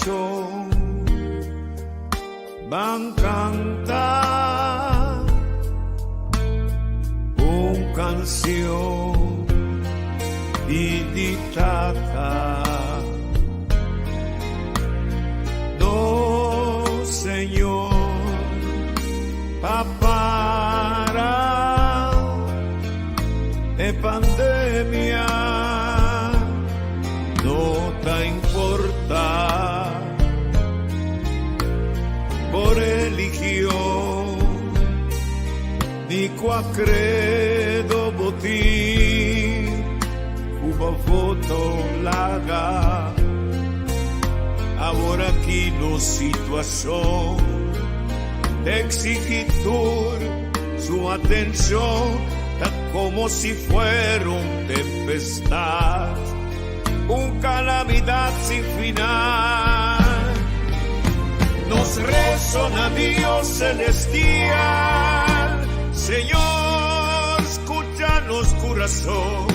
corazón van cantar una canción idiotata. No, Señor, papara de pandemia no te importa por religión ni qua credo botín uba voto laga. Ahora aquí no situación de exigitur su atención, tan como si fuera un tempestad, un calamidad sin final. Nos resona Dios celestial, Señor, escúchanos corazón,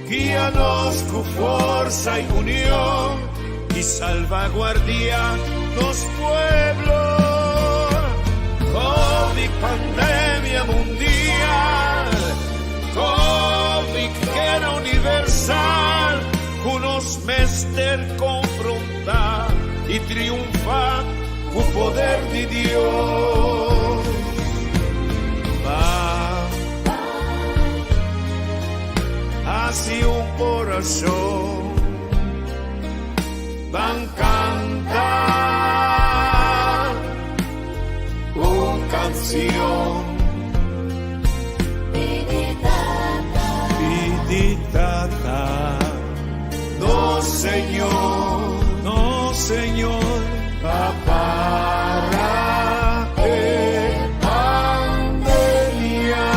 guíanos con fuerza y unión, y salvaguardia los pueblos. COVID, pandemia mundial, COVID, guerra universal, unos mester confrontar y triunfar con poder de Dios. Va así un corazón van cantar una canción idiotata. No, Señor, no, Señor, papá de pandemia.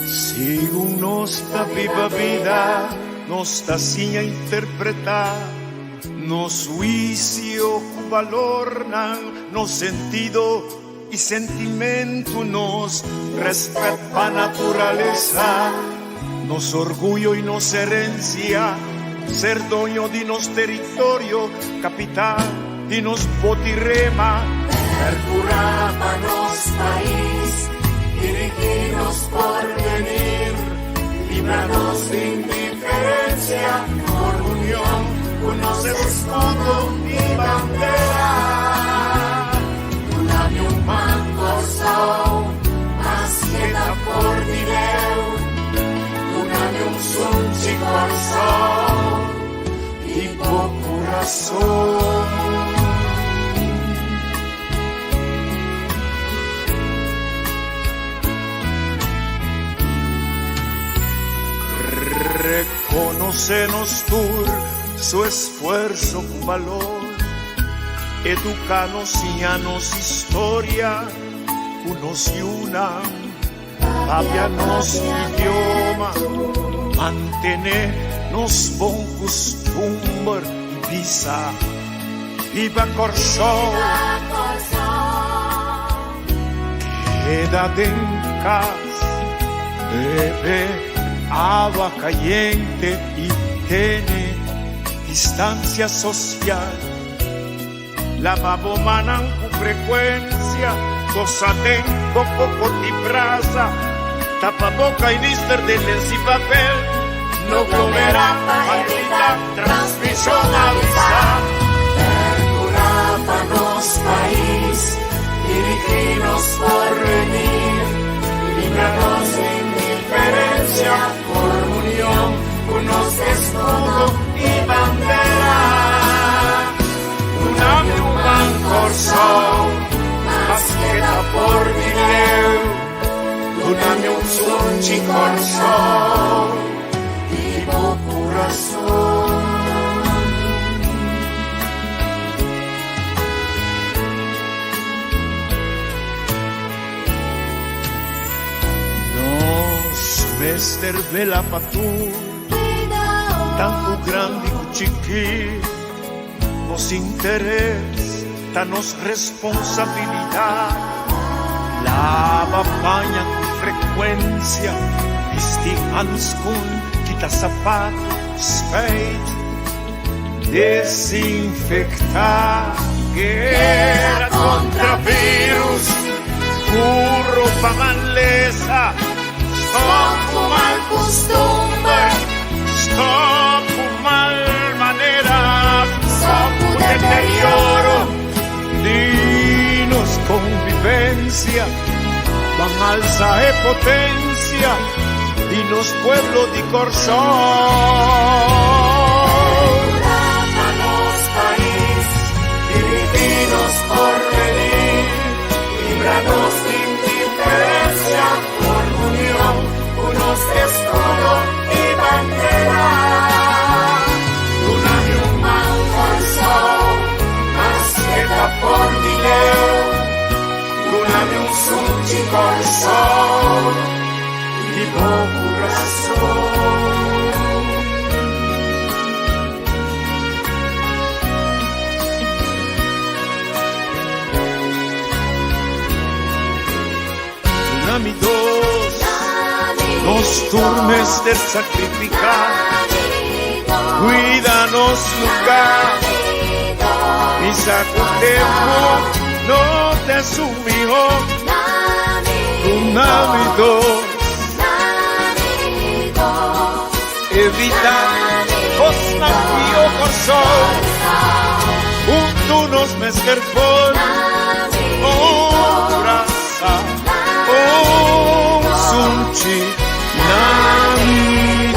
Según nuestra viva vida, nos da sin a interpretar, nos juicio valornan, nos sentido y sentimiento, nos respeta naturaleza, nos orgullo y nos herencia, ser dueño de nos territorio, capital y nos botirrema, percuraba nos país, dirigirnos por venir, líbranos de indiferencia, por unión, unos escudo y bandera. Unami un manco son, más que da por dinero, unami un sunchi corazón y por corazón. Reconocenos tú su esfuerzo con valor, educanos y anos historia, unos y una, hablanos idioma, mantenernos bon costumbre y visa, viva Corsón, quédate en casa, bebé, agua caliente y tiene distancia social. Lavabo manan con frecuencia, cosa tengo poco de brasa, tapaboca y lister de lens y papel, no volverá a evitar transmisión avisar. Percuraba nos país, dirigirnos por venir, líbranos de indiferencia, por unión, unos escudo y bandera. Unami un corazón, más que da por dinero, unami un sunchi corazón. mister vela patu, tanto grande o chiqui, nos interesse, ta nos responsabilidade, lava banha com frequência, vesti hanskon, quita sapato, spade, desinfectar, guerra contra vírus, burro pa maleza, stop o mal costume, stop o mal manera, stop o deterioro, dinos convivencia, van alza e potencia, dinos pueblo di Corsón. Divinos por venir, líbranos de indiferencia, por unión, unos escudo y bandera. Luna de un mango al sol, más que por mi leo, luna de un sunchi corazón, y bom corazón. Namidos, nos turmes de sacrificar, cuídanos lugar, y sacudemos, no te sumió, Namidos, evita, os navío corazón, junto nos mesquerpón, braza. Oh, sunchi, namidos,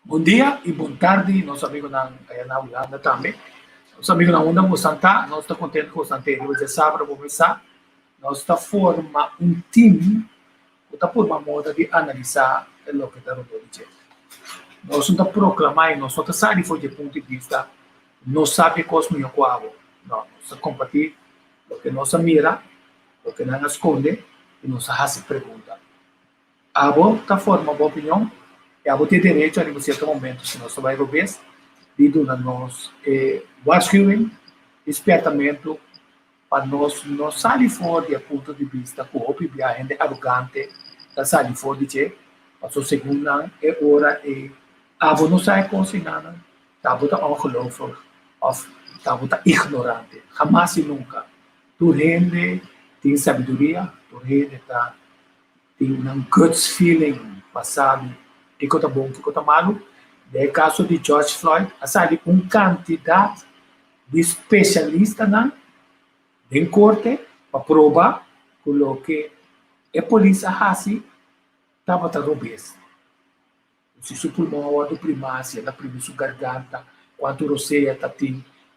Bom dia e boa tarde, nosso amigo na Holanda também. Nosso amigo na Holanda, nós estamos contentes com o anterior. Hoje é sábado, vamos começar. Nós estamos formando um time, está por uma moda de analisar o que está acontecendo. Nós não proclamamos, nós não sabemos de ponto de vista, não sabemos como é o algo. Não, nós compartilhamos o que nós mira, o que nós esconde e nós fazemos pergunta. A boa está formando uma boa opinião e a boa tem direito a em certo momento, se nós vai ver, de nós waarschuwing, despertamento para nós não sair fora do ponto de vista com o gente arrogante, da sair fora de que a segunda é hora e a boa não sai consignada, a boa está ongelooflijk of a boa está ignorante, jamás e nunca. Tu gente tem sabedoria, tu gente tem um guts feeling passado, que coisa bom, que coisa malo. No caso de George Floyd, sabe, candidato de especialista em corte para provar que a polícia assim estava a roubar. Se o pulmão do primácia, da primeira garganta, quando você está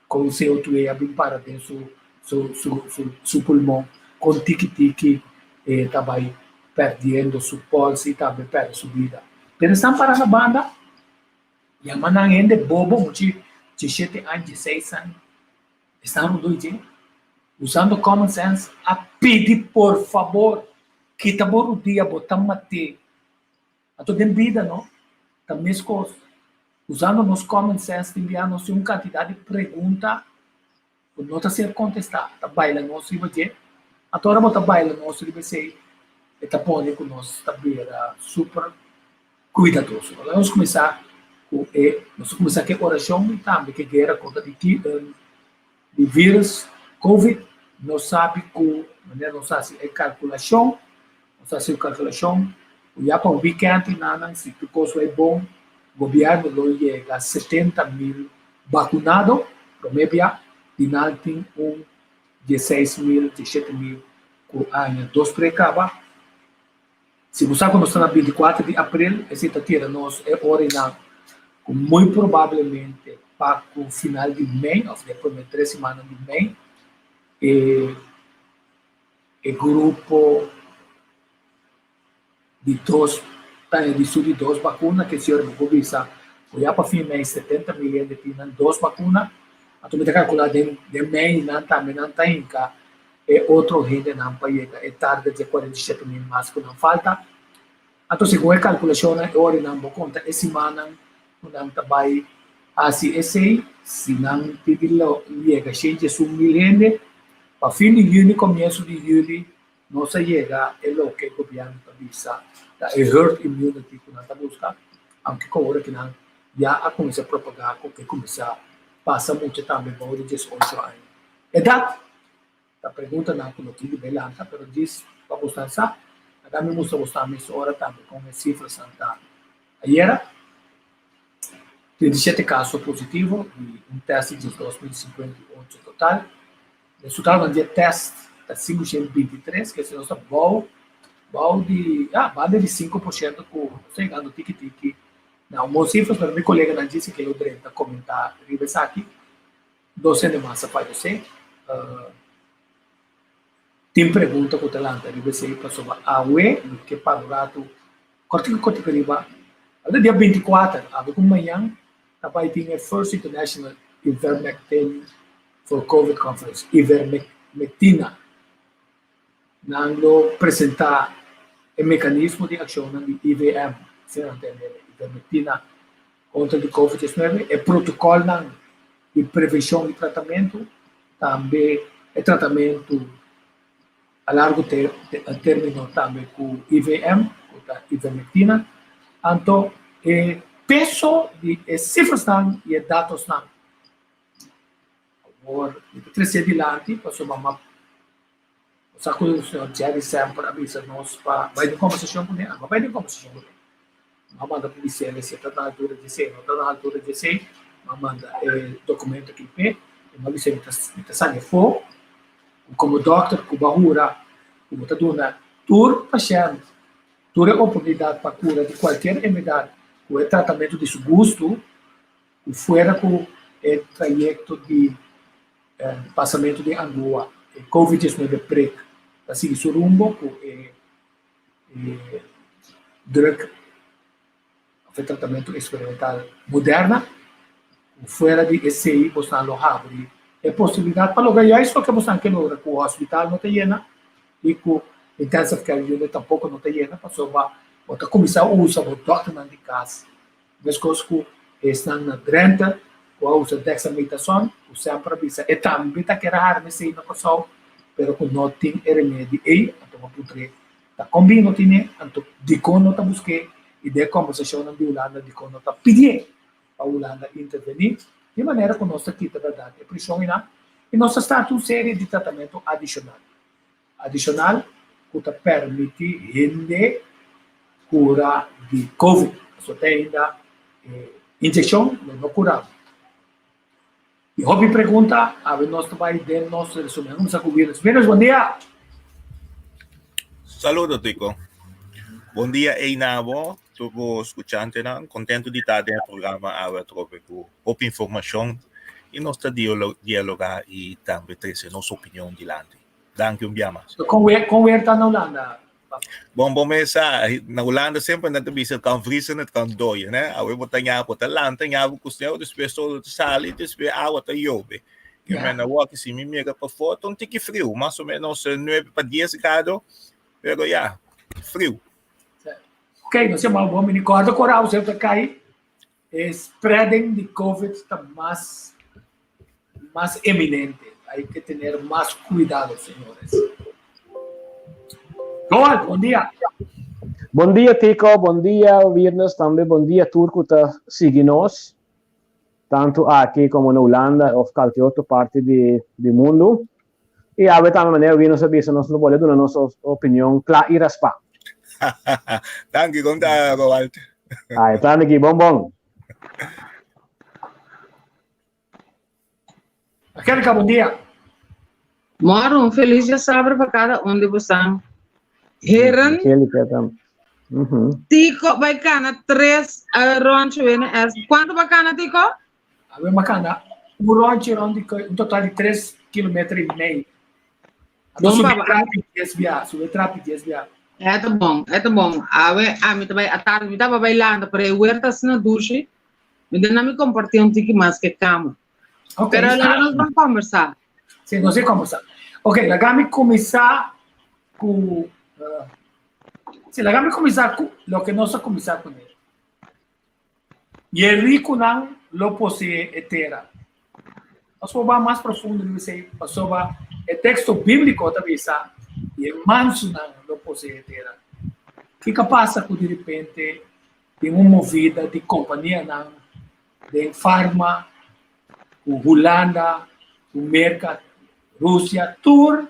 com o seu tué bem para dentro do pulmão, com tique-tique, estava perdendo seu pulso e também perde sua vida. Mas estão para a banda, e a manhã de bobo, de 7 anos, 16 anos, estão doidos, usando common sense, a pedir, por favor, que tá bom o dia, botar mate. A toda vida, não? Também as coisas. Usando nos common sense, enviando-nos uma quantidade de perguntas, não está sendo contestada. Está baila nosso riba, a toda bota baila nosso riba, está pondo que nós está super cuidadoso. Vamos começar com a oração também, que guerra contra de vírus, Covid, não sabe com maneira, não sabe a calculação, não sabe a calculação, o Japão weekend, se a coisa é bom, o governo não chega a 70 mil vacunados, promédio, e não tem 16 mil, 17 mil por ano, 2 precaba. Se você quando está na 24 de abril, essa tira nós é hora muito provavelmente para o final de mês, ou depois de 3 semanas de mês, o grupo de 2 vacunas que o senhor me avisa já para fim mês 70 milhões de pinas, 2 vacunas, a tu me calcular de mês, não também não tem cá, é outro rende não para chegar, é tarde de 47 mil mais que não falta. Então, segundo a calculação, eu não vou contar, essa semana, não vai, assim, esse, se não pedir chega, gente, é milhões, para fim de junho, começo de julho, não se chega, é o que o governo está avisando, da herd immunity que nós estamos buscando, aunque com hora que não, já começa a propagar, que começa a passar muito também, para os 18 anos. Edade, a pergunta não é que bem lança, mas diz, para mostrar isso, agora me mostra essa hora também, com as cifras santas. Ayer, 37 casos positivos, e um teste de 2.058 total. O resultado do dia teste está 523, que é o nosso bom de 5%, chegando tique-tique. Não, uma cifra, mas meu colega não disse que eu deveria comentar, riba aqui, 12 de massa para você. Tem pergunta que eu lanço, riba sei, para sobre a UE, que para o rato, corte riba, até dia 24, abre com manhã, também tem a First International Ivermectin for COVID Conference, Ivermectina, não apresentar o mecanismo de ação do IVM, se não entender, Ivermectina contra o COVID-19, é protocolo de prevenção e tratamento, também é tratamento a largo termo também com IVM, com a Ivermectina, então, peso de cifras e dados não. Agora, crescer adiante, passou uma saco o senhor Jerry sempre avisa nós para vai de kombersashon com ele, vai de kombersashon com ele. Manda polícia, se está na altura de ser, não está na altura de ser, manda documento aqui pé, uma vez está saindo fogo, como doctor, como bahura, como está dando tour paciente, tour é oportunidade para cura de qualquer enfermidade, o tratamento de seu gosto, o fora com o trajeto de passamento de angua, COVID-19 PrEP, para seguir seu rumo com drug, o tratamento experimental moderna, o fora de SCI, você não abre, é possibilidade para lograr isso que você não logra com o hospital não está llena, e com intensive care unit tampouco não está llena, passou para começar a usar o doctor de casa, mas coisas que estão na drenta, ou usa dexamethasone, o sempre avisa, e também está querendo armar na pessoa, pero que não tem remédio aí, então a putre está combinando tinha, então de como está buscando e de kombersashon de Holanda de como está pedindo para a Holanda intervenir, de maneira que nós aqui da verdade é pressão e nós está uma série de tratamento adicional que está permite render cura de COVID, só tem ainda injeção, mas não curado. E Robi pergunta, a ver nós vai ter nosso resumo, vamos a cobrir. Wyrnus, bom dia. Saludo, Tico. Bom dia, Einabo. Estou escutando, contento de estar no programa Água Trópico, com informação e nós dialogar e também trazer nossa opinião de lá. Danke um dia mais. Como está na Holanda? Bom, na Holanda sempre não tem se kan vriezen, het kan dooien, né? Aí botar água para lá, tem água com céu, depois todo sali, depois água tá jobe. Que mena walk se me mega para fora, um tique frio, mais ou menos 9 para 10 graus, pero frio. Ok, nós temos uma boa corda coral, sempre cai, spreading de COVID está mais eminente, hay que ter mais cuidado, senhores. Roald, bom dia. Bom dia, Tico. Bom dia, Wyrnus. Também bom dia, Turco, que segue nós, tanto aqui como na Holanda ou qualquer outra parte do mundo. E a ver também maneira, Wyrnus avisa, nós não podemos dar nossa opinião clara e raspa. Danke, como está, Roald? Está aqui, bom. Angelica, bom dia. Moro, feliz dia sábado para cada um de vocês. Heren, Tico, vai cana 3 ronde, quanto vai cana, Tico? A ver, bacana, um ronde, um total de 3,5 km. Subir rápido, desviar. É tá bom. A ver, a mim também, a tarde, me estava bailando para eu ir na ducha, Me deixa compartir um tique mais que cama. Ok, Pero agora nós vamos conversar. sim, não sei como está. Ok, lagami começar com... sim, lagami começar com o que nós começar com ele. E o rikunan lo poseé e tera. Nós vamos mais profundo, sobre o texto bíblico também, e o mansunan lo poseé e tera. O que passa com, de repente, tem uma movida de companhia, de farma, com Holanda, com mercado, Rússia, tudo,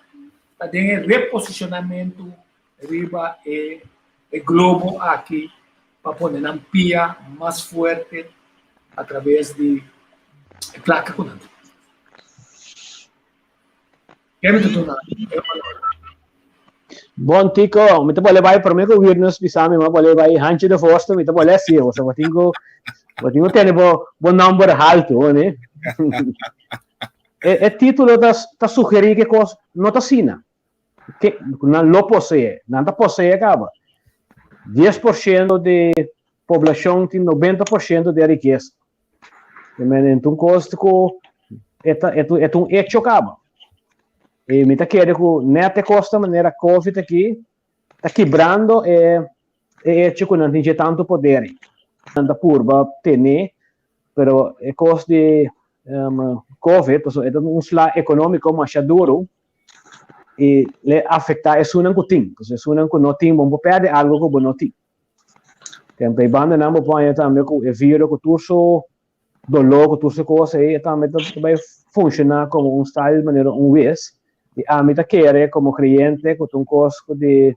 tem reposicionamento, riba e globo aqui, para pôr na pia mais forte, através de placa com nada. Quer me tutunar? Bom, Tico, me boleh bayi para mim que o Wyrnus bisa me boleh bayi hanci de força, me boleh sih, você vai ter bom número alto, né? É título tá sugerir que coisa não tá sina, que não lo poseé, não tá poseé acaba. 10% de população tem 90% de riqueza. Então, coisa que é um hecho acaba. E me tá querendo que nessa costa maneira Covid aqui tá quebrando hecho que não tem tanto poder. Anda curva ter, pero é coisa de Covid, é um slide econômico mais duro e le afeta é sunan que tem, é sunan que não tem, vamos perder algo que não tem. Tempo banda não vou pôr também que é vírus que tudo dolor que tudo coisa aí também vai funcionar como style maneira vez. E a mim tá querer como cliente que um coisa de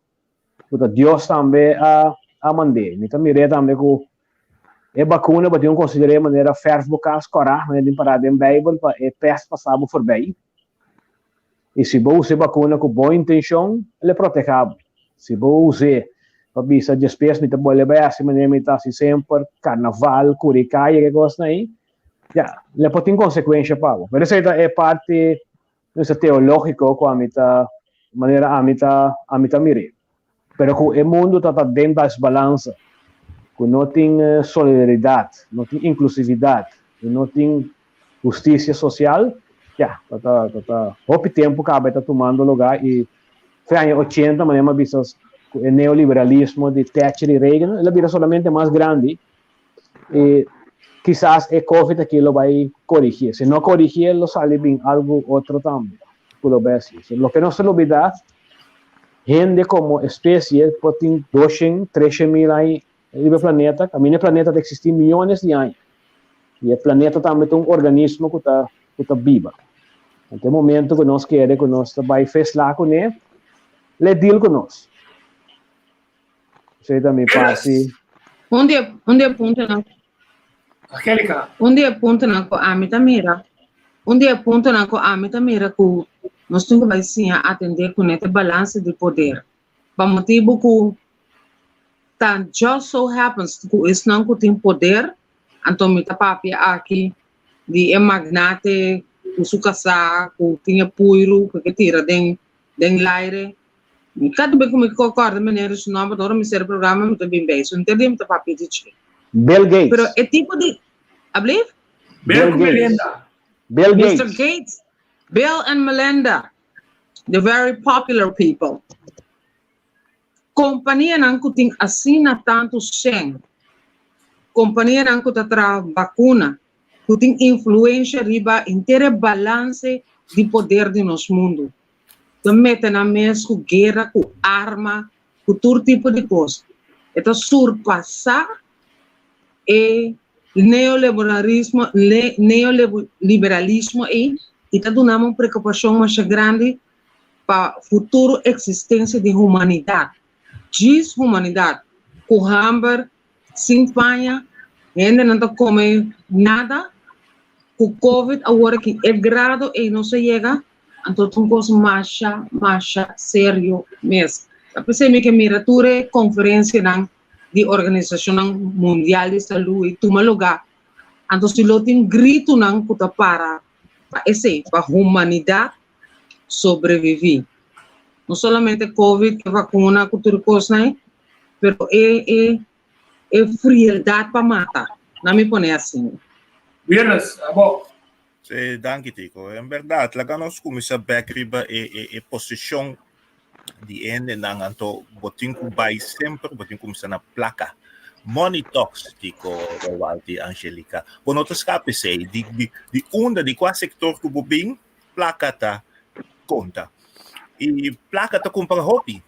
Deus também a mandar. Me tá mirando também que vacuna para ter considerar maneira ferro bocas correr, né, de parar em Bible para peste passar por bem. E se você vacuna com boa intenção, ele protegado. Se você para bisa despesa me tá boleh vai assim maneira me tá assim sempre carnaval, curicai que gosta aí. Já, ele pode ter consequência para. Mas isso é parte isso teológico com a mita maneira a mita mire. Pero que o mundo está dentro das balanças, que não tem solidariedade, não tem inclusividade, não tem justiça social, já tá o tempo que está tomando lugar e foi anos 80, mas visto o neoliberalismo de Thatcher e Reagan, ele vira solamente mais grande e quizás é Covid que ele vai corrigir. Se não corrigir, ele sale bem algo outro também. Por o que não se olvida, gente como espécie pode ter 200, 300 mil anos no planeta. A minha planeta existe milhões de anos. E o planeta também tem um organismo que está vivo. Até o momento que nós queremos que nós vai fazer com ele, ele deal com nós. Isso também parte. Onde aponta na Angelica. Onde aponta na ko amita mira. Onde aponta na ko amita mira que nós temos que sim atender com esse balanço de poder. Para motivo que tá just so happens que isso não tem poder, então me tá papia aqui de magnate, o sucassa, que tinha puiro, que tira den laire. E cada vez que me concorda maneira se não para me ser programa muito bem bem. Isso entende me tá papia de chi. Bill Gates. Pero é tipo de Ablief? Bill Melinda. Bill Gates. Mr. Gates, Bill and Melinda, the very popular people. Companhia não tem assina tanto sem. Companhia não tem vacuna, que tem influência riba inteira balance de poder de nosso mundo. Então mete na mesa com guerra, com arma, com todo tipo de coisa. Então surpassar e neoliberalismo e está dando uma preocupação mais grande para a futura existência de humanidade. Diz humanidade, com hamburger, sem panha, ainda não está comendo nada, com Covid, agora que é grado e não se chega, então é uma coisa mais sério mesmo. Eu pensei que mira ture conferência de Organização Mundial de Saúde e toma lugar. Então, se lo tem grito não puta para a humanidade sobreviver. Não somente Covid, que vacuna, que tudo coisa, mas é frialdade para matar. Não me põe assim. Wyrnus, bom. Sim, danke, Tico. Em verdade, lá nós começamos a riba e posição de ende nang anto botin ko by sempre botin ko sa na placa money talks Tico Roald e Angelica quando outro escape sei de onda de qual sector que bobin placa tá conta e placa tá compra hobby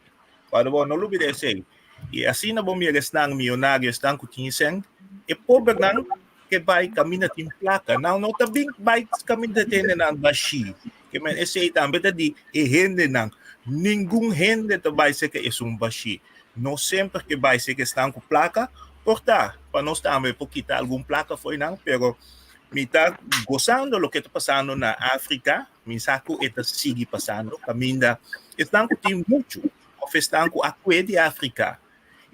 para bom não lube sei e assim na bom eles nang milionários nang com 15 e pobre nang que vai caminha tim placa não tá bem vai caminha tendo nang bashi que men esse também tá de e rende nang nenhum rende de bicycle é baixi. Não sempre que bicycle está com placa, portar. Para nós também, porque tá algum placa foi não, pero me está gostando do que está passando na África, me saco está sigue passando, caminha, estão com tem muito, estão com a coisa de África.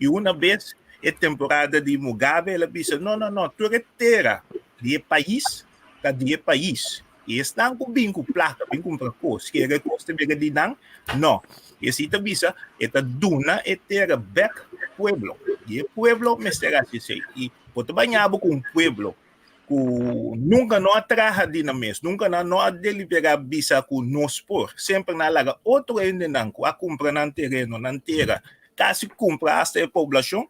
E uma vez é temporada de Mugabe, ela disse, não, tu é tera, de país, tá de país. E estão com bingo placa, bingo para coisa, que é coisa de não, não. E se tu bisa, esta duna é tera back pueblo. E pueblo me será assim. E pode banhar com um pueblo, que nunca não atraja dinamismo, nunca não deliberar bisa com nós por, sempre na laga outro ainda não, a compra na terreno, na terra, quase compra esta população.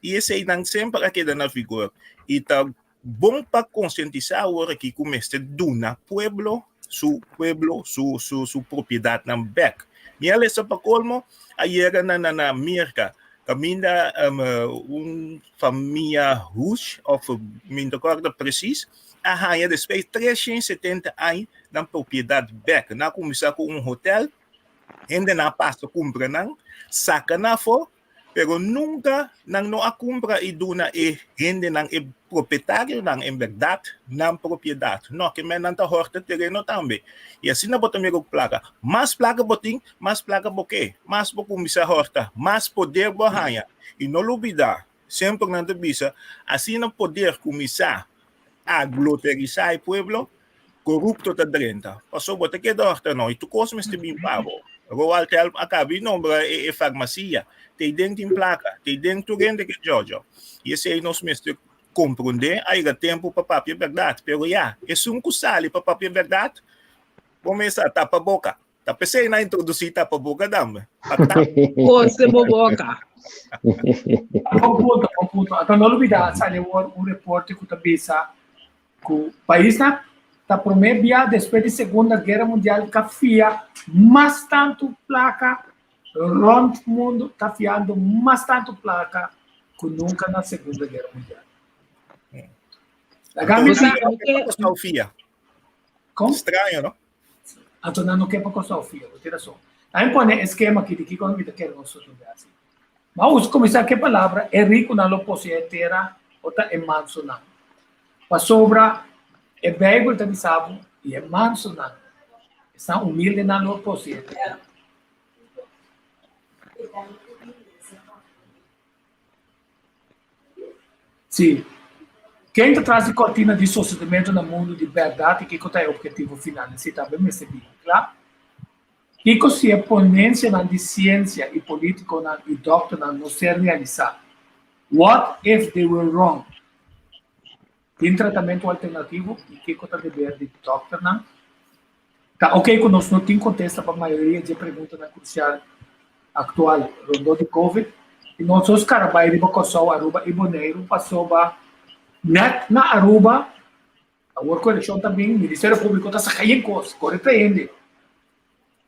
E esse aí não sempre aqui na figura. E tá bom para conscientizar agora que começa a duna pueblo, su propriedade na back. E ela é para colmo, aí era na América, caminha família Rush, ou me recordo preciso, a rainha depois 370 anos na propriedade back, na começar com um hotel, ainda na passa compra não, saca na fo, pero nunca não a compra e duna e rende não é proprietário não em verdade não propriedade não que men não tá horta terreno também e assim na bota amigo placa mais placa botim mais placa boque mais pouco missa horta mais poder borranha e não olvidar sempre não te bisa assim não poder começar a gloterizar o pueblo corrupto tá dentro passou bota que horta não e tu cosme este bem pavo Roald acaba e nombra e farmácia tem dentro em placa tem dentro rende que Jojo e esse aí nós mesmo compreender aí dá tempo para papel verdade pero já é um cusale para papel verdade começa a tapa boca tá pensei na introduzir tapa boca dama Você boboca. Bom ponto. Então não olvidar, sale um repórter que também sabe que o país está promovendo depois da Segunda Guerra Mundial que fia mais tanto placa rond mundo está fiando mais tanto placa que nunca na Segunda Guerra Mundial. La gamita como estranho, não? Então não quer para Sofia, tira só. Aí põe esquema aqui de que quando me quer nós outro assim. Mas começar que palavra é rico na lo poseé tera outra é manso não. Para sobra é Bíblia também sabe e é manso não. Está humilde na lo poseé tera. Sim. Quem traz a cortina de sucedimento no mundo de verdade, que é o objetivo final, você está bem percebido, claro? Que se a ponência de ciência e política e doutrina não ser realizada, what if they were wrong? Tem tratamento alternativo e que está dever de doutrina? Tá ok conosco, não tem contexto para a maioria de perguntas na crucial atual, rondou de Covid, e nós os caras vai riba Kosovo, Aruba e Bonaire, passou para net na Aruba, a work election também, o Ministério Público está sacando coisas, corretamente.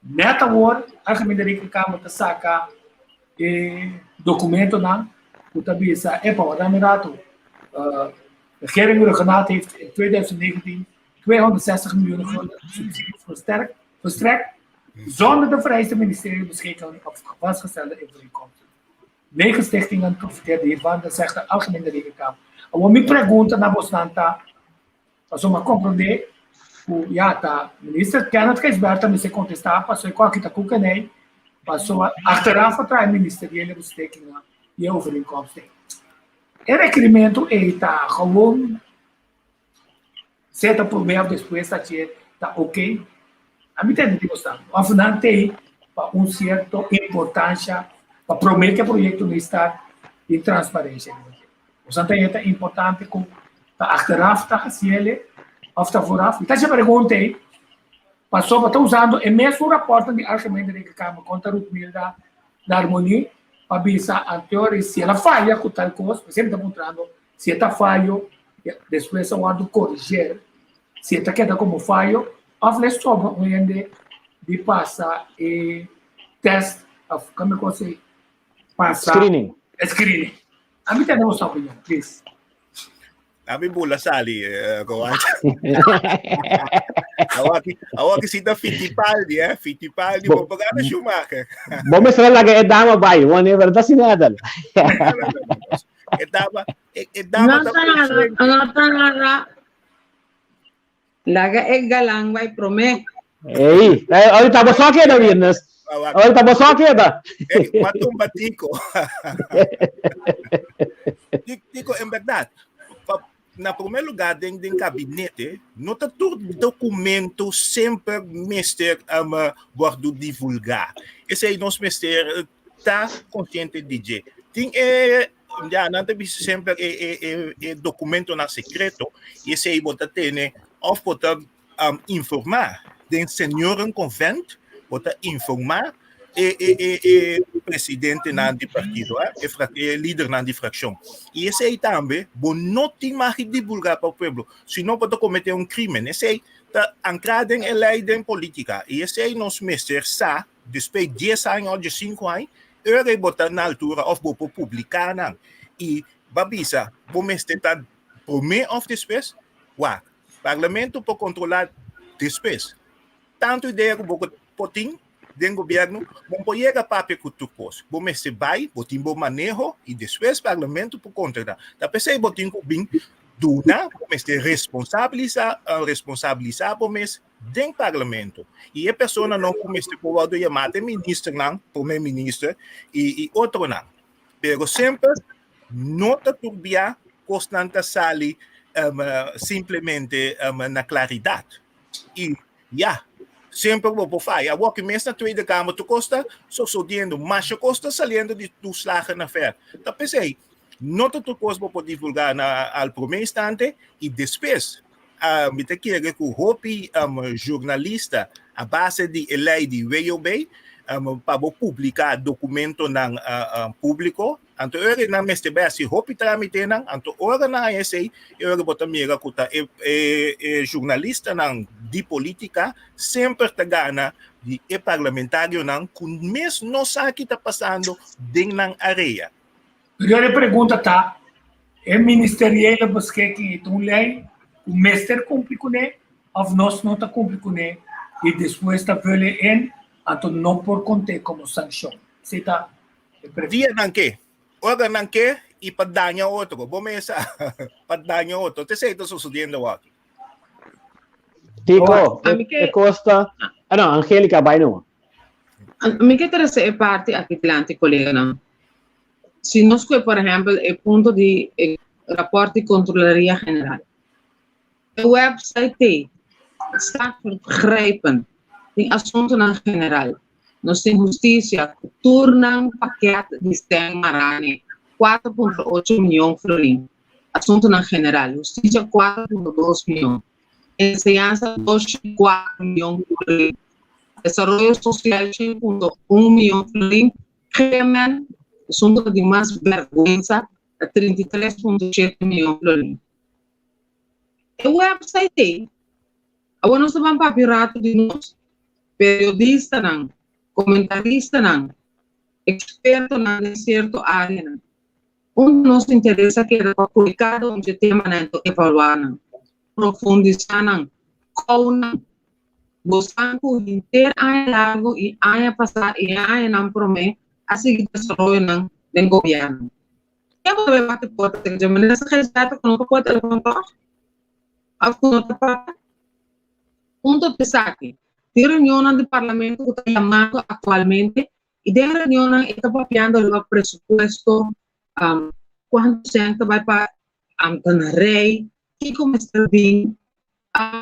Net a work, a Angelica Câmara está saca documento na, o também sa, para o Ramirato, a regering regionaal heeft in 2019 260 miljoen subsidies verstrekt, zonder de vereiste ministerie beschikking op vastgestelde inkomsten. 9 stichtingen profiteerden hiervan, dat zegt de Algemene Rekenkamer. En wat me pergunta na Bostanta, als we maar compreender, ja, de minister kan het gesberta, maar ze contestar, passou igual que está com o nee, passou achteraf atrás ministeriële bestekingen die overeenkomsten. Het requerimento está gewoon, zeta por meio depois está ok. A mim tem que gostar. Of não tem para certa importância para prometer que o projeto não está em transparência. O Santa é importante com Tá achteraf, tá haciele, of tá vooraf. Então, se perguntei, passou para estar usando o mesmo rapporto de argumento de que Câmara contra o mil da harmonia, para avisar a teoria se ela falha com tal coisa, sempre está mostrando se está falho, depois eu vou corrigir, se está queda como falho, ou faz sobre onde de passar e test, como eu sei, passar screening. A mim tem uma opinião, please. Kami mula sali, kawan. Awak kita Fittipaldi, Fittipaldi mo pagano Schumacher. Vamos falar lagi edama bay, one ever da sinadal. Edama Nata Laga galang bay prome. Ei, ahorita vos aqui da Wyrnus. Ahorita vos aqui da. Matumba Tico. Tico, em verdade, na primeiro lugar, dentro do gabinete, não está todo documento sempre mestre guardo divulgar. Esse aí nosso mestre está consciente de dizer. Tem já não tem sempre documento na secreto. Esse aí bota ter of bota informar. Den senhor em convento bota informar presidente de partido, líder de fração. E esse aí também, não tem mais que divulgar para o povo, senão pode cometer um crime. Esse aí está ancrado em lei de política. E esse aí nosso mestre sabe, depois de 10 anos ou de 5 anos, ele botar na altura ou vou publicar. Não. E, babisa, o mestre está primeiro ou depois, o parlamento pode controlar depois. Tanto ideia que o potinho, do governo, vão pôr a papel com tu coisa. Vão mestre vai, botim bom manejo e depois o parlamento por controlar. Da pessoa botim com bem duna, vão mestre responsabilizar o mestre do parlamento. E a pessoa não comece por chamar de ministro não, primeiro-ministro e outro não. Pero sempre não te turbia constante sali simplesmente na claridade. E sempre vou fazer. A que mês na tweede Câmara tu costa, sucedendo, mas a costa saliendo de tu slagen na fé. Então pensei, não tu costa para divulgar ao primeiro instante e depois, me te quer que o hopi jornalista a base de lei de WB para publicar documento na público. Anto ore na mestre base hopi tramite nang anto ora na essay ore bota mira kuta jornalista nang di politika sempre tagana di parlamentário nang kun mes não sabe que está passando dentro nang area. Primeira pergunta tá, ministerial busque que tu lei o mestre cumpre com ele, ou nós não tá cumpre com ele e depois está vele em anto não por conter como sanção. Se tá dia nang que ora nang que e padanya outro, bomesa padanya outro. Te sei ito sucedendo aqui. Tico, Costa, não, Angelica vai não. Me que interessa é parte aqui delante, colega, não. Se nós, por exemplo, o ponto de rapporto de controlaria geral. O website está vergrijpen tem assunto na general. Nós temos justiça, tornam paquete de STEM Marani, 4,8 milhões de florins. Assunto na general. Justiça, 4,2 milhões. Enseñanza, 2,4 milhões de florins. Desarrollo social, 5,1 milhões de florins. Crimen, assunto de mais vergüenza, 33,7 milhões de florins. O website, agora nós estamos para pirata de nós, periodista não, comentarista não, experto não em certa área não. Nos interessa que é publicado um tema não, evaluar não, profundizar não, qual não, buscar o inteiro ano largo e ano passar e ano não promete, assim que desenvolve não, do governo. Eu vou ver que pode ter de maneira que resgata que não pode levantar. Punto pesaki. Di reunião do parlamento que está chamado atualmente e de reunião está papiando o presupuesto quanto sempre vai para a rei que começa bem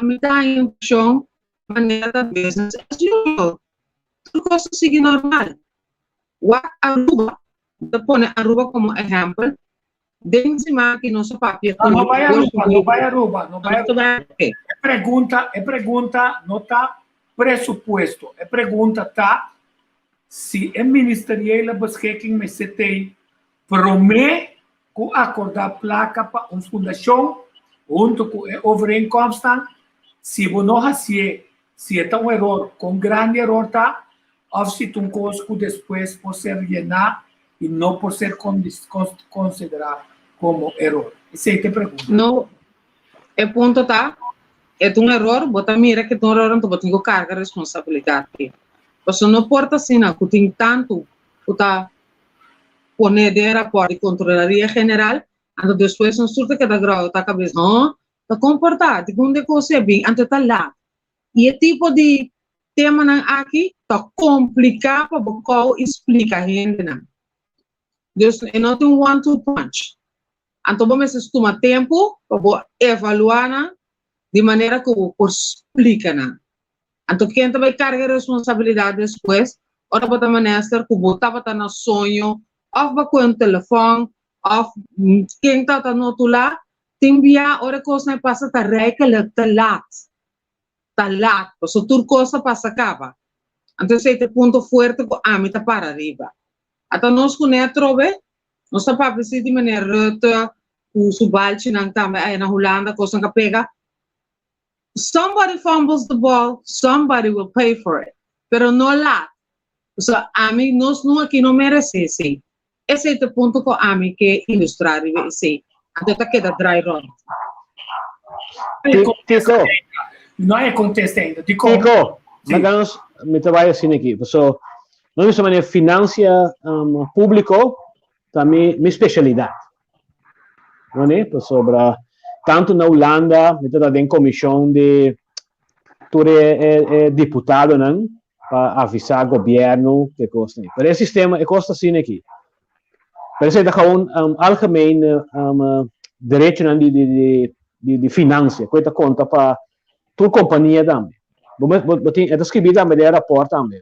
me dá a impressão maneira da business as usual. Tudo coisa sigue normal. O Aruba, põe Aruba como exemplo, Dentro que nosso papel. Não vai Aruba, não vai Aruba, não vai Aruba. É pergunta não está pressuposto. É pergunta tá se é ministerial beschikking met CT promete que acordar placa para uma fundação junto com a overeenkomst se você não faz se é um erro com grande erro tá ou se um coisa que depois pode ser rellenar e não pode ser considerado como erro. Essa é a pergunta. Não, é ponto tá. É um erro, bota mira que é um erro, então você tem que carregar a responsabilidade. Você não pode assim, que tem tanto que tá poner de rapport de controlaria geral, então depois não surta que da grau tá cabeça, tá comportado, de onde você bem, então tá lá. E é tipo de tema aqui tá complicado para você explicar a gente, não. Deus, é não tem um one-two punch. Então vamos tomar tempo para evaluar de maneira que você explica, não. Então quem vai carregar a responsabilidade depois, ora para maneira que você está no sonho, ou para com o telefone, ou quem está no outro lado, te enviar, ora coisa passa tá reca tá lá, so tur coisa passa acaba. Então esse é o ponto forte que a mim tá para arriba. Então nós com a trove, nós tá para precisar de maneira rota, o subalchi nang também aí na Holanda, coisa que pega. Somebody fumbles the ball, somebody will pay for it. Pero no lá. So, a mim, nós não aqui não merece esse. Esse é o ponto que a mim quer ilustrar esse. Até que queda dry run. Tico, Não é contexto ainda. Tico, mas me trabalho assim aqui. So, não é maneira financia público, também minha especialidade. Não é? Sobre tanto na Holanda, me está em comissão de tu é deputado, não? Para avisar o governo que costa. Mas esse sistema é costa assim aqui. Parece que é algemeen direito de finanças, que conta para tua companhia também. É escrito também de rapport também.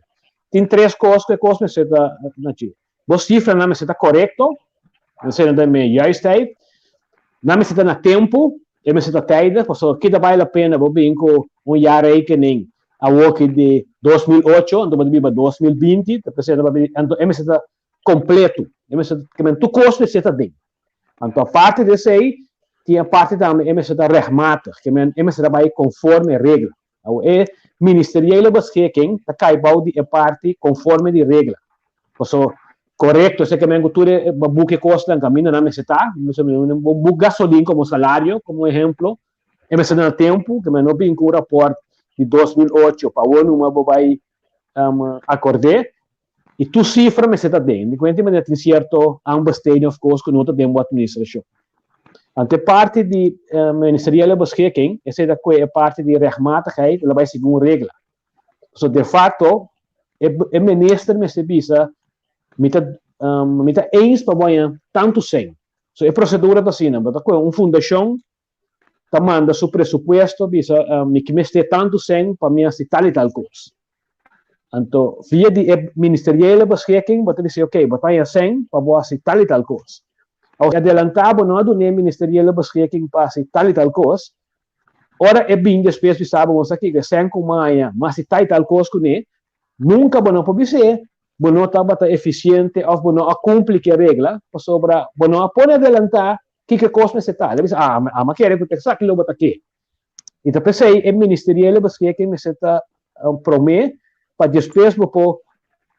Tem três coisas que costa você está aqui. Você cifra não está correto, você não tem justo. Não me está na tempo, e me está tijd, porque que vale a pena vou bem com ano rekening a work de 2008, então vai para 2020, então me está completo, me está que tu custo está bem. Então a parte desse aí, tinha parte também me está remata, que me está vai conforme a regra. É ministerial beschikking, tá caibau de parte conforme de regra. Então correto, se que me gustaría buque costa en camino na meseta, buque gasolina como salário, como exemplo, e me dá tempo que me não vim com o rapport de 2008 para o ano uma vai acordar e tu cifra me está bem, de quanto me tem certo ambassador of course que não tem uma administração. Ante parte de ministerial beschikking, essa é a parte de regmatigheid, ela vai seguir uma regra. So de fato, o ministro me se bisa mita eens para banhar tanto sem. So a procedura da sina, mas uma fundação tá manda seu presupuesto bisa me que me este tanto sem para mim assim tal e tal coisa. Então via de ministerial beschikking, você diz ok, banhar sem para boa assim tal e tal coisa. Ao adelantado não do nem ministerial beschikking para assim tal e tal coisa. Ora é bem depois de sabemos aqui que sem com maia, mas assim tal e tal coisa que nunca vão publicar. Bueno está eficiente ou bueno cumpre que regra sobre bueno pode adelantar que coisa se está ele diz mas quer que te saque lo bota aqui então pensei é ministerial que me está promete para depois vou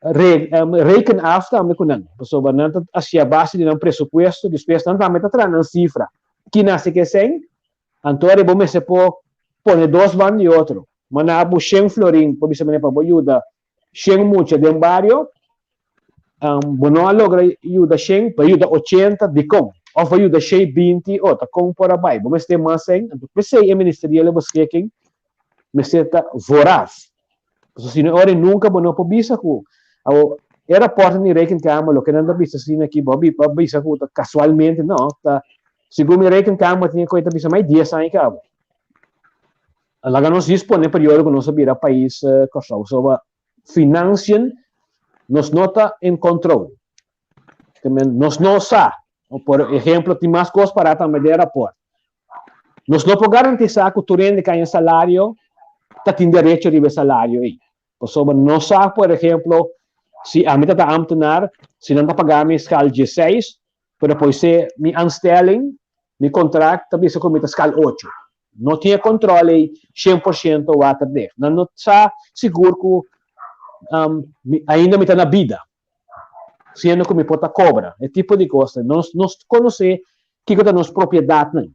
reken after me kunan sobre não a base de um presupuesto depois não também está na cifra que nasce que sem antore vou me se pôr dois van e outro mas na bu 100 florin por isso me para ajuda 100 mucho de barrio, bueno logra ayuda 100, para ayuda 80 de com, ou para ayuda 20, ou tá com por abaixo. Vamos ter mais 100, então pensei em ministerial beschikking, me senta voraz. Se não ora nunca bueno por bisa ko, era porta ni rekin kama lo que não bisa assim aqui, bobi bisa ko casualmente não, tá. Segundo me rekin kama tinha coisa bisa mais 10 anos kama. Lá nós dispõe período que nós vira país costa, sobre financian nos nota em controle. Nos não sa por exemplo, tem mais coisas para também de aeroporto. Nós não podemos garantizar que o turista que tem salário tem direito a receber salário aí. Não sabe, por exemplo, se a mim está a amtenar, se não está pagando a escala 16, para depois ser minha anstelling, meu contrato, também se cometa a escala 8. Não tinha controle 100% o water dele. Não está seguro que ainda me está na vida. Sendo que me pode cobra. É tipo de coisa. Nós conhecemos que é a nossa propriedade. Não.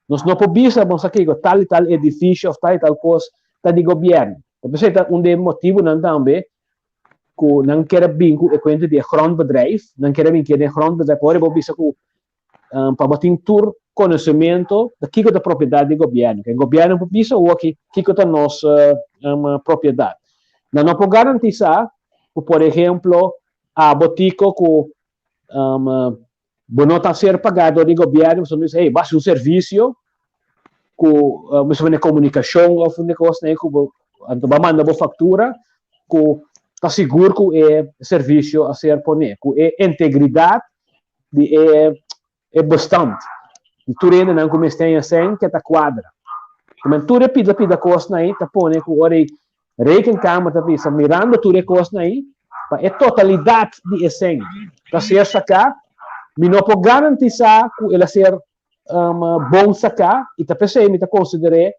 Nós não podemos aqui tal e tal edifício, tal e tal coisa, está de governo. Então, um motivo não também que não quer vincular a conta de grondbedrijf, não quer vincular a grondbedrijf, agora vou dizer que para ter tour conhecimento da que é a propriedade do governo. O governo pode dizer que é a nossa propriedade. Não podemos garantizar que, por exemplo, a botica que não está a ser pagado do governo, você diz, hey, basta um serviço com uma comunicação ou uma coisa, né, que vai mandar uma fatura, que está seguro que é serviço a ser poner, que é integridade, é bastante. E tu ainda não começa a ser que está quadra. Mas tu repita coisa aí, está poner que ora rekencama está pensa mirando tu coisa aí, é totalidade de essência. Para ser sacar, me não pode garantizar que ele ser bom sacar e também se me considerar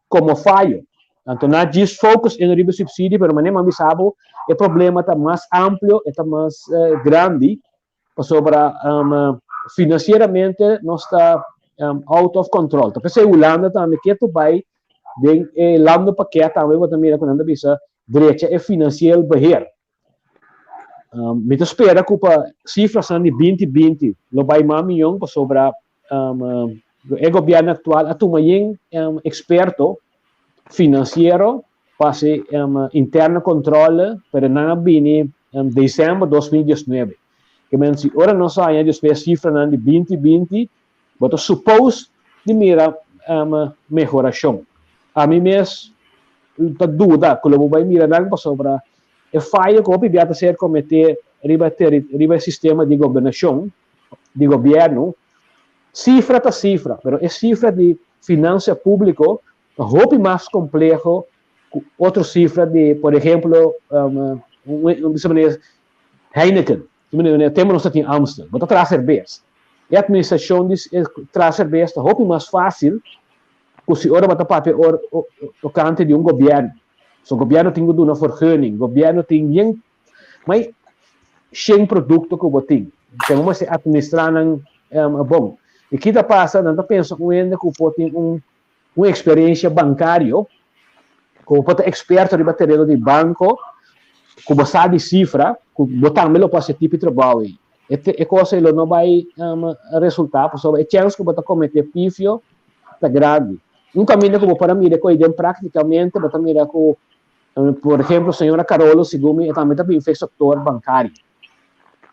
como falho. Então, não diz focus em riba subsídio, mas não sabe o problema está mais amplo, está mais grande, sobre financeiramente não está out of control. Então, se a Holanda também quer tu vai lá no paquete também vou também quando bisa direita é financeiro beheer. Me espera que a cifra são de 2020, lo vai mais milhão sobre o governo atual, a também experto financeiro para ser interno controle para não vir em dezembro de 2019. Que men se ora não sai de cifra de 2020, mas supôs de mira melhoração. A mim mesmo está dúvida que eu vou mirar algo sobre a falha que poderia ser cometer riba sistema de governação, de governo, cifra ta cifra, mas é cifra de finança pública, é mais complexo que outra cifra de, por exemplo, Heineken. Temos nós aqui em Amsterdam, mas traz cerveja. E a administração traz cerveja, é mais fácil que se ora bata papel o cante de governo. O governo tem uma vergunning, o governo tem bem, mas sem produto que o tem. Então, vamos administrar bom. E que está passando, não pensa ainda que o tem uma experiência bancária, como pode experto de bateria de banco, que você sabe cifra, que botar melhor para esse tipo de trabalho. É coisa que não vai resultar, porque é chance que você cometer pífio, está grande. Um caminho que para mim é praticamente, para mim por exemplo, a senhora Carolo Sigumi também fez setor bancário.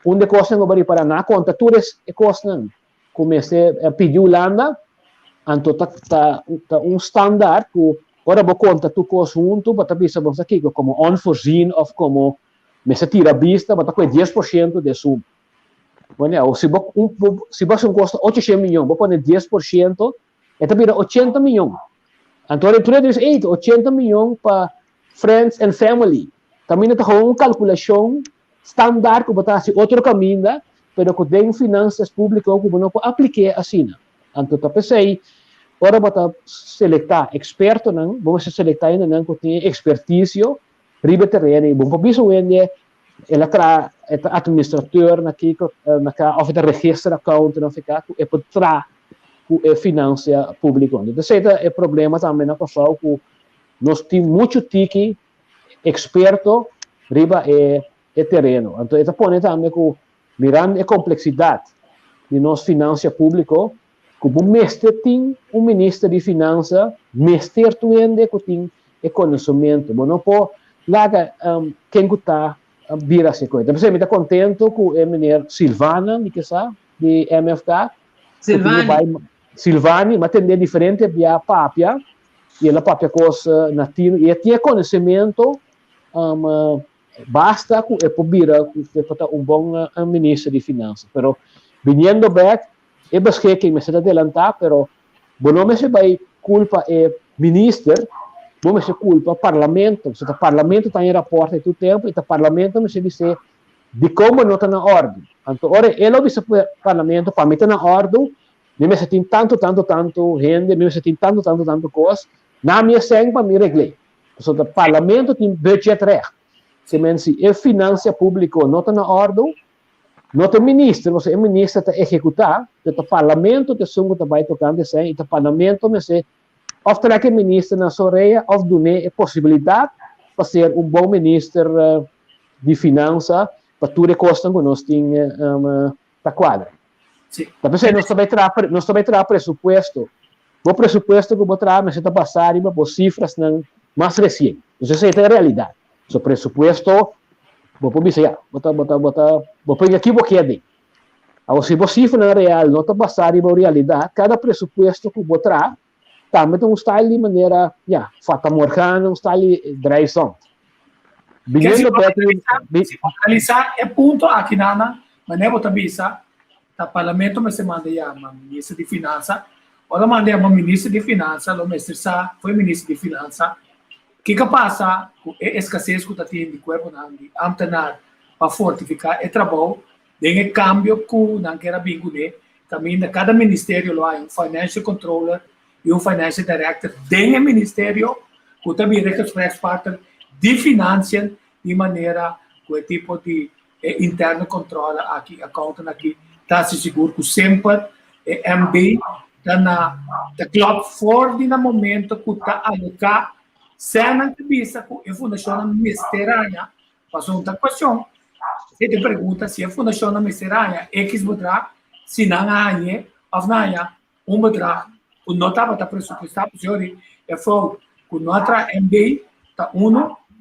Uma coisa que para na conta, tudo é coisa comecei a pedir Holanda, então tá standard que ora vou conta tu coisa junto, para também sabemos aqui como unforeseen ou como me se tira a vista, para com 10% de suma. Bueno, se você custa 800 milhões, vou pôr 10%, é também 80 milhões. Então, tu diz, 80 milhões para friends and family. Também está com uma calculação standard que botar outro caminho, pero que tem finanças públicas que não pode aplicar assim. Então, eu pensei, ora botar seletar experto, não, vamos seletar ainda não que tem expertise, riba terreno, e bom, por isso ela traz administrador aqui, ou o registro account, não fica, é para trás a finança pública. Então, esse é o problema também na pessoa que nós temos muito tique experto riba é terreno. Então, isso põe também que mirando a complexidade de nossa finança pública, que o mestre tem ministro de finanças, mestre também que tem conhecimento. Não pode lá quem está vir essa coisa. Então, você está contente com o menino Silvana, de MFK? Silvani, mas tem diferente via papia, e ela papia coisa nativa, e tinha conhecimento, basta que é para vir bom ministro de finanças. Pero viniendo back, é beschikking, me se adelantar, pero não me se vai culpa é minister, não me se culpa parlamento, se o parlamento está em rapport do tempo, e o parlamento me se dizer de como não está na ordem. Então, ora, ele disse para o parlamento, para mim está na ordem, me se tem tanto gente, me se tem tanto coisa, na minha senha para me reglar. Então, o parlamento tem budget recht. Se é finança pública não está na ordem, não tem ministro, você é ministro para executar, o parlamento te sungo vai tocando assim, e o parlamento me se of trekken minister na sua reia, of doen a possibilidade para ser bom ministro de finanças, para tudo que custa que nós temos para quadra. Então, nós também terá pressuposto. O pressuposto que eu vou trazer, mas está passar por cifras mais recentes. Então, essa é a realidade. O pressuposto, vou dizer, vou pegar aqui o que é de. Se a cifra real não está passar por realidade, cada pressuposto que eu vou trazer, também tem style de maneira, fata morgana, style dryson. Se analisar, é ponto aqui, Nana, mas não é outra visa. O parlamento me se manda uma ministra de finanças, ou manda uma ministra de finanças, o mestre foi ministro de finanças. O que passa com a escassez que está tendo de corpo de amtenar para fortificar o trabalho, tem o cambio que não quer bingo, também de cada ministério lá, um financial controller e um financial director, tem o ministério que também faz parte de finanças de maneira que o tipo de interno controla aqui, accountant aqui, está se seguro que sempre MB está na clock for de no momento que está alocar sem a cabeça que a fundação ministerial passou uma questão. Você te pergunta se a fundação ministerial X bedrag, se não há ou não há bedrag, que não estava pressuposto, senhor, é fogo, que não há MB, está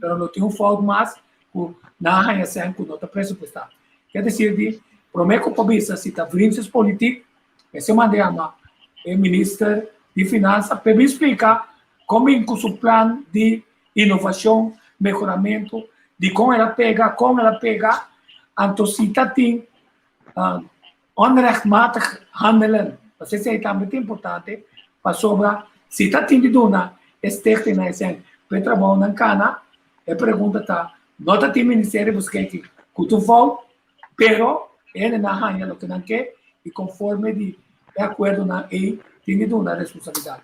pero não tem fogo mais, que não há sem que não está pressuposto. Quer dizer, prometo para você, se está vínculos políticos, esse mandama o ministro de Finanças para me explicar como é o seu plano de inovação, melhoramento, de como ela pega, então se está tem onrechtmatig handelen. Isso é também muito importante, para sobre se está tem de dona, este na essência, para trabalhar na cana, a pergunta está, não está tem ministério buscar que tu vol, pero ele na ranha lo que não quer e conforme de acordo na tem de dona responsabilidade.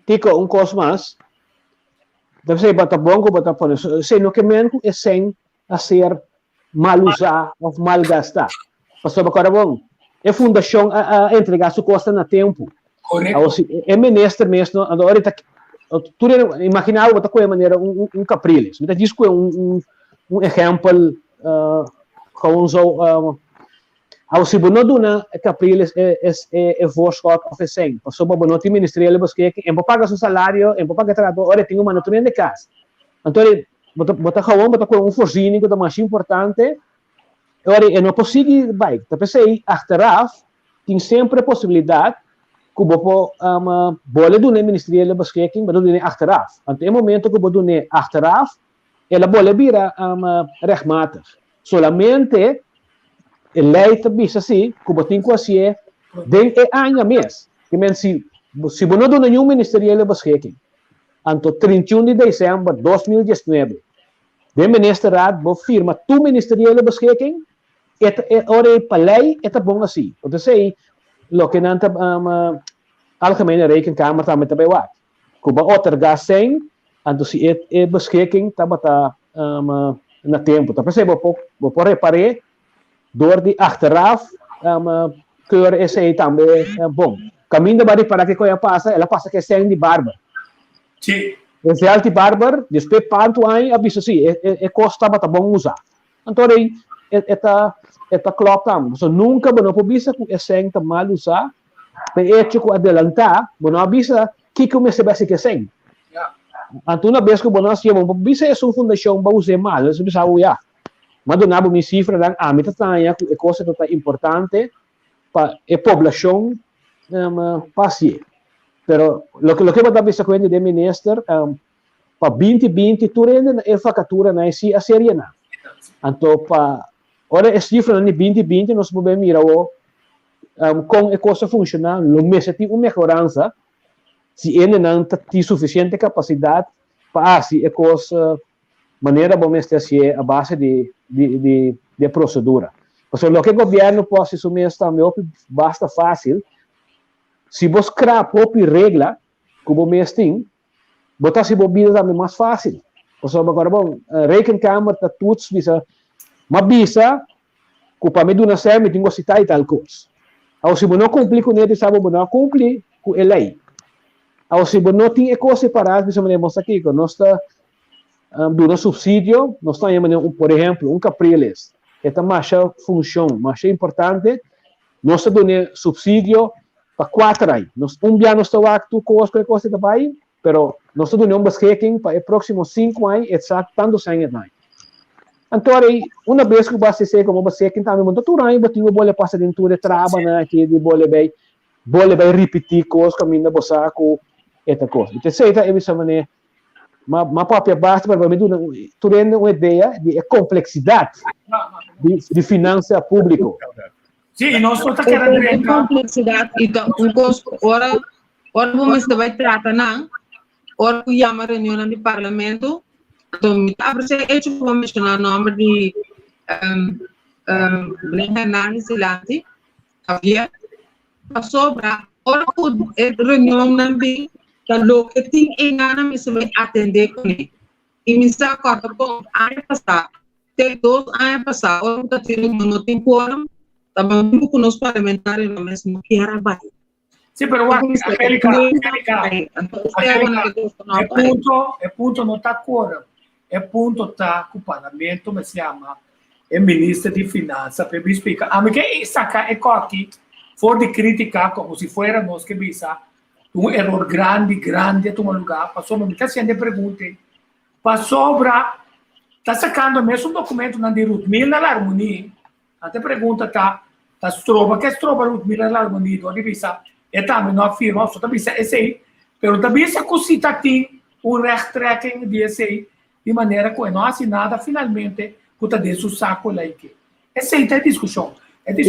Tico, coisa mais. Deve ser bata bom ou bata fora. Se no que menos é sem a ser mal usar ou mal gastar. Pastor agora bom. É fundação a entregar sua costa na tempo. Correto. É ministro mesmo. Agora está tu imaginava outra coisa maneira capriles. Me diz que é um exemplo com se você não dá capriles é voorschot of é sem. Pastor bom não tem ministerial porque em pagar seu salário, em pagar trabalho, ora tem uma natureza de casa. Então bota com voorziening que é mais importante. Ora é não possível vai. Então pensei achteraf tem sempre a possibilidade que você pode dar ministerial beschikking, mas não achteraf. Então, no momento que você dá achteraf, ela pode virar rechtmatig. Solamente a lei diz assim, que você tem que fazer dentro de ano mês. Se você não dá nenhum ministerial beschikking, então 31 de dezembro de 2019, o ministerado vai firma tu ministerial beschikking, ora para lei é bom assim. Então, sei lo que não algemene rekenkamer também também wat. Kuba otorgar sem, então se é beschikking tá na tempo. Então você vou reparar door die achteraf keur esse também bom. Caminho para que coisa passa, ela passa que sem de barba. Sim. Esse alti barber, depois panto aí, aviso assim, costa tá bom usar. Então aí eta klopt tam. So nunca não precisa que esse tá mal usar. Hecho que adelantar, não avisa que começa a ser que sem. Então na vez que nós temos, bisa é uma fundação para usar mal, isso bisa já. Mas não há uma cifra dan amita tanya que é coisa total importante para a população passe. Pero lo que vai dar bisa coisa de minister para 2020 tu rende a facatura na esse a seria na. Então para Ora, a cifra de 2020, nós podemos mirar com a coisa funcionar, no mês tem uma melhorança, se ele não tem suficiente capacidade para fazer a coisa maneira como está a base de procedura. Porque o que o governo pode assumir também basta fácil. Se você criar a própria regra, como o mês tem, botar se bobina também mais fácil. Porque agora, bom, a Rekencâmara está tudo, mas bisa, que para mim do nascer, me tenho que citar e tal coisa. Ou se você não cumprir com ele, sabe, você não cumprir com a lei. Ou se você não tem coisa separada, você me mostra aqui, que nós está dando subsídio, nós estamos, por exemplo, capriles. Esta marcha funciona, marcha importante, nós estamos dando subsídio para 4 anos. Um dia nós estamos aqui, coisa também, mas nós estamos dando basquete para os próximos 5 anos, exato, tantos anos. Então, uma vez que você sei como você que também muito turanho, você não pode passar dentro de trabalho, que de pode repetir coisas que ainda você com essa coisa. Então, sei que essa maneira, mas própria base para mim tu tendo uma ideia de complexidade de finança pública. Sim, nós estamos querendo complexidade. Então, ora vamos vai tratar não, ora que chama reunião do parlamento. Então, abre-se hecho como mencionar o nome de Hernandes Elante, havia sobra, ora que reunião também, que o que tem em Gana me se vai atender com ele. E me está corta com ano passado, tem 2 anos passados, ora que tem no tempo, também com os parlamentares no mesmo que era baixo. Sì, però Angelica, è punto non sta ancora, è punto sta con il Parlamento, come si chiama, il Ministro di Finanza, per vi spiegare, a me che sacca e cocchi, fuori di critica, come se fosse noi che bisa, un errore grande, tu non lugar, passò, mi sta sendo pregunte, pa sopra, sta saccando messo un documento non di root, mila l'armonia, a te pregunta ta stroba, che stroba root, mila l'armonia, dove bisa, e também não afirma, só também é sei, pero também se cosita tem rechttrekking de sei de maneira que não assinada finalmente que tá desse saco lá que é sei tem discussão e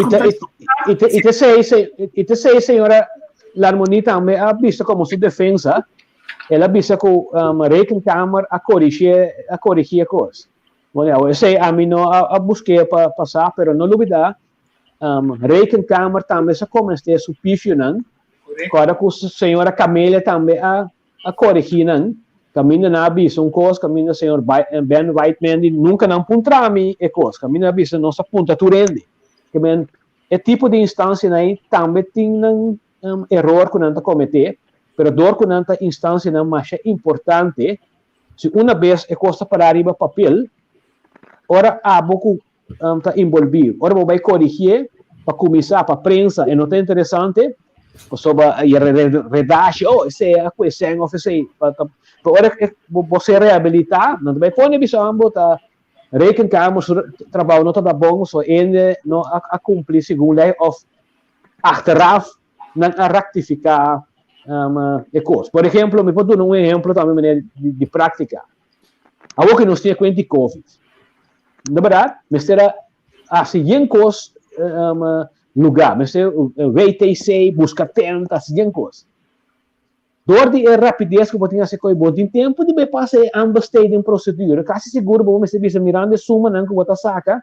sei senhora la harmonia também a vista como sua defesa ela vista que a Rekencâmara a corrigir a coisa eu sei a mim não a busquei para passar pero não dúvida Rekencâmara também se começa a supervisionar agora que a senhora Camélia também a corrigir caminho na avisa coisa caminho o senhor Ben Whiteman nunca não puntra a mim é coisa caminho na avisa nossa punta turende que men é tipo de instância aí também tem erro que não está cometer pero dor que não está instância não mais importante se uma vez é coisa para arriba papel ora há pouco está envolvido ora vai corrigir para começar para prensa e não é interessante sobre a redação essa é a questão oficial para você reabilitar não vai pôr visão botar Rekencâmara trabalho não está bom só ainda não a cumprir segundo lei of achteraf não a rectificar a coisa por exemplo me pode dar exemplo também de prática algo que nós temos com o Covid na verdade mas será assim coisa lugar, mas VTC, busca tenta, assim coisa. Dor de rapidez que eu tinha se coi bom tempo de passar ambas stadium procedura, quase seguro bom mas se bisa mirando suma não que bota saca,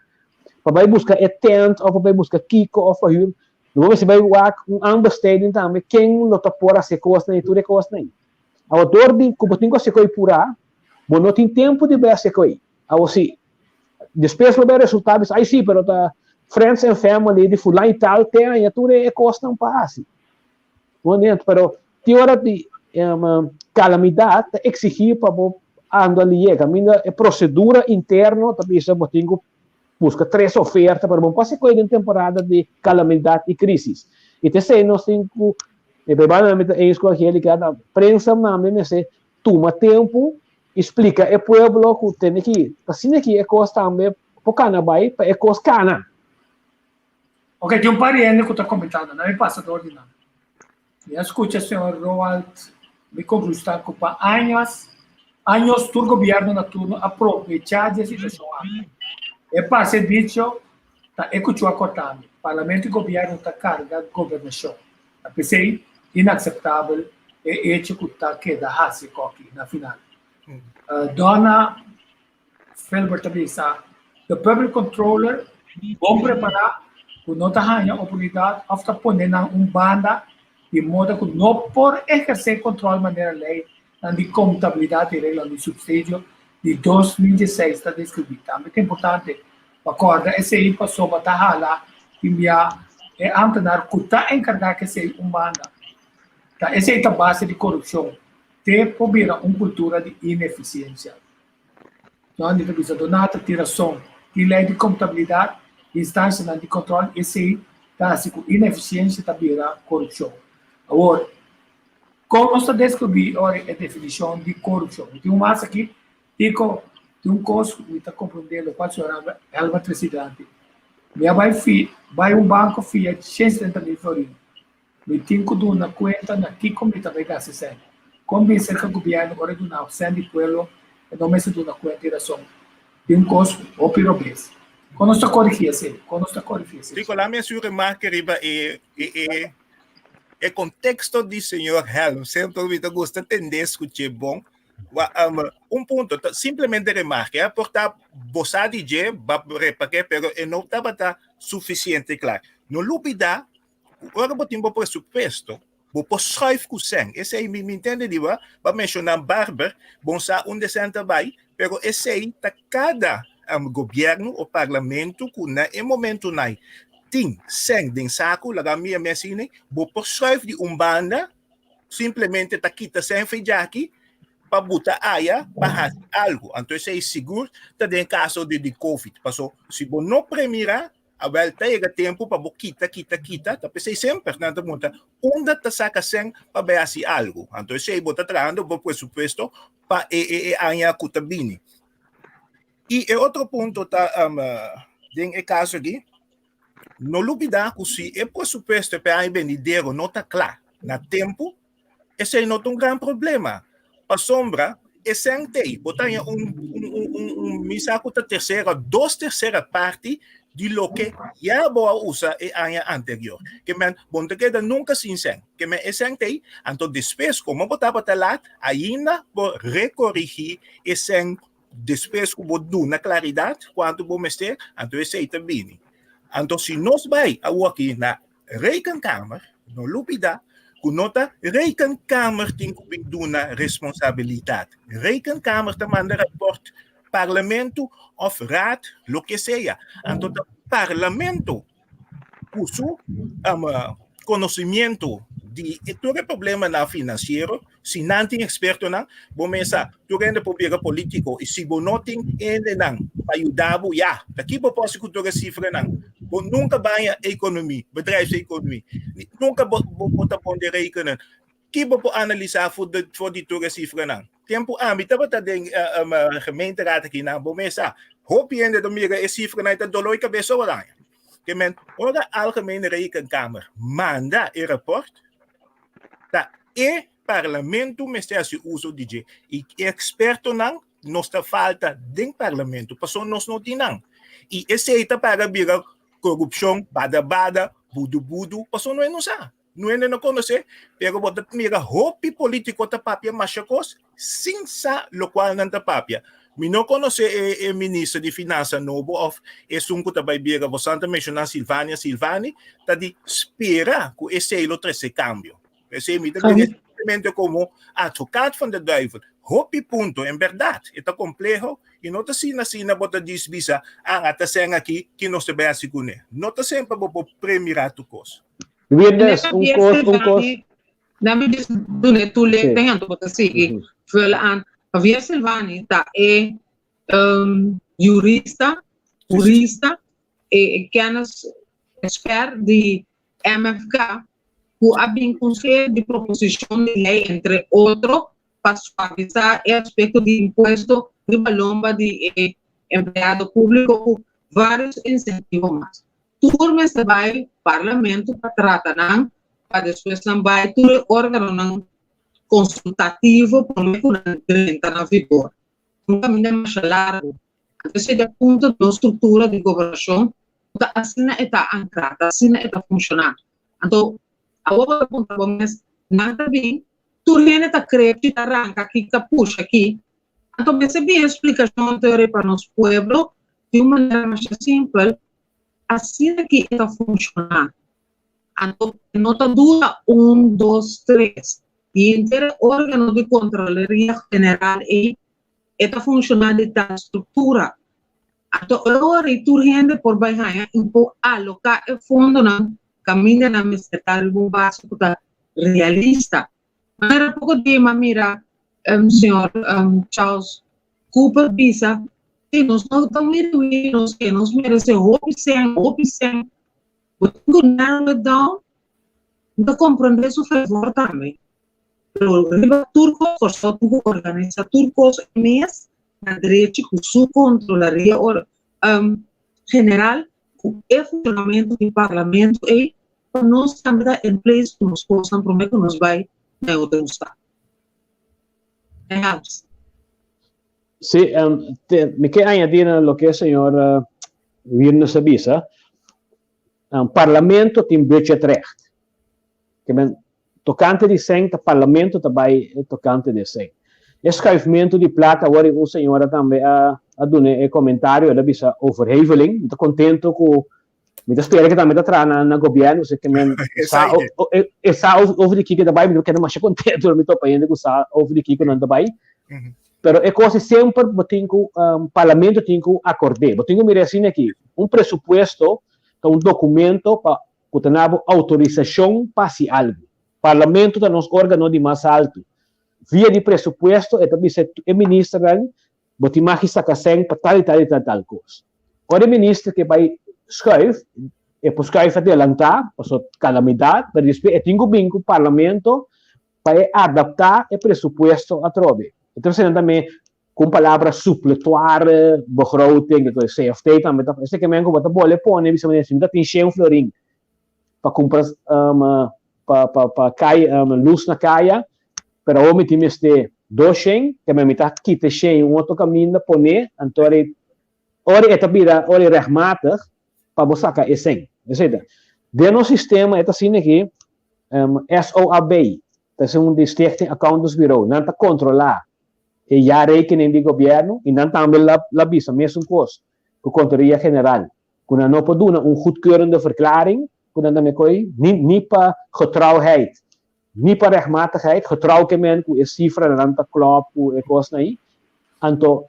para buscar tent ou para buscar kiko ou para hum, não se vai work ambas stadium também quem lota por a coisa nem tudo coisa nem. A dor de que eu tinha se coi pura, bom não tem tempo de ver se coi. A se depois ver resultados, aí sim, pero tá friends and family de fulano e tal tem tudo é costa não passa não é pero tem hora de calamidade exigir para ando ali caminho é procedura interna também se eu tenho busca 3 ofertas para bom passar coisa em temporada de calamidade e crise e te sei nós temos provavelmente é isso que Angelica a prensa me se toma tempo explica é pueblo que tem aqui assim aqui é costa também por canabai para é costa cana. Ok, tem pariente que está comentando, não me passa de ordinário. Eu escuto o senhor Roald me conquistar que para anos do governo na turno aproveitar a situação. É para ser dicho tá ecutiu acordando. Parlamento e governo tá carga governação. A PCI inaceitável e executar que da raça aqui na final. Dona Felber também the public controller bom preparar com nota a oportunidade de poner na banda de modo que não por exercer controle de maneira lei de contabilidade e regra do subsídio de 2016 está descrito. Também é importante acordar esse aí passou para a lá enviar é antenar que está encarregado que esse banda. Essa é a base de corrupção. Tem por cultura de ineficiência. Então, a gente precisa donar a tiração de lei de contabilidade, instância de controle, esse aí está com ineficiência também corrupção. Agora, como nós descobrimos a definição de corrupção? Tem mais aqui, tem um curso que está compreendendo qual é a eletricidade. Vai banco fiat 170 mil florins. Me tenho que dar uma conta na que como também gasta sempre. Convencer que o governo regional sendo pueblo não me se dá uma conta de ação de custo ou pirobês. Quando está corrigindo, Dico, lá minha sua remarca riba é contexto do senhor Helm. Sempre me gosta de entender, escutar bom. Ponto, simplesmente remarca, é portar bossa DJ, pero não estava suficiente claro. No lupida, agora botimos pressuposto, por schrijf kusen. Esse aí me entende, diba? Para mencionar barber, bom sa onde senta vai, pero esse aí tá cada governo ou parlamento que na momento nai tem sem den saco, laga minha mesine, por schrijf de banda, simplesmente tá quita sem feijaki, para botar aia, para algo. Então esse aí seguro, tá em caso de COVID. Passou, se você não premirar, a volta é tempo para kita, tapi sei sempre nada monta onde está saca sem para ver assim algo. Então sei bota trando por presupuesto para anha kutabini. E outro ponto tá den caso aqui, no lubida que se é presupuesto para aí venidero não tá claro na tempo, esse aí não é grande problema. Para sombra esse aí botar misaco da duas terceira parte de lo que já boa usa e ano anterior. Que men bom te queda nunca sincero. Que men esse aí, então depois como botar para lá, ainda por recorrigir esse depois que botar na claridade quanto bom mestre, então esse aí também. Então se nós vai aqui na rekenkamer, no lupida, que nota rekenkamer tem que dar responsabilidade. Rekenkamer te manda rapport parlamento of raad, lo que sea. Então, o parlamento puso conhecimento de todo problema na financeiro, se não tem experto não, bom mesa, tu rende publica político e se não tem ainda não, para ajudar já, daqui para posso que tu cifra não, bom nunca vai a economia, bedrijfseconomie, nunca bota bom de rekening, que vou analisar voor de tu cifra não. Tempo mitaba ta den gemeenteraad aqui na bomesa hoop je de meer is cifra na ta doloi cabeça wala que men ora algemene rekenkamer manda e rapport ta e parlamento mestesse uso DJ e experto não nos ta falta den parlamento passou nos não tinang e esse está para biga corrupção bada budu passou não é não sa não é não conhecer pero botat mira hopi político ta papia machacos sin sa lo qual não ta papia me não conhecer o ministro de finanças novo of sunco ta vai biga você mencionar Silvani ta di espera que esse lo trece cambio esse me simplesmente como advogado van de duivel hopi ponto em verdade está complexo e não está sina bota disbisa ata sen aqui que nós te base com ele não está sempre por premiar tu coisa. Wyrnus, course. Dami dis dune tu le tengan to kasi fuel an Javier Silvani ta jurista e kennis expert de MFK who abin conselho de proposição de lei entre outros para suavizar o aspecto de imposto de balomba de empregado público com vários incentivos mais. Turmes vai parlamento para tratar não para depois também todo órgão consultativo para entrar na vigor. Um caminho mais largo. Esse é o ponto da estrutura de governação assim está ancrada, assim está funcionando. Então, a outra ponta, mas nada bem, tu rene está crendo que arranca aqui, que puxa aqui. Então, essa bem a explicação teórica para nosso povo, de uma maneira mais simples, assim aqui está funcionando. Então, nota dura 1, 2, 3. E inteiro órgão de controladoria general está funcionando de tal estrutura. Então, agora, tu rende por baixo, então, alocar o fundo na caminho na mestre básico realista. Mas era pouco de mira, senhor Charles Cooper Bisa, que nós não estamos mirando, que nós merecemos opção, but narrow it down, não compreender seu favor também. Pero riba turco, costó tu organiza turcos mes, na direita, com sua controlaria general, com o funcionamento do parlamento e nós também em place que nos possam prometer que nos vai na outra estado. Sí, me queda añadir lo que el señor Wyrnus avisa. Parlamento tem budgetrecht. Que men tocante de 100, o parlamento também é tocante de 100. Escravimento de plata, agora o senhor também a dar comentário, ela bisa overheveling, muito contente com me espera que também está na governo, sei que men está over de que também, me quero mais contente, eu me estou paindo com está over de que não também. Pero é coisa sempre botinho parlamento tem que acordar. Botinho me assim aqui, presupuesto, um documento para que autorização para se algo. Parlamento é nosso órgão de mais alto. Via de presupuesto, é também o ministro, botim magista que para tal coisa. Agora o ministro que vai escrever, é para escrever adelantar, para calamidade, para depois tem que o parlamento para adaptar o presupuesto a trove. Então, também com palavras supletórias, begroting, CFT, também, esse que mesmo que você pode pôr, você tem 100 florim para comprar para luz na caia, pero o me tem este 200, que me está quita 100, outro caminho pôr, então, ora é tabira, ora é remata, para você sacar esse 100. Dentro do sistema, é assim aqui, SOAB, é um Stichting Accountants Bureau, não está controlar e já rekening de governo e não também lá bisa mesmo coisa com a controladoria general quando não pode dar goedkeurende verklaring quando também coi nem para getrouwheid nem para rechtmatigheid getrouw que men com a cifra não está claro com a coisa aí então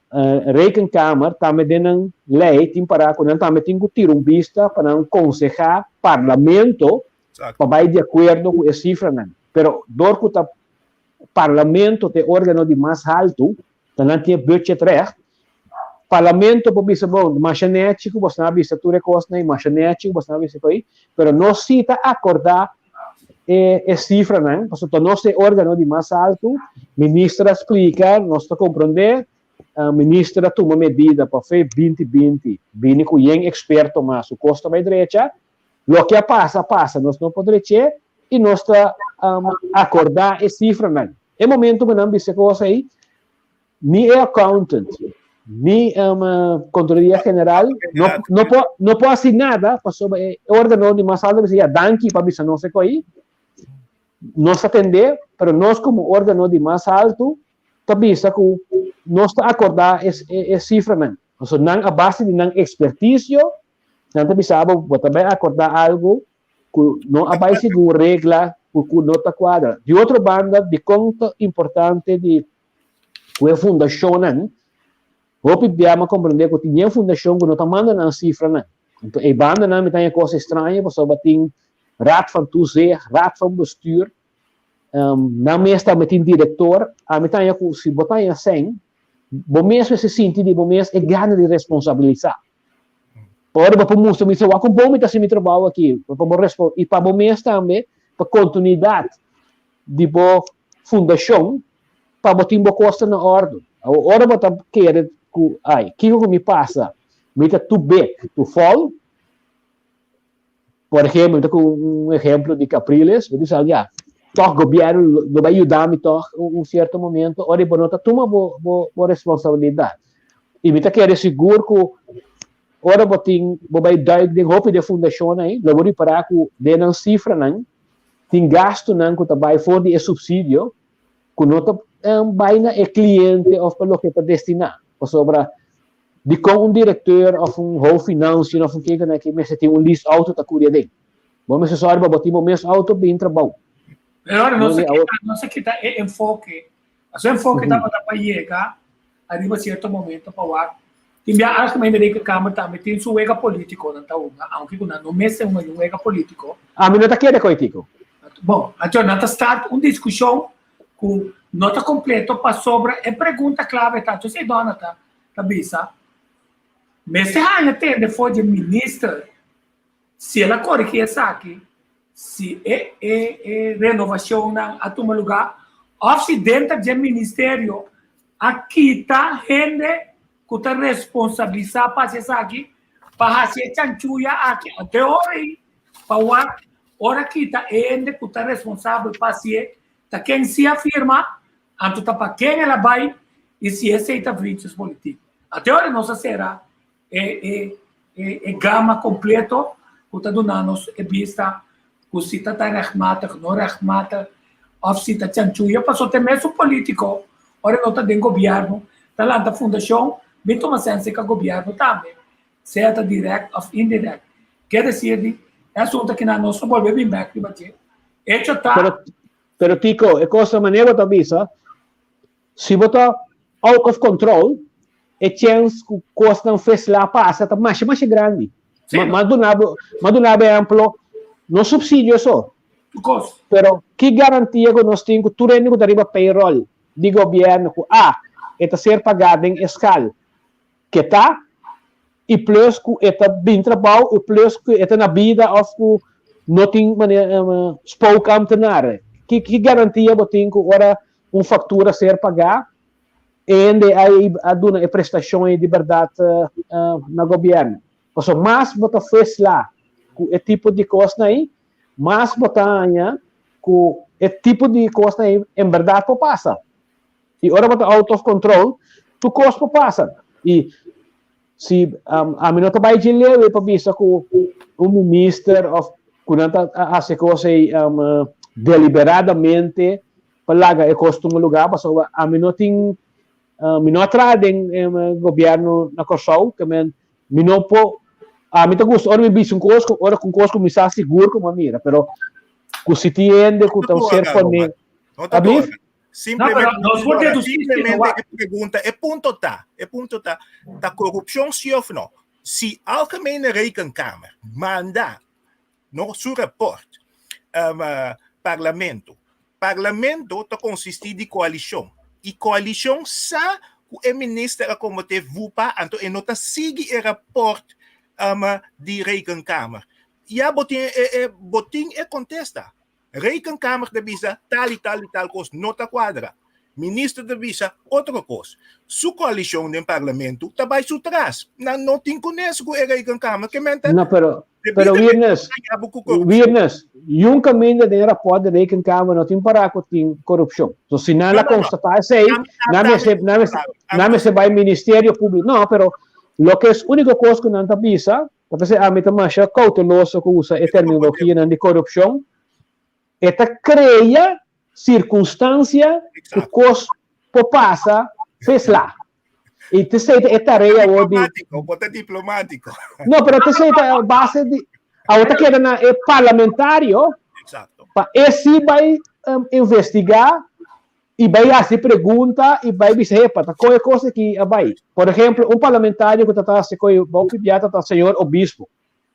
rekenkamer também tem lei tem para quando também tem que tirar vista para aconselhar parlamento para vai de acordo com a cifra não pero dor que tá parlamento é órgão de mais alto, não tem budgetrecht. Parlamento pode ser bom, mas genético, você não vista tudo coisa nem, mas genético, você não vista aí, pero não cita acordar a cifra não, porque nosso órgão de mais alto, ministra explica, nós está compreender, ministra toma medida para fazer 2020, vindo com um experto mais, o custo vai direita, o que passa, nós não podemos ter e nós está acordar a cifra não. É momento que não visse coisa aí, nem é accountant, nem controladoria general, não pode fazer nada, porque o órgão de mais alto dizia, danke para visse não sei o que nós atender, mas nós como órgão de mais alto, também está com nós está acordar a cifra não. Então, não a base de não expertise, não também sabe, também acordar algo não há mais segura regra que não está quadra. De outra banda, de conta importante de a fundação, vou pedir a compreender que tinha fundação que não está mandando a cifra, não. Então, a banda não tem coisa estranha, porque tem raad van toezicht, raad van bestuur, não meestal tem diretor, a me tem que se botar em 100, bom mesmo se sente de bom mesmo é ganho de responsabilizar. Ora, para mim, se eu acompanho esse trabalho aqui, e para o mês também, para continuidade de boa fundação, para botar uma coisa na ordem. Ora, para querer que me passa, me dá tu bec, tu fall, por exemplo, com exemplo de Capriles, eu disse, olha, o governo vai ajudar-me em certo momento, ora, eu não toma boa responsabilidade. E me querer seguro que ora boting bobai duik ding hopi de fundação aí, labori para ku denan cifra nan, ting gasto nan ku tabay for di subsídio, ku nota baina e cliente of pelo que para destinar, para sobra de com diretor of hoofdfinanciën of que na que mese tem list auto ta curia ding. Bom, mese sorry ba boting mes auto bem trabalho. Pero no se quita el enfoque. Su enfoque estaba para llegar arriba a cierto momento para Timbia acho que ainda que a Câmara também tem seu ego político, não tá uma, aunque não mês é um ego político. A mim não tá querendo coitico. Bom, então não tá start uma discussão com nota completa para sobre a pergunta clave tá, tu sei dona tá bisa. Mas se ainda tem depois de ministro, se ela corre que essa aqui, se é renovação na a tomar lugar, ou se dentro do ministério aqui tá gente que está responsabilizado para isso aqui, para fazer chanchuia aqui. Até hoje, para hora que está ainda que está responsável para fazer, tá quem se afirma, anto tá para quem ela vai e se aceita vídeos políticos. Até hoje não será gama completo que está dando a vista que se está rahmata, que não rahmata, ou se está chanchuia, passou até mesmo político, ora não está dentro do governo, está lá na fundação, bem toma senso que o governo também, seja direct ou indirect. Quer dizer, é assunto que nós não volvemos bem back de bater. Hecho está. Pero Tico, é coisa maneira da visa, se botar out of control, a chance que coisa não fez lá passa, está mais grande. Mas do nada exemplo, não subsídio só. Pero que garantia que nós temos que tudo que deriva payroll do governo que está ser pagado em escala que está e plus que está bem trabalho e plus que está na vida of que não tem spoke amtenar que garantia que tem que ora fatura ser pagada e aí a dona a prestação de verdade na governo. Porque mais bota fez lá que é tipo de coisa aí mas botanya que é tipo de coisa aí em verdade passa. E ora bota out of control, tu coisa passa. E se a mim não tá vai de ler para vista que o ministro of quando as coisas deliberadamente para lá é costume lugar para só a mim não tem me não atrás em governo na Kosovo que me não po a mim tá gosto ora me bicho com coisa me está seguro como mira pero que se tiende que tão ser pone Simplesmente a pergunta é ponto tá da corrupção sim ou não se a algemene rekenkamer manda no seu rapport parlamento tá consistir de coalição e coalição sa que o ministro como te vupa anto e nota sigue o rapport de rekenkamer ja botin e contesta Rekenkamer de visa tal e tal coisa nota quadra. Ministro de visa outra coisa. Sua coalição no parlamento também se traz. Não tem conhece com a Rekenkamer que mente. Não, pero Wyrnus, um caminho de rapport de Rekenkamer não tem para com corrupção. So se não constatar sei, não se vai ministério público. Não, pero lo que é única coisa que não tá visa, porque a mim também é cauteloso que usa a terminologia de corrupção. Esta cria circunstância que coisa passa fez lá. E te sei é tarefa diplomático. Não, pero te sei a base de a outra que é parlamentário. Exato. Para esse vai investigar e vai fazer pergunta e vai dizer para qualquer coisa que vai. Por exemplo, parlamentário que está se coi bom que está senhor obispo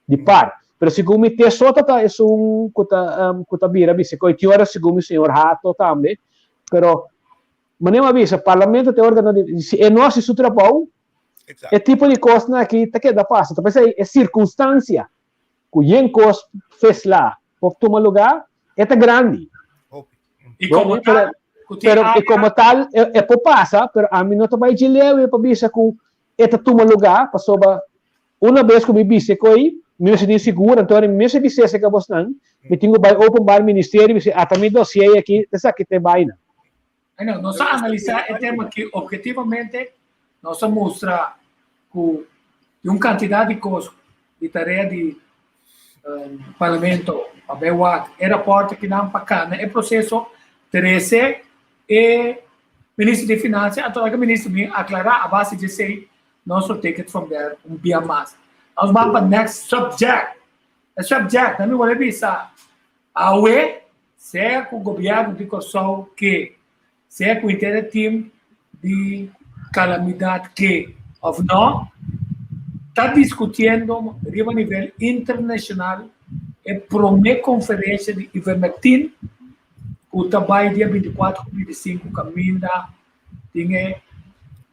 de par. Pero se comitê só tá é kuta bira bise coi que hora se o senhor rato também, pero maneira avisa parlamento te organiza se é nosso seu trabalho é tipo de coisa aqui tá que dá passa tá pensei é circunstância que yen coisa fez lá por tomar lugar é tá grande e como tal é por passa pero a mim não tá vai de leve para bisa com é tá tomar lugar para soba uma vez que me bise coi me senti seguro, então me se dissesse que você não, me tenho vai open bar ministério, me também dossiê aqui, essa que tem vaina. Não, nós analisar o tema que objetivamente nós mostra que de quantidade de coisas, de tarefa de parlamento, aeroporto que não bacana, é processo 13 e ministro de Finanças, a toda ministro me aclarar a base de sei nosso ticket from there, dia mais. Nós vamos para next subject. A subject, também vou revisar. A UE, se é com o governo de Kosovo que, se é com o interativo de calamidade que, ou não, está discutindo a nível internacional e promete conferência de ivermectina, o trabalho dia 24 e 25 caminho tinha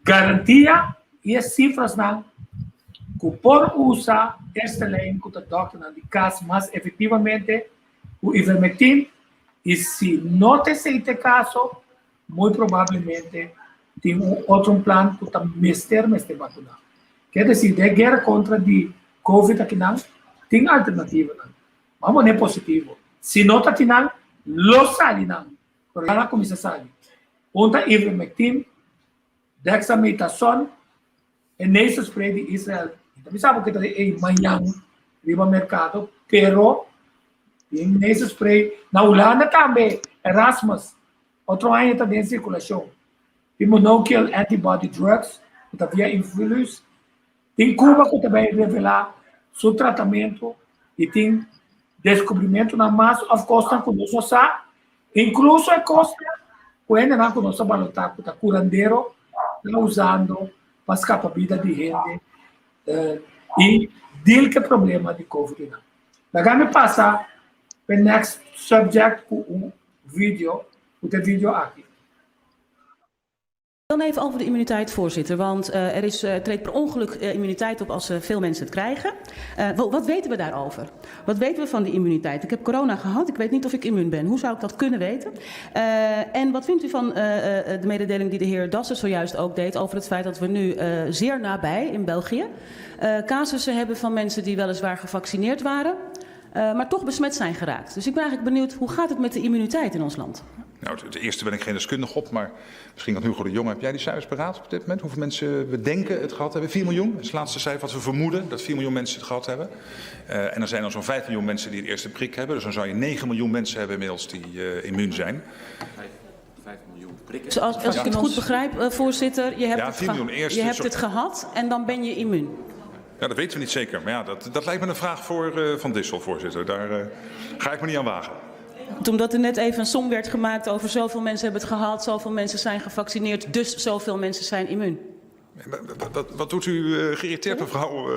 garantia e as cifras não que por usar esta lei que está doctrina de caso, mas efetivamente o ivermectina e se não tem esse caso, muito provavelmente tem outro plano que está mestre vacunado. Quer dizer, de guerra contra de Covid aqui não tem alternativa não. Vamos não é positivo. Se não está tendo, lo sai não. Por lá começa a sair. Onde ivermectina, dexamethasone, e nesse spray de Israel. Também sabe que está em Miami, no mercado, pero nesse spray na Holanda também, Erasmus, outro ano está em circulação. Immunokill antibody drugs, que está via influence. Em Cuba, que também revelar seu tratamento e tem descobrimento na massa, of course, não conosco só, incluso a costa, quando não conosco balotar, que está curandeiro, está usando para escapar a vida de gente e dele que é problema de Covid. Daí me passar para o next subject com vídeo, o vídeo aqui. Dan even over de immuniteit, voorzitter. Want treedt per ongeluk immuniteit op als veel mensen het krijgen. Wat weten we daarover? Wat weten we van die immuniteit? Ik heb corona gehad, ik weet niet of ik immuun ben. Hoe zou ik dat kunnen weten? En wat vindt u van de mededeling die de heer Dassen zojuist ook deed over het feit dat we nu zeer nabij in België casussen hebben van mensen die weliswaar gevaccineerd waren, maar toch besmet zijn geraakt. Dus ik ben eigenlijk benieuwd, hoe gaat het met de immuniteit in ons land? Nou, ten eerste ben ik geen deskundige op, maar misschien kan Hugo de Jonge, heb jij die cijfers paraat op dit moment? Hoeveel mensen we denken het gehad hebben? 4 miljoen, dat is het laatste cijfer wat we vermoeden, dat 4 miljoen mensen het gehad hebben. En er zijn dan zo'n 5 miljoen mensen die de eerste prik hebben, dus dan zou je 9 miljoen mensen hebben inmiddels die immuun zijn. 5 miljoen prikken? Dus als ik het goed begrijp, voorzitter, je hebt het gehad en dan ben je immuun. Ja, dat weten we niet zeker, maar ja, dat lijkt me een vraag voor Van Dissel, voorzitter. Daar ga ik me niet aan wagen. Omdat er net even een som werd gemaakt over zoveel mensen hebben het gehad, zoveel mensen zijn gevaccineerd, dus zoveel mensen zijn immuun. Wat doet u geïrriteerd, mevrouw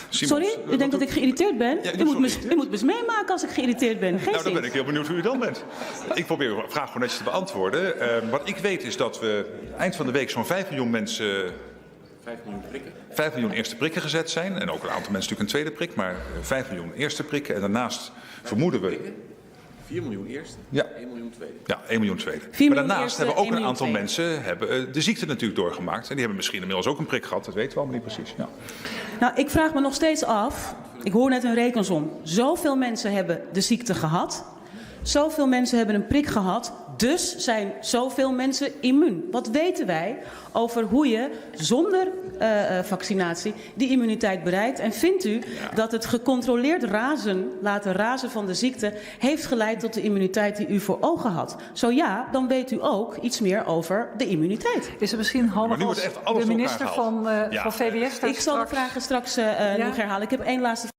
Simons? Sorry, u denkt dat ik geïrriteerd ben? Ja, u moet me eens meemaken als ik geïrriteerd ben. Nou, dan ben ik heel benieuwd hoe u dan bent. Ik probeer uw vraag gewoon netjes te beantwoorden. Wat ik weet is dat we eind van de week zo'n 5 miljoen mensen... 5 miljoen eerste prikken gezet zijn. En ook een aantal mensen natuurlijk een tweede prik. Maar 5 miljoen eerste prikken. En daarnaast vermoeden we... 4 miljoen eerste, ja. 1 miljoen tweede. Ja, 1 miljoen tweede. Maar daarnaast hebben ook een aantal mensen de ziekte natuurlijk doorgemaakt. En die hebben misschien inmiddels ook een prik gehad. Dat weten we allemaal niet precies. Ja. Nou, ik vraag me nog steeds af. Ik hoor net een rekensom. Zoveel mensen hebben de ziekte gehad. Zoveel mensen hebben een prik gehad. Dus zijn zoveel mensen immuun. Wat weten wij over hoe je zonder vaccinatie die immuniteit bereikt? En vindt u dat het gecontroleerd laten razen van de ziekte heeft geleid tot de immuniteit die u voor ogen had? Zo ja, dan weet u ook iets meer over de immuniteit. Is er misschien handig als de minister van VWS... Ik zal de vragen straks nog herhalen. Ik heb één laatste vraag.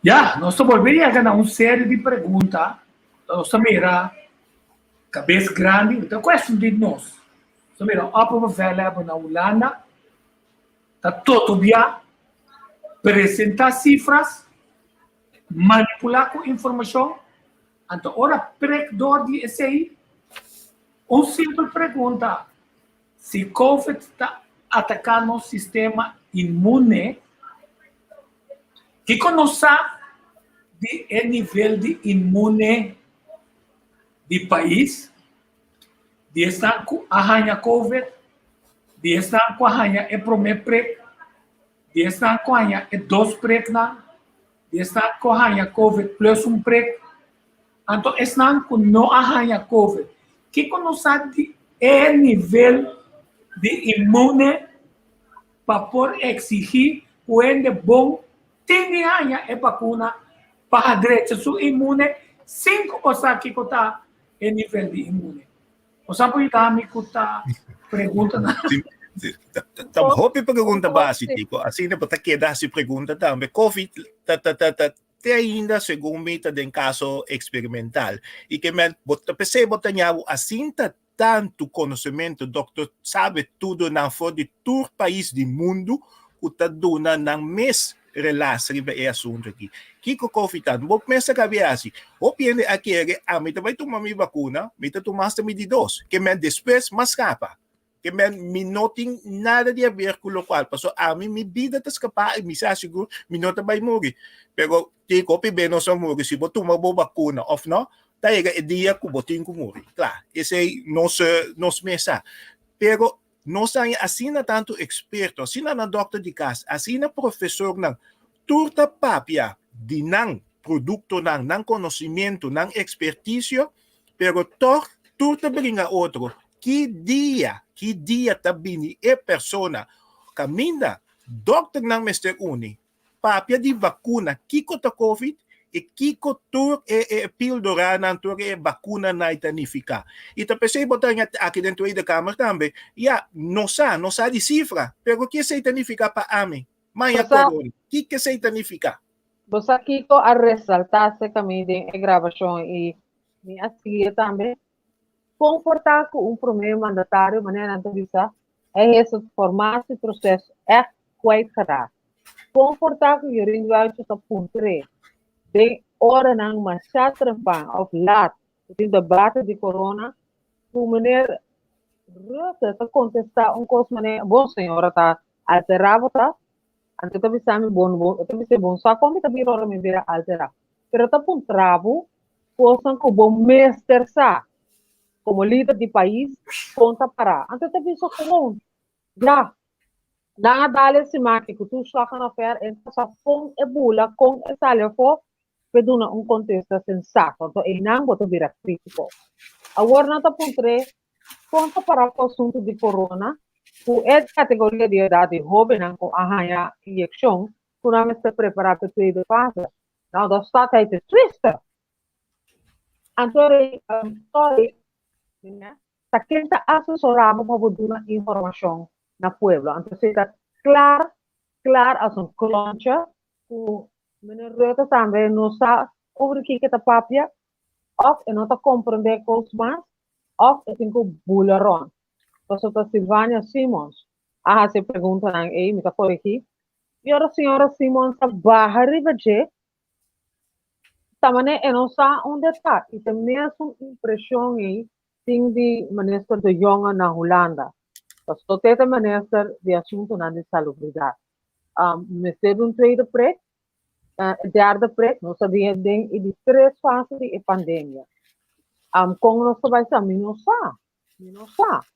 Ja, nós estamos volvendo a uma série de perguntas. Nós mira cabeça grande. Então, question de nós. Nós mira Upper Valley na Holanda. Está todo dia apresentar cifras, manipular com informação. Então, ora, predictor de SI, simples pergunta. Se COVID está atacando o sistema imune, que conosce o nível de imune do país, de estar com a rainha COVID, de estar com a rainha primeiro prek, de estar com a rainha 2 prek, de estar com a rainha COVID plus 1 prek. Então, estar com não a rainha COVID, que conosce o nível de imune para exigir que bom tenha a vacuna para direito sua imune 5 coisas que está em nível de imune. O sabe que me custa pergunta na Então, hopi pergunta básica, Tico. Assim, depois queda se pergunta também. COVID, tem ainda, segundo me, tem caso experimental. E que me percebo que assim, tanto conhecimento, doutor, sabe tudo na fora de todo país do mundo, que está dando na mesma relação com esse assunto aqui. Que o COVID está, vou pensar que é assim. O piende aqui é, me vai tomar minha vacuna, me tomar minha dose, que me depois mais capa. Que me não tem nada de a ver com o qual. Porque a mim, minha vida está escapar e me asseguro, me não vai morrer. Pero, tem que bem não só morrer. Se você tomar uma vacuna, ou não, tá aí o dia que você tem que morrer. Claro, esse é nosso mensagem. Pero, nós assim não tanto experto, assim não doutor de casa, assim não professor, não. Turta papia de não produto, não conhecimento, não expertise, pero turta brinca outro. Que dia também é pessoa caminha, doctor não mestre uni, papia de vacuna, que conta COVID e que conta píldora na altura é vacuna na itanificar. E tá pensei botar aqui dentro da câmara também, não sabe de cifra, pero que se itanificar para mim, mas a corona, que se itanificar? Você aqui a ressaltar-se caminho de gravação e assim também. Confortar com primeiro mandatário, maneira entrevista, é esse formato e processo é quite raro. Confortar com o jurídico está puntre, de hora não mais trampan of lat, o debate de corona, com maneira está contestar coisa maneira, bom senhora está alterado, tá? Antes de avisar me bom, só como também hora me vira alterar. Pero está puntravo, coisa que o bom mestre sa. Como líder de país, conta para. Antes de isso, comum. Já. Não há dali se máquina que tu só na fer, então só com e bula, com e talefo, peduna contexto sensato. Então, e não botar virar crítico. Agora, não está puntre, conta para o assunto de corona, que é categoria de idade jovem, não com a injeção, que não está preparado para tudo de fase. Não, da está aí triste. Então, tá quem está assessorado para dar informação na Puebla. Então, está claro as um cloncha, o menino também não sabe sobre o que está papia, ou não está compreendendo coisas mais, ou tem que bularão. Então, a Silvânia Simons, se pergunta, me está por aqui, e a senhora Simons barra riba de também não sabe onde está, e tem mesmo impressão aí, de minister de Jonge na Holanda. Dus tot de minister de assunto na de salubridade. Minister de tweede prik, derde prik, nós sabia de 3 fases de pandemia. Como nós vai saber, não sabe.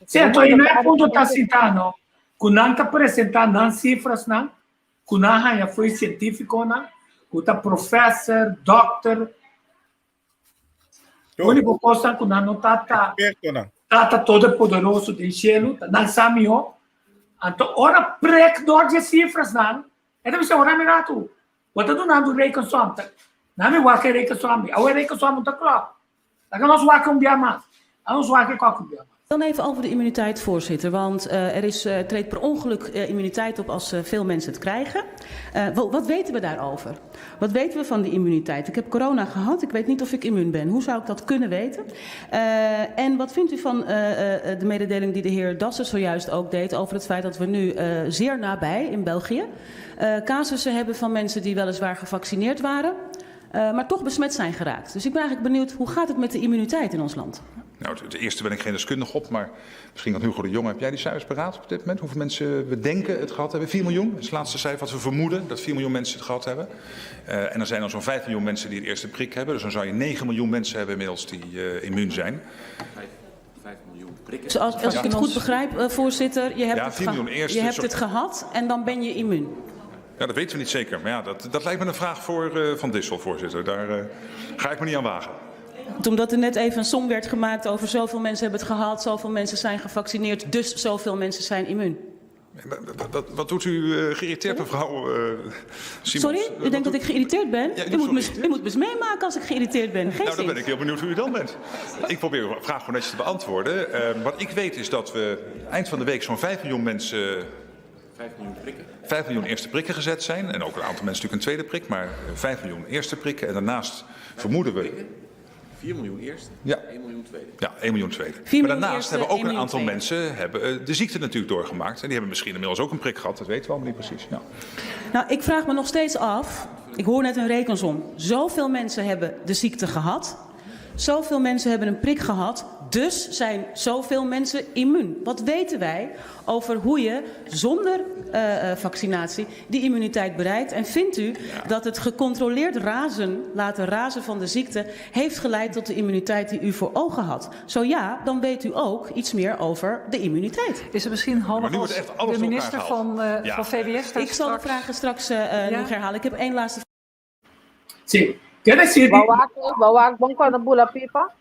Certo, e não é ponto está citando, que não está apresentando não cifras, não, que não foi científico, não, que está professor, doctor. O único coisa que não está todo poderoso do céu, não sabe o. Então, ora precdor de cifras, não. É deve ser ora mirato. Bota do nada rei com som. Não me vai querer que som. A rei com som está claro. Agora nós vamos cambiar mais. Nós vamos cambiar mais. Dan even over de immuniteit, voorzitter. Want treedt per ongeluk immuniteit op als veel mensen het krijgen. Wat weten we daarover? Wat weten we van die immuniteit? Ik heb corona gehad. Ik weet niet of ik immuun ben. Hoe zou ik dat kunnen weten? En wat vindt u van de mededeling die de heer Dassen zojuist ook deed over het feit dat we nu zeer nabij in België casussen hebben van mensen die weliswaar gevaccineerd waren, maar toch besmet zijn geraakt. Dus ik ben eigenlijk benieuwd, hoe gaat het met de immuniteit in ons land? Nou, het eerste ben ik geen deskundige op, maar misschien kan Hugo de Jonge. Heb jij die cijfers paraat op dit moment? Hoeveel mensen we denken het gehad hebben? 4 miljoen? Dat is het laatste cijfer wat we vermoeden, dat 4 miljoen mensen het gehad hebben. En er zijn dan zo'n 5 miljoen mensen die het eerste prik hebben. Dus dan zou je 9 miljoen mensen hebben inmiddels die immuun zijn. 5 miljoen prikken. Dus als ik het goed begrijp, voorzitter, je hebt het gehad en dan ben je immuun. Ja, dat weten we niet zeker. Maar ja, dat lijkt me een vraag voor Van Dissel, voorzitter. Daar ga ik me niet aan wagen. Omdat er net even een som werd gemaakt over zoveel mensen hebben het gehad, zoveel mensen zijn gevaccineerd, dus zoveel mensen zijn immuun. Wat doet u geïrriteerd, mevrouw Simons? Sorry, u denkt dat ik geïrriteerd ben? Ja, u moet me eens meemaken als ik geïrriteerd ben. Nou, dan ben ik heel benieuwd hoe u dan bent. Ik probeer uw vraag gewoon netjes te beantwoorden. Wat ik weet is dat we eind van de week zo'n 5 miljoen mensen... 5 miljoen prikken. 5 miljoen eerste prikken gezet zijn. En ook een aantal mensen natuurlijk een tweede prik. Maar 5 miljoen eerste prikken. En daarnaast vermoeden we... 4 miljoen eerste, ja. 1 miljoen tweede. Ja, 1 miljoen tweede. Maar daarnaast hebben ook een aantal mensen de ziekte natuurlijk doorgemaakt. En die hebben misschien inmiddels ook een prik gehad. Dat weten we allemaal niet precies. Ja. Nou, ik vraag me nog steeds af. Ik hoor net een rekensom. Zoveel mensen hebben de ziekte gehad. Zoveel mensen hebben een prik gehad. Dus zijn zoveel mensen immuun. Wat weten wij over hoe je zonder vaccinatie die immuniteit bereikt? En vindt u dat het gecontroleerd laten razen van de ziekte heeft geleid tot de immuniteit die u voor ogen had? Zo ja, dan weet u ook iets meer over de immuniteit. Is er misschien handig als de minister van VWS... Ik zal de vragen straks nog herhalen. Ik heb één laatste vraag. Sim. Quer dizer, Bawak bang ko na bula pipa?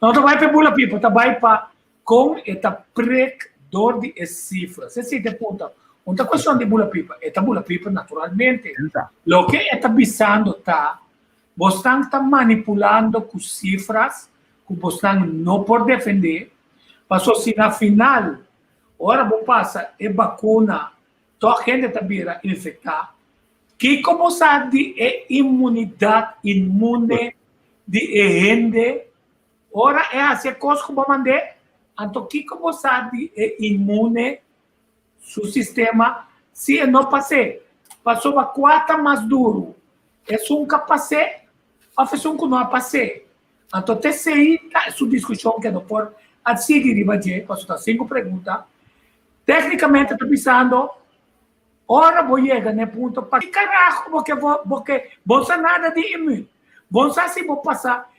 não tu vai para bula pipa, tu vai para com esta prek door die cifras. Você se pergunta, uma questão de bula pipa, esta bula pipa naturalmente. Lo que está visando tá, você está manipulando com cifras, que você não pode defender, passou se na final, ora vou passar e vacuna, toda a gente está vira infectar. Que como sabe é imunidade imune de gente, ora é assim coisa como mandei, então que como sabe é imune seu sistema se não passou a 4 mais duro, é um capacete, a pessoa que não passei, então TCI tá sua discussão que não pode a seguir riba passou 5 perguntas, tecnicamente estou pensando. Ora vou chegar no ponto para que carajo, porque você nada de imune. Você se vou passar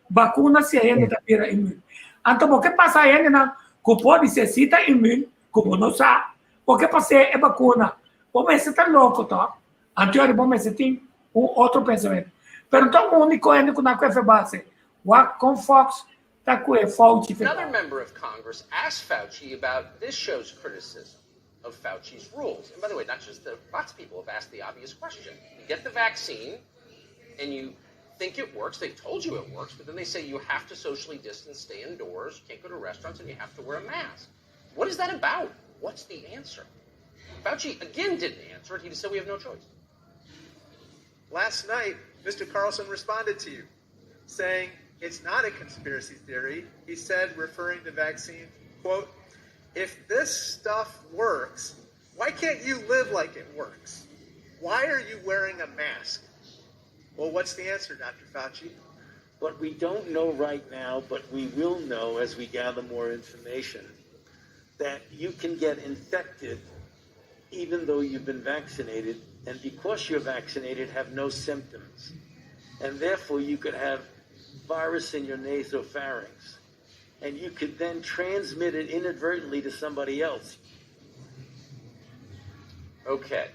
vacuna se a gente está vira imune. Então, o que passa a gente não, que pode ser cita imune, como não sabe, porque passei vacuna. Vamos ser tão louco, tá? Então, vamos ser tem outro pensamento. Pero então, o único ende que não é base, o com Fox está com Fauci. Another member of Congress asked Fauci about this show's criticism of Fauci's rules. And by the way, not just lots of people have asked the obvious question. You get the vaccine and you think it works. They've told you it works, but then they say you have to socially distance, stay indoors, can't go to restaurants, and you have to wear a mask. What is that about? What's the answer? Fauci, again, didn't answer it. He just said we have no choice. Last night, Mr. Carlson responded to you, saying it's not a conspiracy theory. He said, referring to vaccine, quote, if this stuff works, why can't you live like it works? Why are you wearing a mask? Well, what's the answer, Dr. Fauci? What we don't know right now, but we will know as we gather more information, that you can get infected even though you've been vaccinated, and because you're vaccinated, have no symptoms. And therefore, you could have virus in your nasopharynx. And you could then transmit it inadvertently to somebody else. Okay,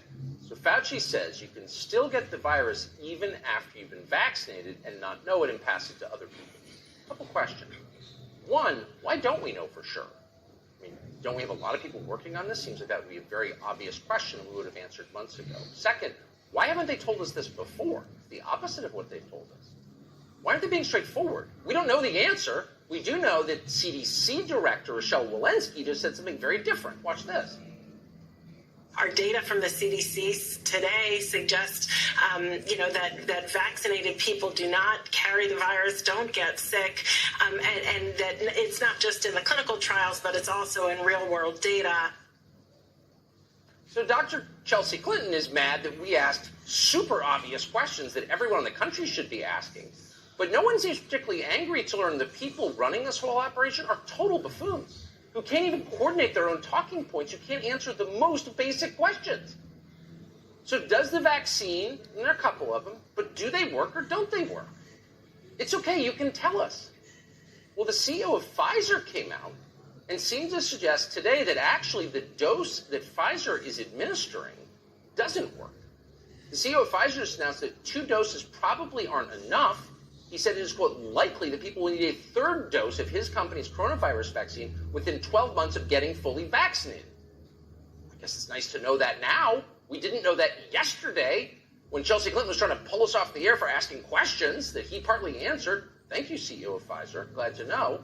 so Fauci says you can still get the virus even after you've been vaccinated and not know it and pass it to other people. Couple questions. One, why don't we know for sure? I mean, don't we have a lot of people working on this? Seems like that would be a very obvious question we would have answered months ago. Second, why haven't they told us this before? The opposite of what they've told us. Why aren't they being straightforward? We don't know the answer. We do know that CDC Director Rochelle Walensky just said something very different. Watch this. Our data from the CDC today suggests, that vaccinated people do not carry the virus, don't get sick, and that it's not just in the clinical trials, but it's also in real-world data. So Dr. Chelsea Clinton is mad that we asked super obvious questions that everyone in the country should be asking. But no one seems particularly angry to learn the people running this whole operation are total buffoons who can't even coordinate their own talking points, who can't answer the most basic questions. So does the vaccine, and there are a couple of them, but do they work or don't they work? It's okay, you can tell us. Well, the CEO of Pfizer came out and seemed to suggest today that actually the dose that Pfizer is administering doesn't work. The CEO of Pfizer just announced that 2 doses probably aren't enough. He said it is, quote, likely that people will need a 3rd dose of his company's coronavirus vaccine within 12 months of getting fully vaccinated. guess it's nice to know that now. We didn't know that yesterday when Chelsea Clinton was trying to pull us off the air for asking questions that he partly answered. Thank you, CEO of Pfizer. Glad to know.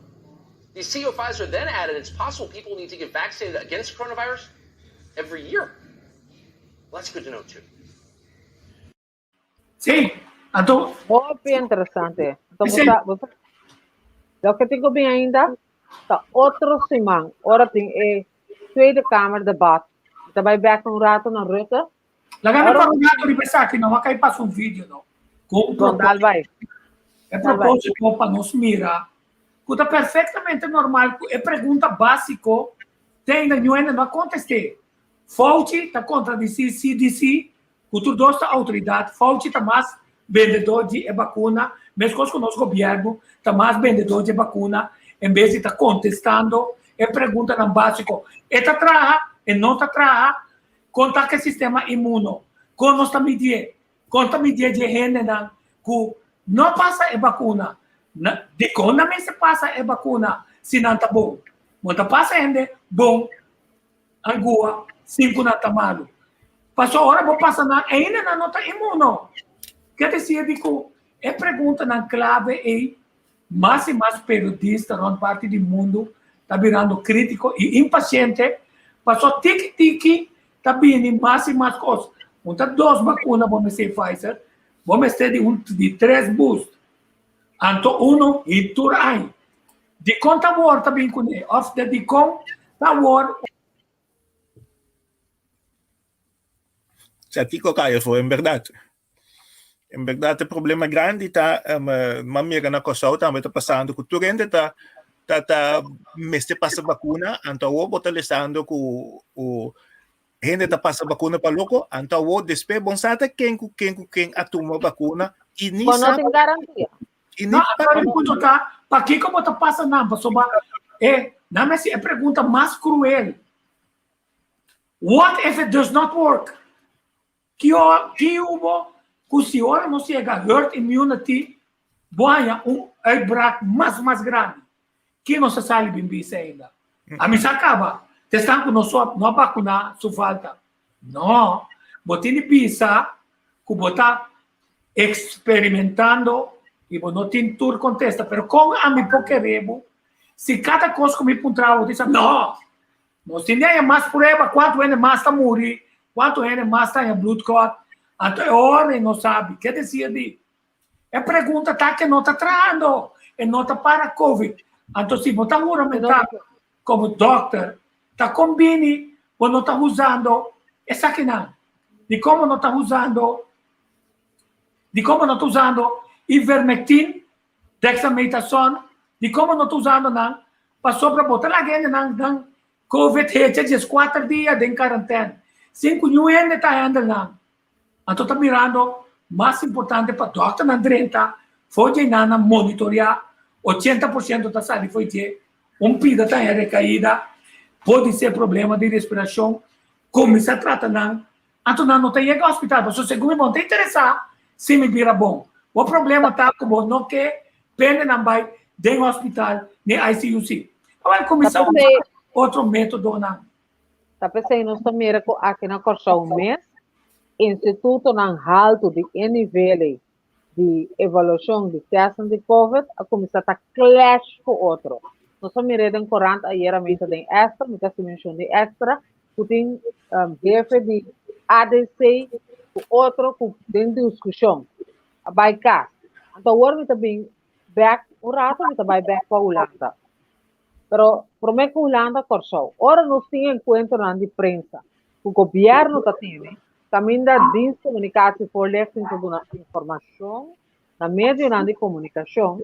The CEO of Pfizer then added it's possible people need to get vaccinated against coronavirus every year. Well, that's good to know, too. Sim, então... Muito interessante. Então, o que tenho bem ainda, tá outro semana, ora tem Tweede Kamer debat. Tá vai back um rato na ruta. Lagando para um rato de pensar que não vai passar vídeo, não. Com vai. É propósito para nos mirar. Que é perfeitamente normal. É pergunta básica. Tem ainda não contestei. Fauci está contra de CDC. Cultura da autoridade, Fauci está mais vendedor de vacuna, mesmo com o nosso governo, está mais vendedor de vacuna, em vez de estar contestando, e pergunta no básico, está traga, e não está traga, conta que sistema imune, com nossa medida de gente que não passa a vacuna, de quando se passa a vacuna, se não está bom, mas passa ainda bom, angua, 5 não está malo. Passou a hora, vou passar ainda na nota imuno. Quer dizer, digo, é pergunta na clave e mais periodistas na parte do mundo está virando crítico e impaciente. Passou tique-tique, está vindo mais coisas. Então, 2 vacinas, vamos ser Pfizer, vamos ter de 3 boosts. Então, 1 e turai. De conta war também com ele. Of the de conta war. Tico Caio foi, em verdade. Em verdade, o problema grande está, uma amiga na Costa também está passando, que tu ainda está mestre passa vacuna, então o botar listando que o gente está passa vacuna para louco, então o despe bom sata quem a toma vacuna e nem sabe. Não tem garantia. E nem para que como está passando não, não mas é a pergunta mais cruel. What if it does not work? Que hubo, que o senhor não chega herd immunity, ganha outbreak mais grande. Que não se sabe bem isso ainda. A mim se acaba. Testando que não vacinar, só falta. Não. Você tem que pensar que você está experimentando e você não tem tudo contesta. Mas com a mim pouco se cada coisa que me encontrava, você diz, não. Nós temos mais prova, quanto é mais está morrer. Quanto é mais está em blood clot? Então, é hora e não sabe. Quer dizer, é pergunta tá que não está trazendo, e não está para COVID. Então, se você está juramentado como doctor, está combine, ou não está usando, essa aqui não. De como não está usando, ivermectin, dexamethasone, de como não está usando, não, para sobrebotar a gente, não, COVID, já 4 dias em quarentena. 5 new ainda está andando. Então, está mirando, mais importante para o doctor na 30, foi de nada monitorear, 80% da saúde foi de pida está recaída, pode ser problema de respiração, como se trata não. Então, não tem que ir ao hospital, mas se você não te interessar, se me vira bom. O problema está como não quer, pende não vai dentro do hospital, nem ICUC. Vai começar outro método não. Tá pensando nós também aqui na Corsa um mês, Instituto não alto de nível de avaliação de testes de COVID, a começar a clash com outro. Nós também redem 40 aieramente de extra, me está mencionando de extra, que tem jefe de ADC, com outro que tem discussão, a bycast. Então, agora me está bem back um rato, me está back para a Holanda. Pero prometo que Holanda cortou. Ora nós tínhamos encontro na imprensa. O governo está tendo. Também da de comunicação por levando toda a informação na meio de comunicação.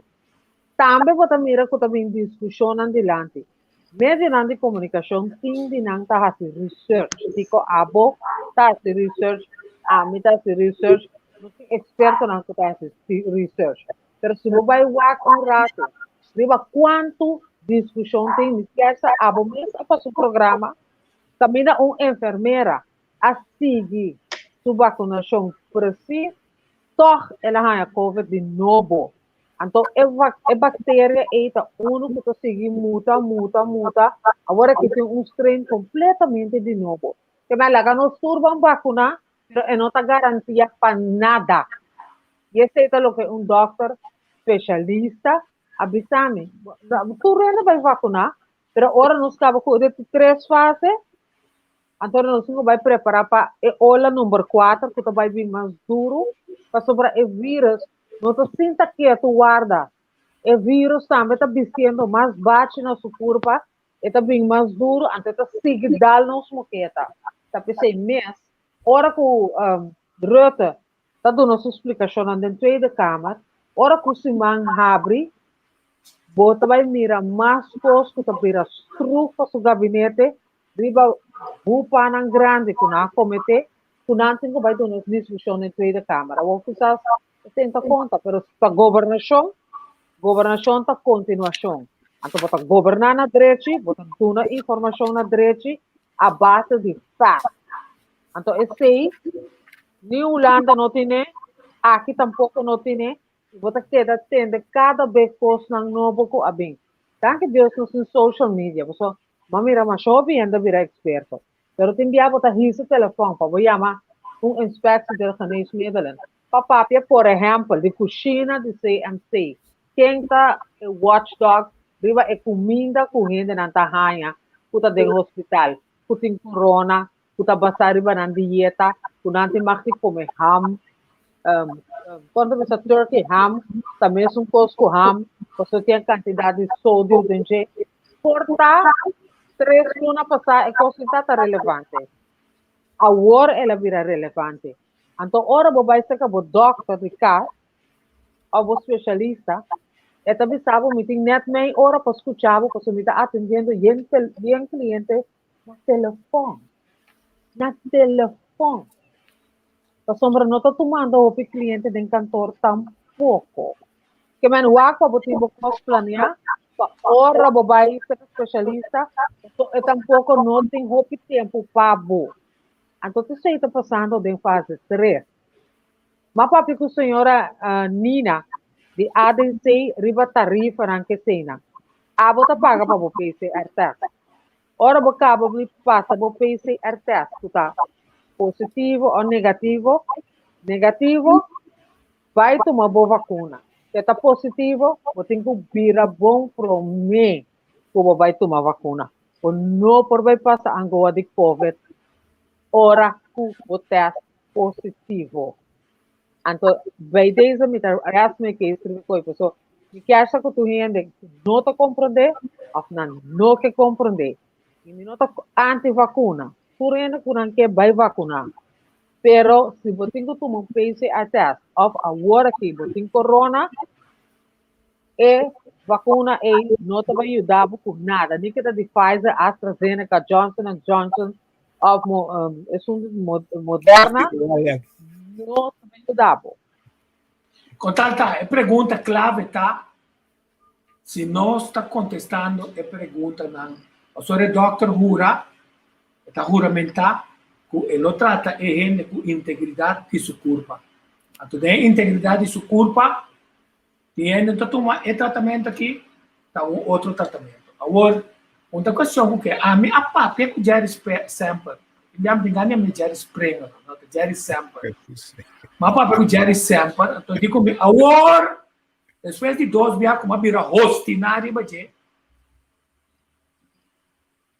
Também vou mirar que também discussão adiante. Meio de comunicação tem de não estar fazendo research. Digo, abo está fazendo research, a mim está fazendo research. Não sou experto na que está fazendo research. Mas se não vai um rato, riba quanto discussão tem que essa abomessa para o programa também dá uma enfermeira a seguir sua vacinação precisa toch ela a COVID de novo então é bactéria eita uno que seguir muta agora que tem um strain completamente de novo Que me laga nos turban vacuna, pero no te garantía para nada. Y ese es lo que un doctor especialista avisame. Tú no vas a vacunar, pero ahora nos estaba con 3 fases. Entonces nós vamos preparar para a aula número 4, que vai vir mais duro, para sobre o vírus. Não se sinta quieto, guarda. O vírus também está viciando mais bate na sua curva, está vindo mais duro, então está seguindo na sua moqueta. Está pensando mês, hora que o Rutte está dando sua explicação na Tweede Kamer, hora que o Simão abre, bota vai mirar mais coisas, que está virando estrufa seu gabinete, riba bupanan grande que na comete, que não tem que vai dar discussão na Tweede Kamer. O oficial tenta conta, mas para governação está continuação. Então, bota governar na direita, bota dar informação na direita, a base de fato. Então, esse nem Holanda não tem, aqui tampouco não tem, bota queda tende cada vez coisa novo que bem. Tanto Deus nos em social media, você mira mais jovem ainda vira experto. Pero tem dia bota esse telefone para chamar inspectie de geneesmiddelen. Papa, por exemplo, de cozinha de CMC. Quem está watchdog, riba é comida correndo na tahanha, que está dentro do hospital, que tem corona, que está passando riba na dieta, que não tem mais que comer ham. Quando você turkey ham, também é coisa ham, você tem quantidade de sódio dentro. Porta 3 lunas passar é coisa que está relevante. Agora ela vira relevante. Então, ora você vai ser o doctor de casa, ou o especialista, e também sabe que tem net meia hora para escutar, porque você está atendendo bem cliente na telefone. Na telefone. A sombra não está tomando o cliente de cantor tampouco. Que men waka você pode planear, ora você vai ser especialista, e tampouco não tem tempo para você. Então, você está passando de fase 3. Mas, papi, que a senhora Nina, de ADC, riba tarifa, não que cena. A você paga para você PCR test. Ora, você acaba de passar para PCR test. Está positivo ou negativo? Negativo, vai tomar boa vacuna. Se está positivo, você tem que vir bom para mim que você vai tomar vacuna. Ou não por vai passar agora de COVID. Ora que o teste positivo. Então, vai desde me dar rasme que escreve coisa. So, que acha que tu rende não te compreender, ou não que compreender. E não está anti-vacuna. Tu rende que não quer vai vacunar. Pero, se você tem que tomar um PCR test, ou agora que você tem corona, e vacuna não te vai ajudar por nada. Nem que de Pfizer, AstraZeneca, Johnson & Johnson, moderna, não também ajudava. Contanto, a pergunta clave está, se nós está contestando a pergunta, não, o senhor doutor jura, está juramentar, que ele trata a gente com integridade de sua culpa. Então, a integridade de sua culpa, tem que tomar o tratamento aqui, está um outro tratamento. Agora, outra questão que a minha papi que já sempre, já me engano me já Springer, não já sempre. Mas papi que já sempre, então digo me agora, depois de 2 dias como vira host na riba je.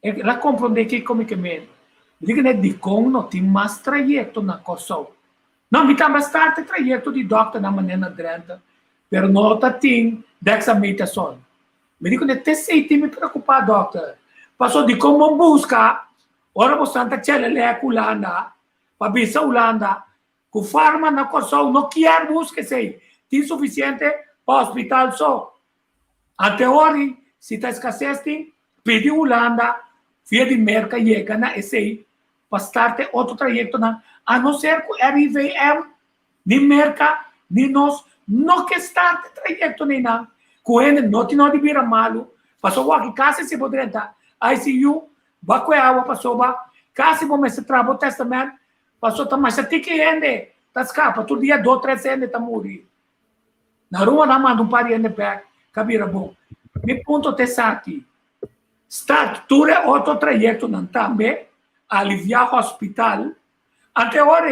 Ela compreende que como que me digo né de como não tem mais trajeto na coisa. Não me tá bastante trajeto de doctor na maneira drenta, pero não tem dexamethasone. Me digo, né, sei me preocupar, doctor. Passou de como buscar, ora você está chele com Holanda, para bisa Holanda, com farma na coisa, não quer buscar, sei, tem suficiente para o hospital só. Até hoje, se está escassez, pede Holanda, via de merca, chega na esse, para starte outro trajeto, a não ser que o RIVM, nem merca, nem nós, não que starte trajeto, nem nada. Coende não tinha de vir malo, passou aqui casa se poderia dar ICU, baco água passou ba, casa bom mas trabalho testamento, passou também se tem que ende, tá escapa todo dia 2, 3 ende tá morrer. Na rua não manda par ende back, cabira bom. Me ponto te aqui, estrutura outro trajeto não também, aliviar o hospital, até agora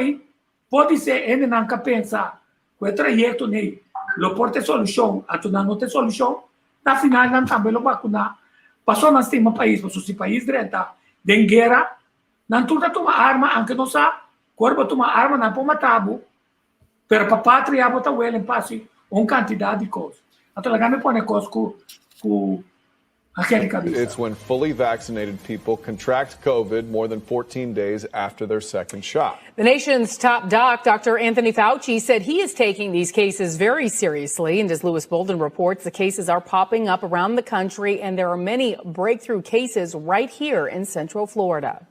pode ser ainda não pensa que o trajeto nem lo porta solução, a tu não tem solução, na final não também lo vacunar. Passou nós temos um país, mas se país direita, de guerra, não tudo toma arma, aunque não sabe, corpo toma arma, não pode matar, pero para pátria bota o ele em passe uma quantidade de coisas. Então, lá me põe coisas com Angelica. It's when fully vaccinated people contract COVID more than 14 days after their second shot. The nation's top doc, Dr. Anthony Fauci, said he is taking these cases very seriously. And as Louis Bolden reports, the cases are popping up around the country, and there are many breakthrough cases right here in Central Florida.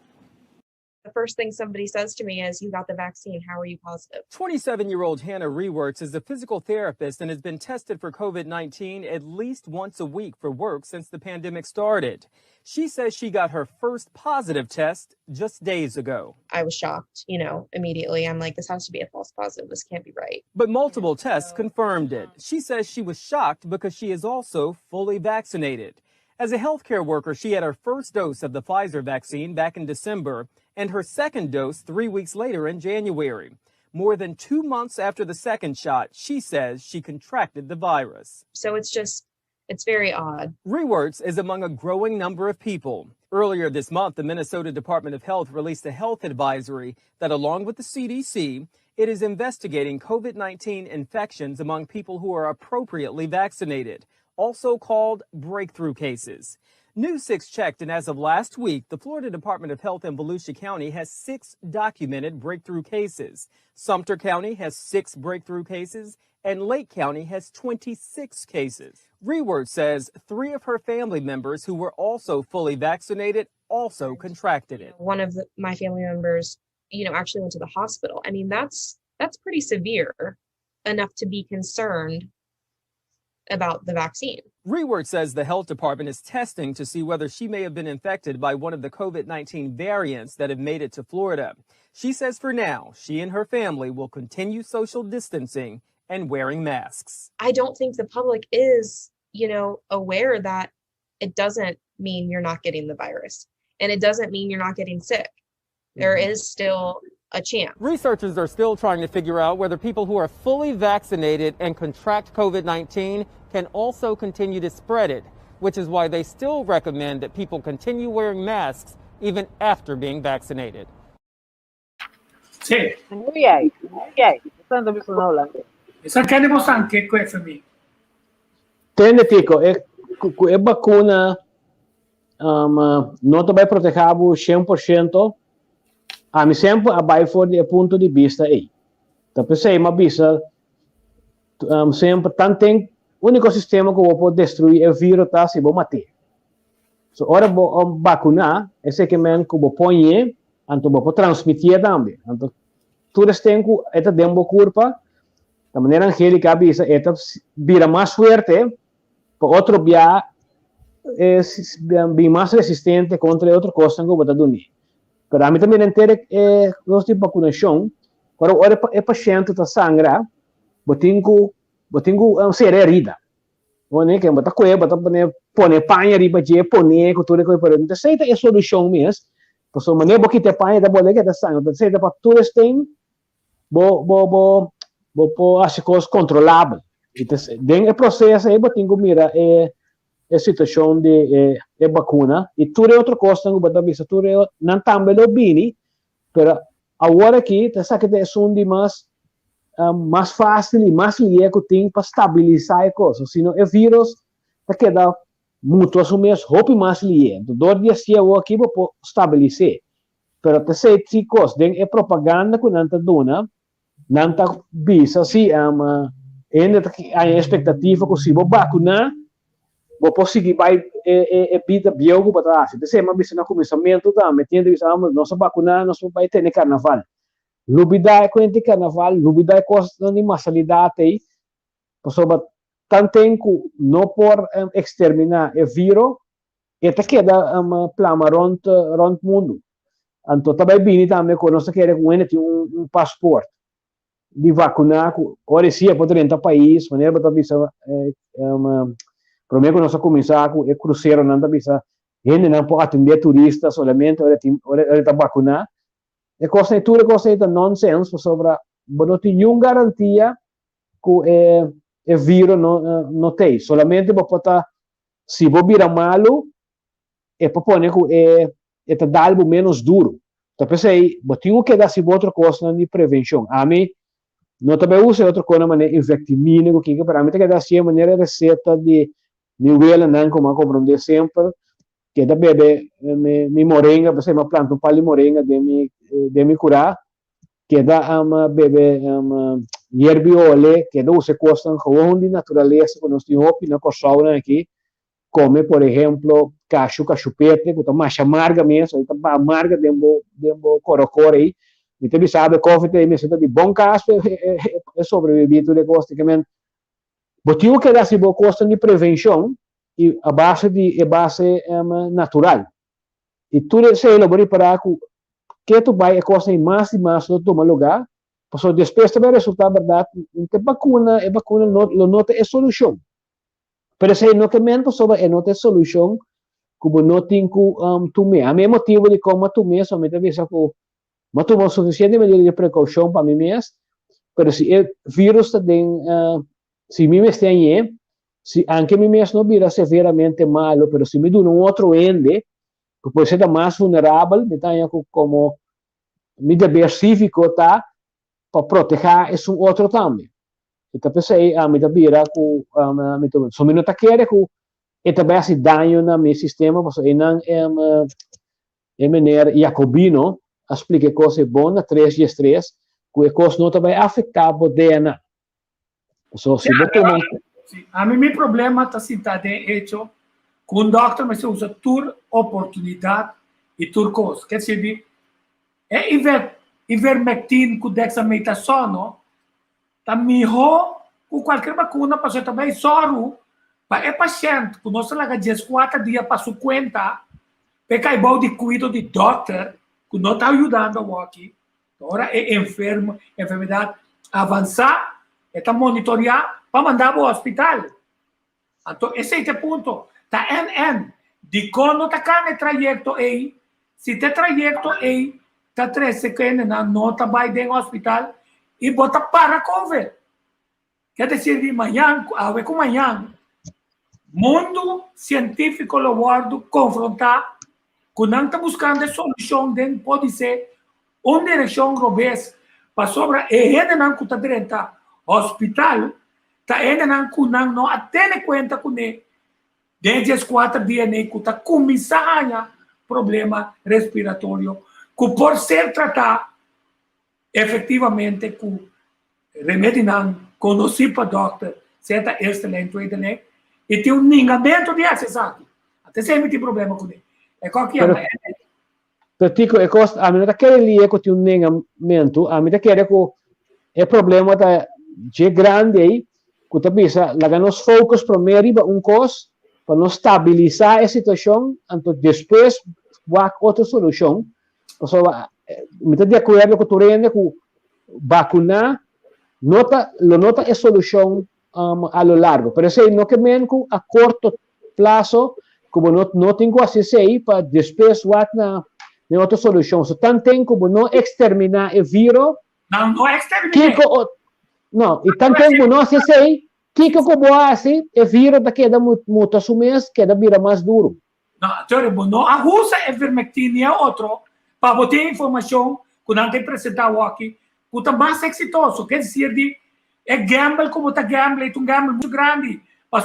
The first thing somebody says to me is, "You got the vaccine. How are you positive?" 27-year-old Hannah Rewerts is a physical therapist and has been tested for COVID-19 at least once a week for work since the pandemic started. She says she got her first positive test just days ago. I was shocked, immediately. I'm like, this has to be a false positive. This can't be right. But multiple tests confirmed it. She says she was shocked because she is also fully vaccinated. As a healthcare worker, she had her first dose of the Pfizer vaccine back in December and her second dose 3 weeks later in January. More than 2 months after the second shot, she says she contracted the virus. So it's very odd. Rewerts is among a growing number of people. Earlier this month, the Minnesota Department of Health released a health advisory that, along with the CDC, it is investigating COVID-19 infections among people who are appropriately vaccinated, also called breakthrough cases. News 6 checked, and as of last week, the Florida Department of Health in Volusia County has 6 documented breakthrough cases. Sumter County has 6 breakthrough cases, and Lake County has 26 cases. Rewerts says 3 of her family members who were also fully vaccinated also contracted it. One of my family members, actually went to the hospital. I mean, that's pretty severe enough to be concerned about the vaccine. Rewerts says the health department is testing to see whether she may have been infected by one of the COVID-19 variants that have made it to Florida. She says for now, she and her family will continue social distancing and wearing masks. I don't think the public is, aware that it doesn't mean you're not getting the virus, and it doesn't mean you're not getting sick. There is still a chance. Researchers are still trying to figure out whether people who are fully vaccinated and contract COVID-19 can also continue to spread it, which is why they still recommend that people continue wearing masks even after being vaccinated. Sì. Sa che ne possiamo anche questo mi. Tende Tico, e vacuna não vai proteger 100%. A mim sempre abai for de ponto de vista aí. Então pensei, mas bisa sempre tem único sistema que eu vou destruir é o vírus tá se vou matar. So ora vou vacinar, esse que men que vou põe, então vou transmitir também. Então tudo tem que esta dembo curva, da maneira Angelica bisa esta vira mais forte, para outro via é mais resistente contra outra coisa que vou dar dunir. Pero a mim também entende os de vacinação, quando o paciente está sangra, botingo ser herida. Onde que bota coe, bota pone panha riba je pone com tudo que para então seita é solução mesmo. Então maneira que te panha da bola que está sangra, então seita para tudo tem bo as coisas controlável. Então den o processo aí botingo mira a situação de vacuna e tudo é outra coisa que bota bisa tudo não também lo bini, pero agora aqui tá sabe que é de mais fácil e mais ligeiro que tem para estabilizar a coisa, senão o vírus tá queda muito assumir roupa mais ligeiro, então 2 dias se eu aqui vou estabilizar, pero tá sei que coisa den é propaganda que não tá dona, não tá bisa se ainda a expectativa que se vou vacinar vou conseguir vai vida biogo para trás. Então, se mas bisa no começamento também tem que saber nossa vacuna, nosso vai ter carnaval. Lubida com ente carnaval, lubida costa de masalidade aí. Pessoa tanto não por exterminar o vírus, e tá queda plama rond mundo. Então também bem também com nossa querer com ente passaporte de vacinar, ora sim para 30 países, maneira para bisa primeiro nós começar com o cruzeiro não bisa gente não pode atender turistas solamente, ora está vacunar. É coisa de nonsense, sobre, não tem nenhuma garantia que o vírus não tem. Solamente para se você vira malo, é para pôr que é dar algo menos duro. Então, pensei, eu tenho que dar outra coisa de prevenção. A mim, não também uso outra coisa, mas infectimina, que para mim tem que dar assim, maneira receita de nível, não como eu compreendo sempre, que da bebê, me moringa, você me planta pali moringa de me curar, que da bebê hierbiole, que da usa coisa gewoon de natureza, que nós temos na cosauna aqui, come, por exemplo, cachupete, que está mais amarga mesmo, está amarga dentro corocore aí, e você sabe, coffee me sinto de bom caso, é sobrevivido de coisa que men, botinho que dá se boa coisa de prevenção e a base natural. E tudo isso é para que tu vai a coisa mais e mais no toma lugar, porque depois também resulta verdade, que vacuna não nota é solução. Pero se no que men sobre não tem solução, como não tem que tomar. A mim motivo de como tomar, somente avisa que mas tomar suficiente medida de precaução para mim mesmo, pero se o vírus tem, se mim mesmo tem, se anche mim mesmo não vira severamente malo, pero se me dá outro ende, que pode ser mais vulnerável, me tenho como me diversifico tá para proteger esse outro também. Então pensei, me da vira com so me não tá querer que e também esse dano no meu sistema, porque não é maneira Jacobino explica coisas boas, 3 e 3, que coisas não também afetar o DNA. So, se a mim, meu problema está sentado em hecho, que um doctor me usa tur oportunidade e tur coisa. Quer dizer, é ivermectin com dexamethasono, está melhor com qualquer vacuna, para você também soro, para o paciente, que nós lá 14 dias para 50, porque é bom de cuidado de doctor, que não está ajudando aqui. Agora é enfermidade avançar, está monitorear para mandar para o hospital. Então, esse é o ponto. Está de quando está no trajeto aí, se está trajeto aí, está 3 segundos, não está vai dentro do hospital e bota para COVID. Quer dizer, de manhã, com manhã, mundo científico lo guardo confrontar, que não está buscando solução, pode ser uma direção robês para sobre e ainda não está dentro hospital, está ainda não atende conta com ele, desde os 4 dias que está começando a problema respiratório, que por ser tratado efetivamente com remédio não conhecido para doctor, certa excelente e tem um ligamento de acesso. Até sempre tem problema com ele. É qualquer Tico, a mim não quer ler que tem um ligamento, a mim não quer que é problema da grande aí, que tu pensa, lá nos focos primeiro um coisa para nos estabilizar a situação, então depois vai outra solução. Então, me está de acordo com o Turene que vacunar nota é solução a lo largo, pero se não que men a curto prazo, como não tem que fazer para depois vai na outra solução. So tanto tem como não exterminar o vírus. Não exterminar. Não, e tanto tempo não fazer que como assim o vírus da queda mutações queda vira mais duro. Não abusa a ivermectina outro para botar informação que não tem apresentado aqui, que está mais exitoso, quer dizer de é gamble como está gamble, é um gamble muito grande, para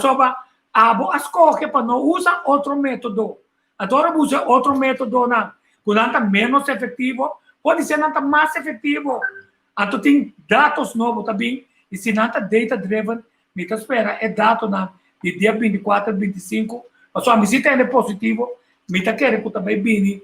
a escolha para não usar outro método. Agora usa outro método não, que não está menos efetivo, pode ser não está mais efetivo. Então tem dados novos também, e se não está data driven, me espera é dado na de dia 24, 25, a sua visita é positivo, me está querendo que também vini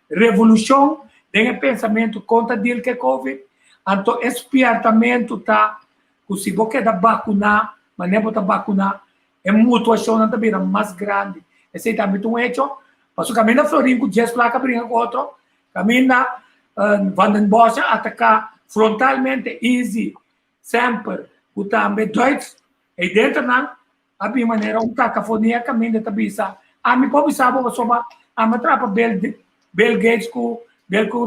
revolução, tem pensamento contra dele que é Covid. Então, espiartamento está, que se você quer vacunar, mas nem botar vacunar, é mutuação não também mais grande. Esse é também um hecho, mas o caminho da Florim, que dias placa brinca com outro, caminho da Vandenbosch atacar frontalmente, easy, sempre, que também dois, e dentro não, a maneira, cacofonia, caminho da tabisa, A mim pode saber sobre a matrapa Bill Gates com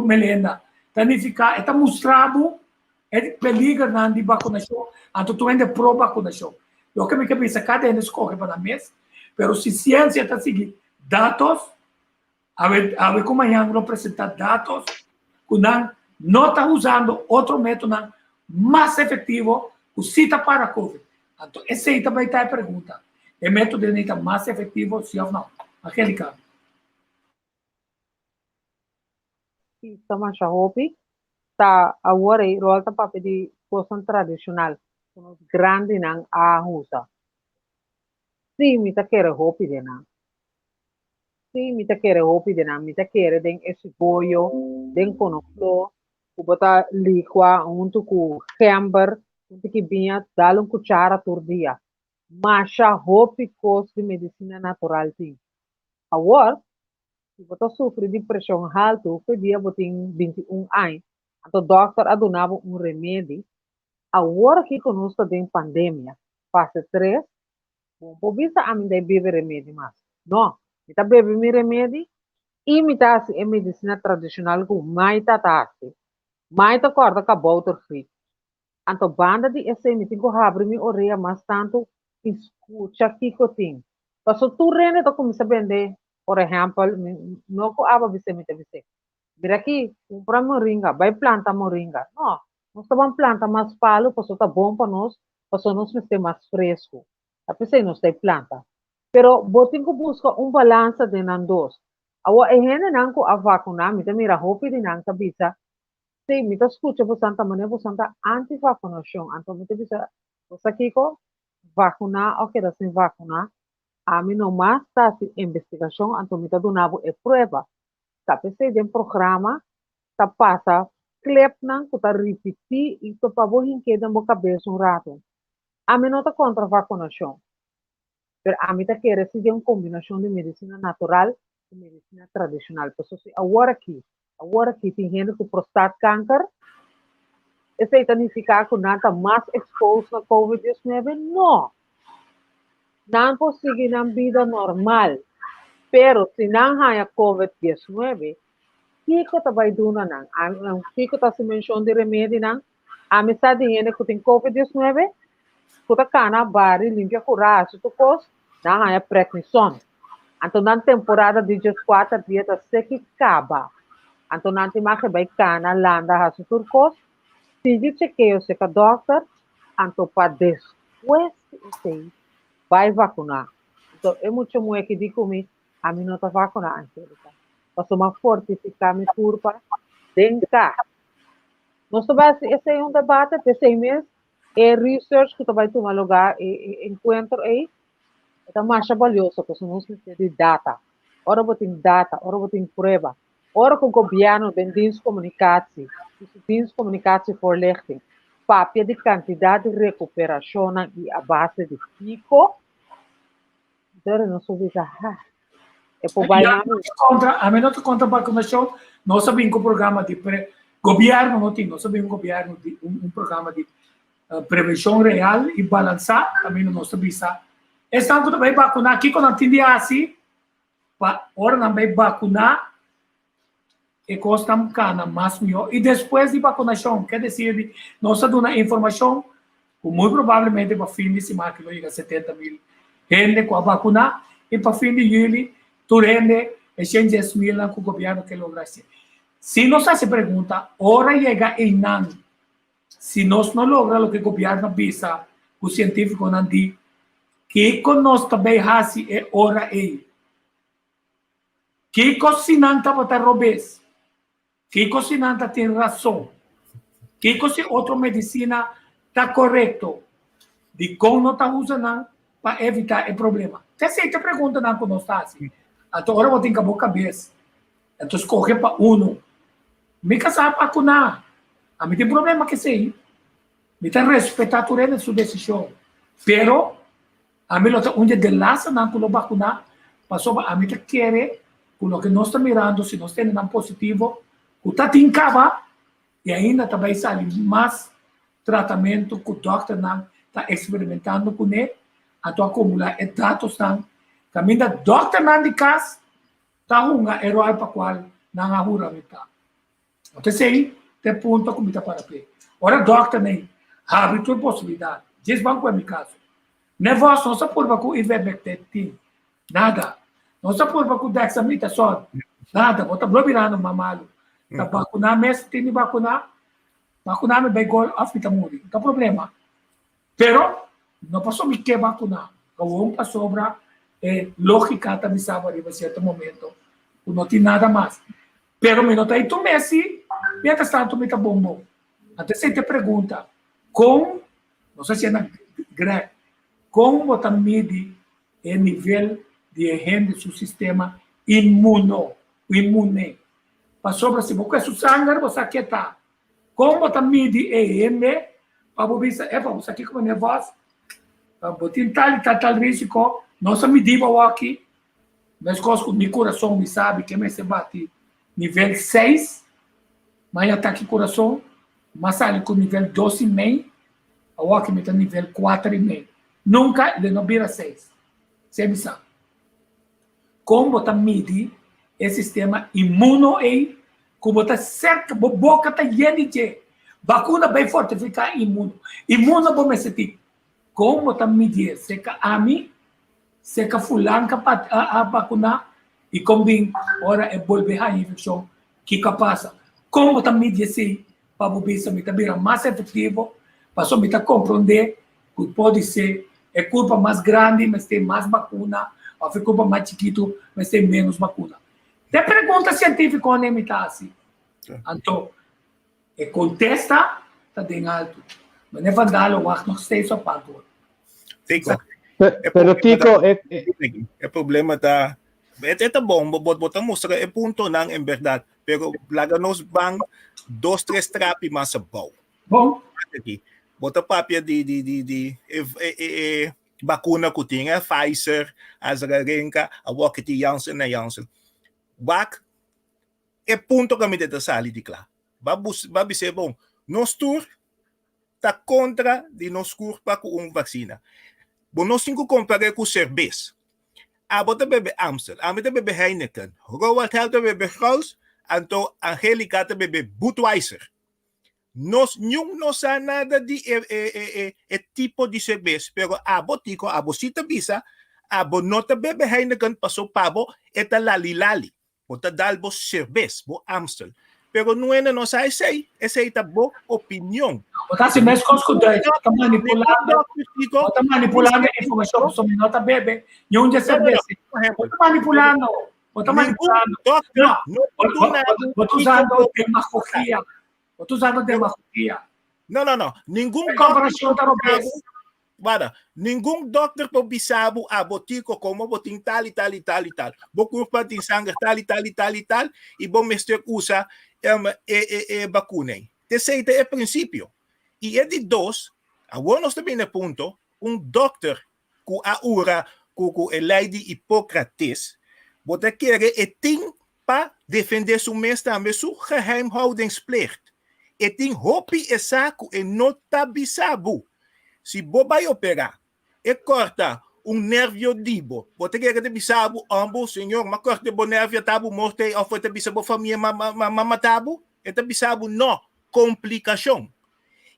Melinda. Tanificar, está mostrado é perigo na de vacunação, anto tu ainda pro vacunação. Eu que me pensa cada ano escorre para a mesa, mas se ciência está seguindo dados, a ver como a gente apresentar dados, que não está usando outro método mais efetivo que cita para a COVID. Então, essa aí também está a pergunta. É método mais efetivo, sim ou não? Angelica. Sama siya hopi sa awari Roald ta papi di kosan tradisional kuno grande nang ahusa si mita kere hopi de nang mita kere den esse bollo den konoflo kubota liqua unto ku gember unto ki binha dá cuchara por dia masha hopi kos de medicina natural sim awar se você sofre de pressão alta, que dia você tem 21 anos, então o doutor adonava remédio. Agora que conosco tem pandemia, fase 3, bom, por isso a mim bebe remédio mais. Não, eu bebe meu remédio e me dá a medicina tradicional com mais tatasse. Mais tá corda com a bouter free. Então banda de esse me tem que abrir minha orelha mais tanto escuta que eu tenho. Então tu rene tá começa a vender. Por exemplo, não que aba você. Mira aqui, compra moringa, vai plantar moringa. Não, nós estamos planta mais palo, porque está bom para nós ter mais fresco. A pessoa não tem planta. Pero, botem que busca balança de nandos. Awa ehene nang ko a vacuna, mita mira hopi de nang kabisa. Se mita escucha bastante maneira bastante anti-vacunação. Então, mita bisa, você aqui ko vacuna, ok, da sem vacuna. A mim não mais está investigação, então me está dando a prova. Tá pensei de programa, tá passa, clip não, que tá repetir e que para você que dá cabeça rato. A mim não está contra vacinação, mas a mim está querendo se uma combinação de medicina natural e medicina tradicional. Porque se agora aqui tem gente com prostate câncer, isso significa que não está mais exposto a COVID-19? Não. Não consegue na vida normal. Pero se não há COVID-19, o que está vai doendo não? O que está se mencionando de remédio não? A amizade de gente que tem COVID-19, que está cana, bari, limpia curar, se tu cos, não há precaução. Então na temporada de 4 dias está seca acaba. Então não tem mais que vai cana, landa, se tu cos, se diz que eu sei que doctor, então para depois sei vai vacunar. Então, é muito bom que digo comigo, a mim não está vacunar, Angelica. Para uma fortificar minha curva, dentro cá. Nós também, esse é debate de 6 meses, é research que vai tomar lugar, e encontro aí, é mais valioso, porque nós precisamos de data. Ora, eu tenho data, ora, eu tenho prova. Ora, com o governo, tem dienst comunicatie, voorlichting. Papia de quantidade de recuperação e a base de pico. Então, não sou de é por a mim não contra vacunação, nós sabemos que o programa de governo não tem, nós sabemos que o governo de programa de prevenção real e balançar, também não sabemos. Estão que vai vacunar aqui quando atende assim, para hora não vai vacunar e custa um cana mais melhor. E depois de vacunação, quer dizer, nós damos informação que muito provavelmente para fim de semana que chega 70 mil gente com a vacuna e para fim de julho, tu rende 100 mil com o governo que logra ser. Se nós se pergunta, hora chega em ano, se nós não logramos o que o governo visa, o científico não diz, que nós também fazemos é hora aí. Que cozinanta para robes. Que cozinanta tem razão. Que outra medicina está correto. De como não está usando para evitar o problema. Você te pergunta não como está assim. Então, agora eu tenho que a cabeça. Então, escolher para me casar para vacunar. A mim tem problema que sei. Me tem respeitar a sua decisão. Pero, a mim não onde de laça não com vacunar. Passou a mim querer com o que nós estamos mirando, se nós temos um positivo, o tá em cava e ainda também sai mais tratamento que o doutor está experimentando com ele, a acumular dados Também da doctor nan di kas, tahunga eroal pa qual nangahura mita. Até sei, te ponto comita para pe. Ora doctor nem, habitul possibilidade. Diz banco é mi caso. Nevos não se porva com ivermectin, nada. Não se porva com dexamethasone, nada. Bota blobirano mamalo. Tá vacunar mesmo, tem vacunar me vai gol afita muri. Não tem problema. Pero não passou me que vacunar. Kawong pa sobra lógica também sabe em certo momento. Não tem nada mais. Pero me nota aí tu Messi, mientras tanto me tá bom. Até se te pergunta, como, não sei se é na grego, como você mede o nível de higiene do seu sistema imune. Para sobre se você é sangue, você aqui está. Como você mede EM, para você para você aqui como nervoso, para você tal risco, nós medimos aqui, mas com meu coração me sabe que me se bate nível 6, mas ataque coração, mas sai com nível 12,5, aqui me está nível 4,5. Nunca ele não vira 6. Sempre sabe. Como você mede o sistema imune, como você cerca, a boca está cheia de vacuna bem fortificar imune. Imune bom me sentir. Como você mede, seca a mim, seca fulano para a vacunar, e combina, ora é volver a infecção que passa. Como você mede assim, para o bicho me vira mais efetivo, para só me compreender que pode ser é culpa mais grande, mas tem mais vacuna, ou é culpa mais chiquito, mas tem menos vacuna. Tem pergunta científica onde me está assim. Então, contesta, está bem alto. Mas não é vandalo, eu acho que não sei só para tudo. Tico, Pero Tico, é problema da... É bom, botar mostrar, é ponto não, em verdade. Pero, laga nos bang, 2-3 trapi massa bom. Bom. Aqui. Bota papia de vacuna que tinha, Pfizer, AstraZeneca, a Walker Janssen e Janssen. Bak, é ponto que me dá sali de lá. Babi ser bom. Nós tour tá contra de nós curpa com vacina. Bom, nós cinco comparar com cerveja. A bota bebe Amstel, a bota bebe Heineken, Roald bebe Roald, então Angelica bebe Budweiser. Nós não sabemos nada de tipo de cerveja, pero abo tico, abo sita bisa, abo nota bebe Heineken passou pabo, eta lali, bota dalbo cerveja, bo Amstel. Pero não é não sai sei, essa é a boa opinião. Botar se mexe com os cuidados, está manipulando a informação sobre nota bebe, e onde é cerveja. Está manipulando, está manipulando. Não, usando demagogia. Estou usando demagogia. Não. Nenhum doctor po bisabo abotico como botin tal. Bo curpa tin sangue tal, e bom mestre usa vacuna. Terceiro é princípio. E é de dois, agora também é ponto, doctor que a ura, que lei de Hipócrates, bota querer tem para defender seu mestre também, sua geheimhoudingsplicht. E tem hopi e saco e nota bisabo. Se vai operar e corta nervio dibo, você quer que bisabo, ambos, senhor, mas corta o nervio tabu morte, ou foi bisabo família mamatabu, e bisabo não, complicação.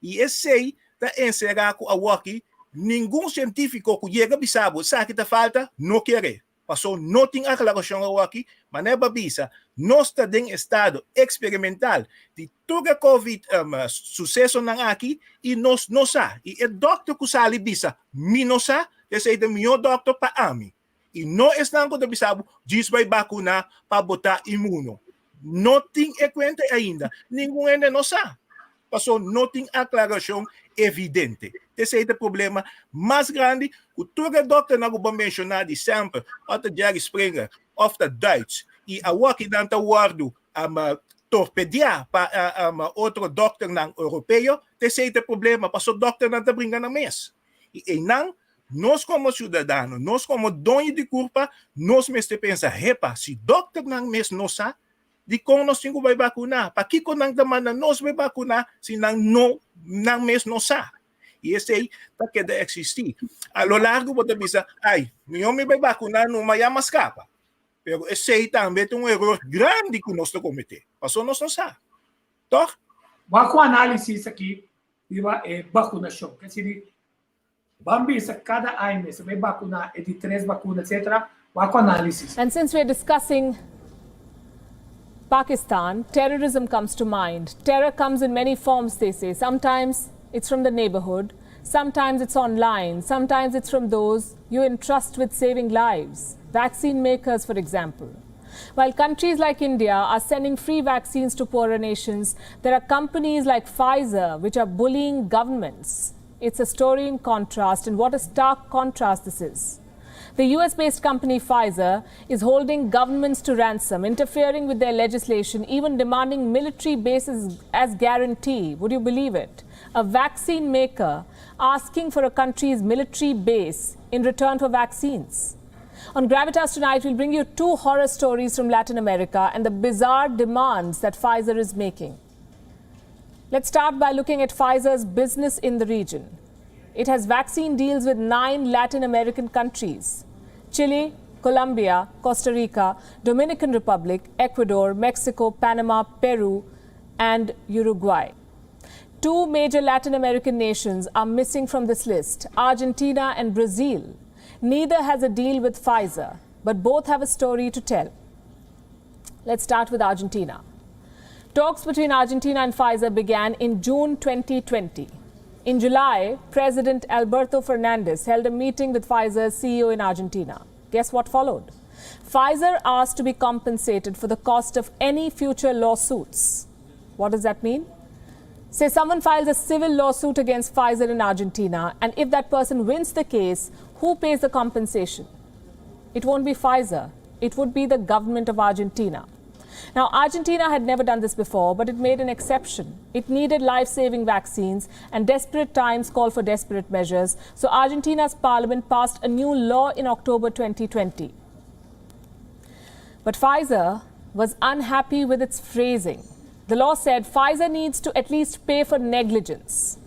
E esse aí, tá encerrar com a walkie, nenhum científico que chega bisabo, sabe que tá falta, não quer. Passou, não tem aclaração aqui, mas não é babisa. Nós estamos em estado experimental de toda a Covid sucesso aqui e nós não sabemos. E o doctor que sabe bisa, me não sabe, esse é o meu doctor para mim. E não estamos com o bisabo, diz vai vacinar para botar imuno. Não tem conta ainda. Ninguém ainda não sabe. Passou, não tem aclaração evidente. Esse é o problema mais grande. O todo doctor não vou mencionar de sempre, ou Jerry Springer, ou da Duits, e a walkie danta wardo torpedear para outro doctor não europeu. Esse é o problema, passou o doctor não está brincando na mesa. E não, nós como cidadãos, nós como dono de culpa, nós mesmo pensamos, repa, se doctor não mesmo não sabe, de como nós temos que vacinar. Para que não demanda nós vai vacinar, se não mesmo não sabe. E sei tá que de existir. A lo largo bota bisa, ai, meu me vai vacinar no Maya Mascapa. Pero sei também tem um erro grande que nós cometemos. Passou nós não sabe. Toch? Wako análise aqui, diba, é vacunação. Quer dizer, vamos ver cada ano, se vai vacunar, é de 3 vacunas, etc. Wako análise. And since we're discussing Pakistan, terrorism comes to mind. Terror comes in many forms, they say. Sometimes it's from the neighborhood. Sometimes it's online. Sometimes it's from those you entrust with saving lives. Vaccine makers, for example. While countries like India are sending free vaccines to poorer nations, there are companies like Pfizer which are bullying governments. It's a story in contrast, and what a stark contrast this is. The US-based company Pfizer is holding governments to ransom, interfering with their legislation, even demanding military bases as guarantee. Would you believe it? A vaccine maker asking for a country's military base in return for vaccines. On Gravitas tonight, we'll bring you 2 horror stories from Latin America and the bizarre demands that Pfizer is making. Let's start by looking at Pfizer's business in the region. It has vaccine deals with 9 Latin American countries: Chile, Colombia, Costa Rica, Dominican Republic, Ecuador, Mexico, Panama, Peru, and Uruguay. 2 major Latin American nations are missing from this list: Argentina and Brazil. Neither has a deal with Pfizer, but both have a story to tell. Let's start with Argentina. Talks between Argentina and Pfizer began in June 2020. In July, President Alberto Fernandez held a meeting with Pfizer's CEO in Argentina. Guess what followed? Pfizer asked to be compensated for the cost of any future lawsuits. What does that mean? Say someone files a civil lawsuit against Pfizer in Argentina, and if that person wins the case, who pays the compensation? It won't be Pfizer. It would be the government of Argentina. Now, Argentina had never done this before, but it made an exception. It needed life-saving vaccines, and desperate times call for desperate measures. So Argentina's parliament passed a new law in October 2020. But Pfizer was unhappy with its phrasing. The law said Pfizer needs to at least pay for negligence,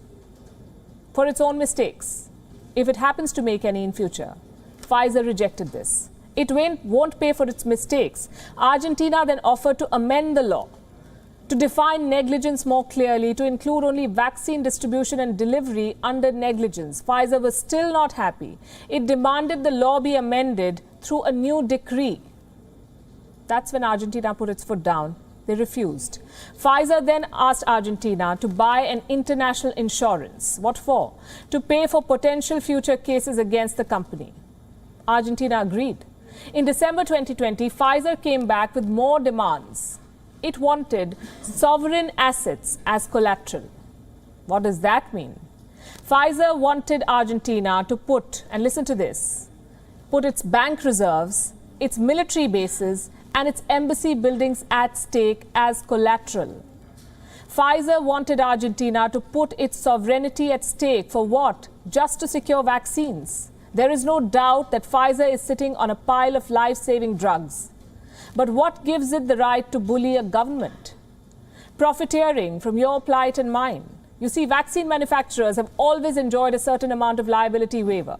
for its own mistakes, if it happens to make any in future. Pfizer rejected this. It won't pay for its mistakes. Argentina then offered to amend the law to define negligence more clearly, to include only vaccine distribution and delivery under negligence. Pfizer was still not happy. It demanded the law be amended through a new decree. That's when Argentina put its foot down. They refused. Pfizer then asked Argentina to buy an international insurance. What for? To pay for potential future cases against the company. Argentina agreed. In December 2020, Pfizer came back with more demands. It wanted sovereign assets as collateral. What does that mean? Pfizer wanted Argentina to put, and listen to this, put its bank reserves, its military bases, and its embassy buildings at stake as collateral. Pfizer wanted Argentina to put its sovereignty at stake for what? Just to secure vaccines. There is no doubt that Pfizer is sitting on a pile of life-saving drugs. But what gives it the right to bully a government? Profiteering from your plight and mine. You see, vaccine manufacturers have always enjoyed a certain amount of liability waiver.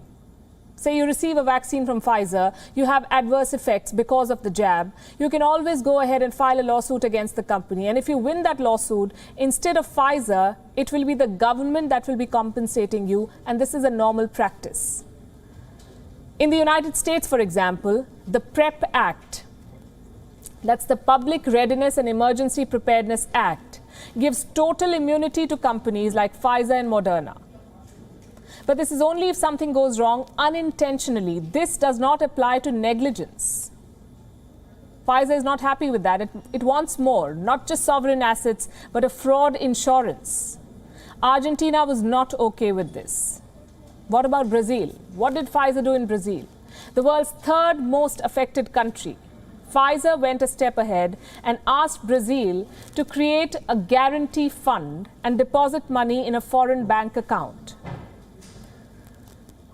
Say you receive a vaccine from Pfizer, you have adverse effects because of the jab. You can always go ahead and file a lawsuit against the company. And if you win that lawsuit, instead of Pfizer, it will be the government that will be compensating you. And this is a normal practice. In the United States, for example, the PrEP Act, that's the Public Readiness and Emergency Preparedness Act, gives total immunity to companies like Pfizer and Moderna. But this is only if something goes wrong unintentionally. This does not apply to negligence. Pfizer is not happy with that. It wants more, not just sovereign assets, but a fraud insurance. Argentina was not okay with this. What about Brazil? What did Pfizer do in Brazil? The world's 3rd most affected country. Pfizer went a step ahead and asked Brazil to create a guarantee fund and deposit money in a foreign bank account.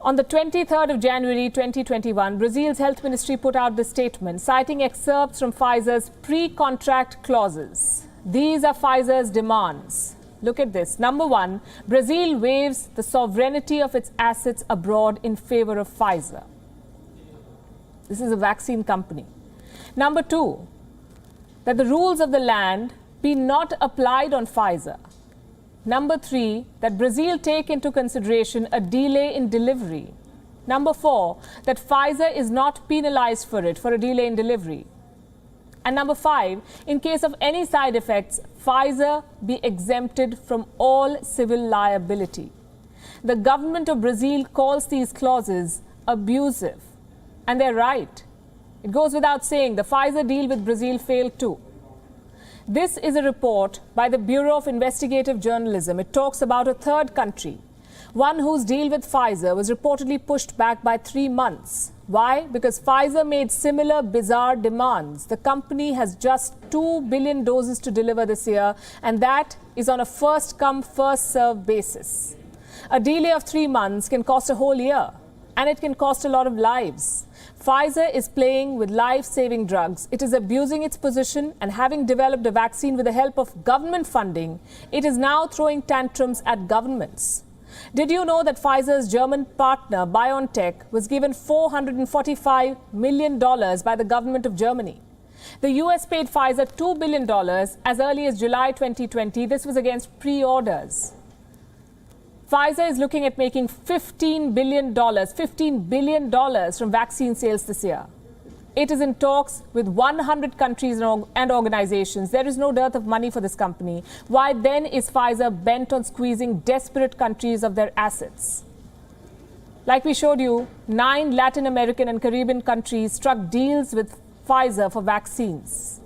On the 23rd of January 2021, Brazil's health ministry put out this statement, citing excerpts from Pfizer's pre-contract clauses. These are Pfizer's demands. Look at this. Number one, Brazil waives the sovereignty of its assets abroad in favor of Pfizer. This is a vaccine company. Number two, that the rules of the land be not applied on Pfizer. Number three, that Brazil take into consideration a delay in delivery. Number four, that Pfizer is not penalized for it, for a delay in delivery. And number five, in case of any side effects, Pfizer be exempted from all civil liability. The government of Brazil calls these clauses abusive. And they're right. It goes without saying, the Pfizer deal with Brazil failed too. This is a report by the Bureau of Investigative Journalism. It talks about a third country, one whose deal with Pfizer was reportedly pushed back by 3 months. Why? Because Pfizer made similar bizarre demands. The company has just 2 billion doses to deliver this year, and that is on a first-come, first-served basis. A delay of 3 months can cost a whole year, and it can cost a lot of lives. Pfizer is playing with life-saving drugs. It is abusing its position, and having developed a vaccine with the help of government funding, it is now throwing tantrums at governments. Did you know that Pfizer's German partner, BioNTech, was given $445 million by the government of Germany? The US paid Pfizer $2 billion as early as July 2020. This was against pre-orders. Pfizer is looking at making $15 billion from vaccine sales this year. It is in talks with 100 countries and organizations. There is no dearth of money for this company. Why then is Pfizer bent on squeezing desperate countries of their assets? Like we showed you, 9 Latin American and Caribbean countries struck deals with Pfizer for vaccines.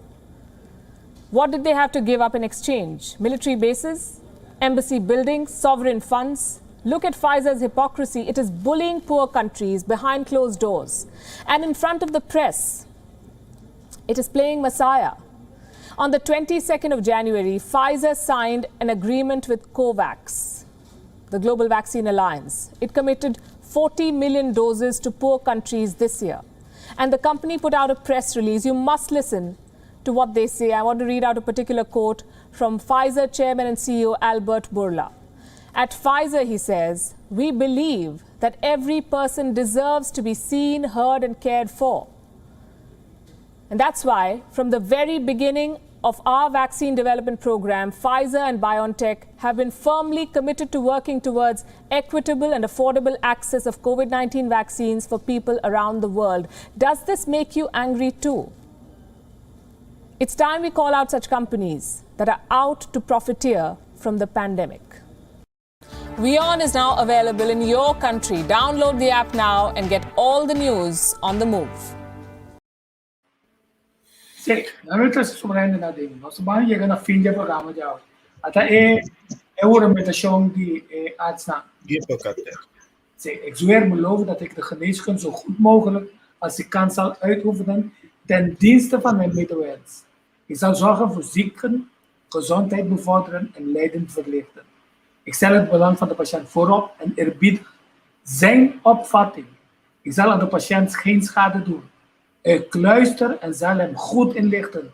What did they have to give up in exchange? Military bases? Embassy buildings, sovereign funds. Look at Pfizer's hypocrisy. It is bullying poor countries behind closed doors. And in front of the press, it is playing Messiah. On the 22nd of January, Pfizer signed an agreement with COVAX, the Global Vaccine Alliance. It committed 40 million doses to poor countries this year. And the company put out a press release. You must listen to what they say. I want to read out a particular quote from Pfizer Chairman and CEO Albert Bourla. At Pfizer, he says, "We believe that every person deserves to be seen, heard, and cared for. And that's why, from the very beginning of our vaccine development program, Pfizer and BioNTech have been firmly committed to working towards equitable and affordable access of COVID-19 vaccines for people around the world." Does this make you angry too? It's time we call out such companies that are out to profiteer from the pandemic. WION is now available in your country. Download the app now and get all the news on the move. Sì, la verità è sovrana da dire. Non so mai che una figlia programma già. Ata è ora met de song die artsen. Sì, ik zweer beloven dat ik de geneeskunde zo goed mogelijk als ik kan zal uitoefenen ten dienste van mijn medewerkers. Ik zal zorgen voor zieken, gezondheid bevorderen en lijden verlichten. Ik stel het belang van de patiënt voorop en eerbied zijn opvatting. Ik zal aan de patiënt geen schade doen. Ik luister en zal hem goed inlichten.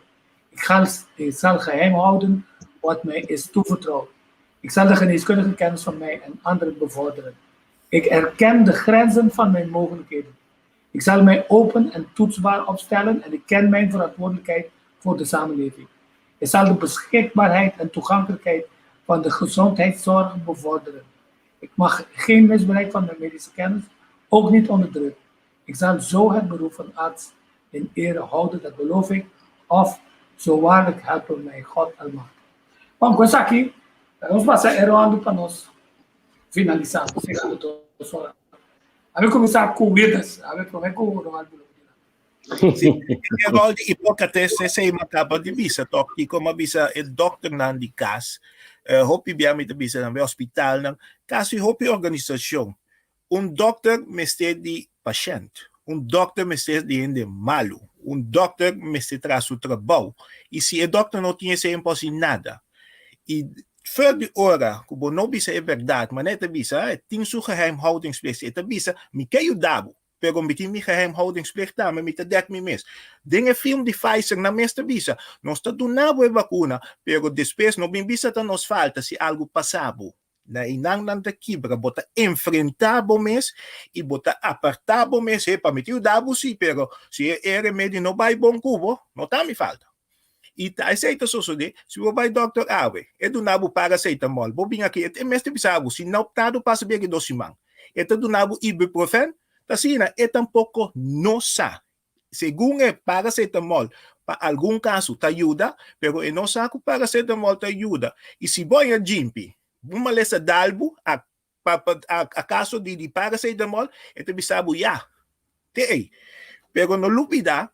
Ik zal geheim houden wat mij is toevertrouwd. Ik zal de geneeskundige kennis van mij en anderen bevorderen. Ik erken de grenzen van mijn mogelijkheden. Ik zal mij open en toetsbaar opstellen en ik ken mijn verantwoordelijkheid voor de samenleving. Ik zal de beschikbaarheid en toegankelijkheid van de gezondheidszorg bevorderen. Ik mag geen misbruik van mijn medische kennis, ook niet onderdrukken. Ik zal zo het beroep van arts in ere houden, dat beloof ik, of zo waarlijk helpen mij God almachtig. Bom, com isso aqui, vamos passar errando para nós finalizar. Vamos começar com o Wyrnus, vamos começar com o Roald. Sì, Roald ipokatese sei makapa di bisa toki como bisa e dokter nan di kas hopi biami de bisa nan hospital nan kasi hopi organisasyon dokter meste di patient dokter meste di ende malu dokter meste tra su trabalho e se o dokter não tinha se impossível nada e voor die ora kubo no bisa é verdade mas neta bisa tem su geheimhoudingsplicht eta bisa mi kayo dabo pero bikin mi geheimhoudingsplicht daarmee met de dek mi mis. Dingen film die Pfizer na mesta bisa. Nós tá donando a vacuna, pero depois não bem bisa tá nos falta se algo passado. Na inang nanta kibra bota enfrentar bo mes e bota apartar bo mes para meter dabo si, pero se é remédio não vai bom cubo, não tá me falta. E tá aceita só de, se você vai doctor awe, é do nabo paracetamol, bo bem aqui, é mestre bisabo, se não tá do passa bem que dosimang. É do nabo ibuprofen, Tasina, é tampouco nossa. Segundo é paracetamol, para algum caso te ajuda, pero é nossa que paracetamol te ajuda. E se boia jimpi, uma lesa dalbo a caso de paracetamol, é te bisabo ya. Te pero no lupida,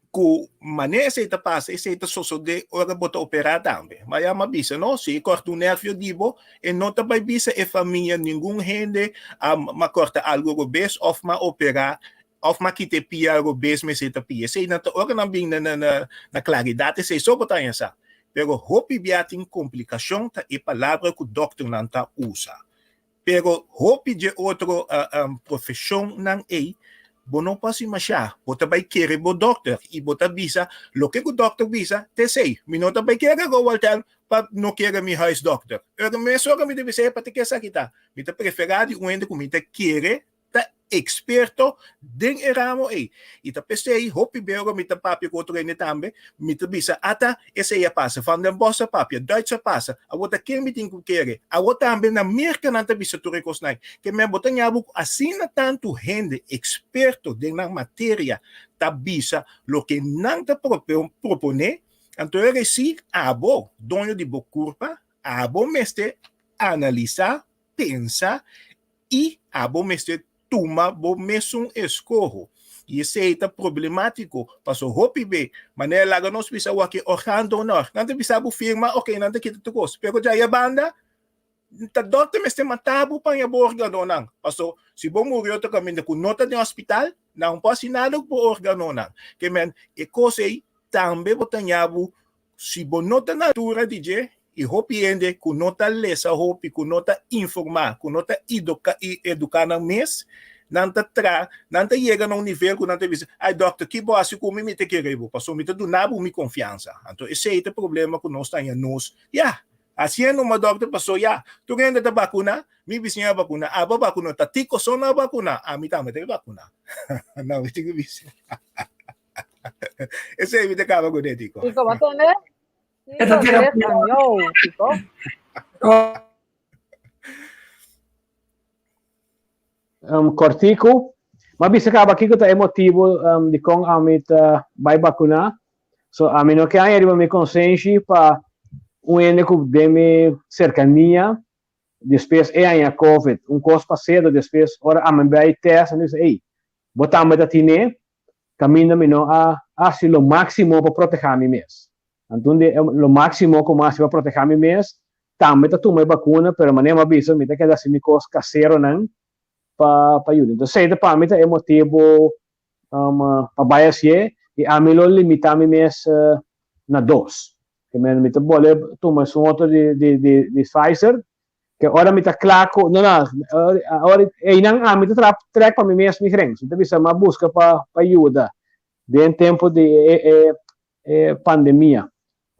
que maneira se te passa, se te só de hora bota operar também. Mas é uma bisa, não? Se corta nervio dibo, e não te vai bisa e família, nenhum rende, ma corta algo robês, ou ma operar, ou ma quite pia robês, mas se te pia. Se não te hora não bem na claridade, se só botar essa. Pero hopi biatin complicação, tá e palavra que o doctor não tá usa. Pero hopi de outro profissão não é, bo não pode imaginar, bota vai querer bo doctor e bota bisa, lo que o doctor bisa, te sei, mi não vai querer go Walter, para não querer mi huis doctor. Eu me só que me deve ser para te que sakita. Mi te preferado um ende como te querer, ta experto den eramo e. E ta pensei, hopi beugo mi te papia ko treine tambe, mi te bisa ata esse ia passa, van den bossa papia, Duitse passa, a bota quem me tem que querer. A bota tambe na merca na bisa tu recosnai, que me bota nyabu assina tanto rende experto den na matéria ta bisa lo que não te propone, então eu reci abo, dono de bocurpa, abo meste analisar, pensar e abo meste toma bo mesum escorro. E esse é problemático. Passou hopi be, maneira lá nós bisa waki orgando nor. Não te bisa bu firma, ok, não te kita tu gosto. Pero já a banda, ta doctor meste matabo pa ya bo organo nang. Passou, se bom morreu to caminho com nota de hospital, não pode nada por organo nang. Que men, e cosei também botanhabu, se bo nota natura DJ, e hopi ende com nota lesa hopi com nota informar com nota educar na mês nanta chega num nível que nanta visa ai doctor que boa se como me te querebo passou me do nabo me confiança então esse é o problema que nós temos nós assim é uma doctor passou tu ainda da vacuna me vizinha vacuna a vacuna tá tico só na vacuna a me também tem vacuna não me tem que vizinha esse é me te acaba com tico Tico baton né Esta tira espanhol, Tico. Cortico, mas bisa acaba aqui que tá emotivo de com a mita vai vacunar. So a mim não quer aí me consciência para ene que deme cercania depois é aí a COVID, coisa passado depois ora a mim vai teste e diz ei, botamos da tine, caminho me não a assim o máximo para proteger a mim mesmo. Então, o máximo que mais vai proteger a mim mesmo, também está tomando vacuna, mas maneira avisa, me tem que dar simicos caseiro não para ajudar. Então, sei para mim é motivo para biasia e a mim lo limita a mim mesmo na dose. Que me tem boleh tomar outro de Pfizer, que agora me está claro, não, agora não a mim está track para mim mesmo me crente. Então, bisa uma busca para ajuda em tempo de pandemia.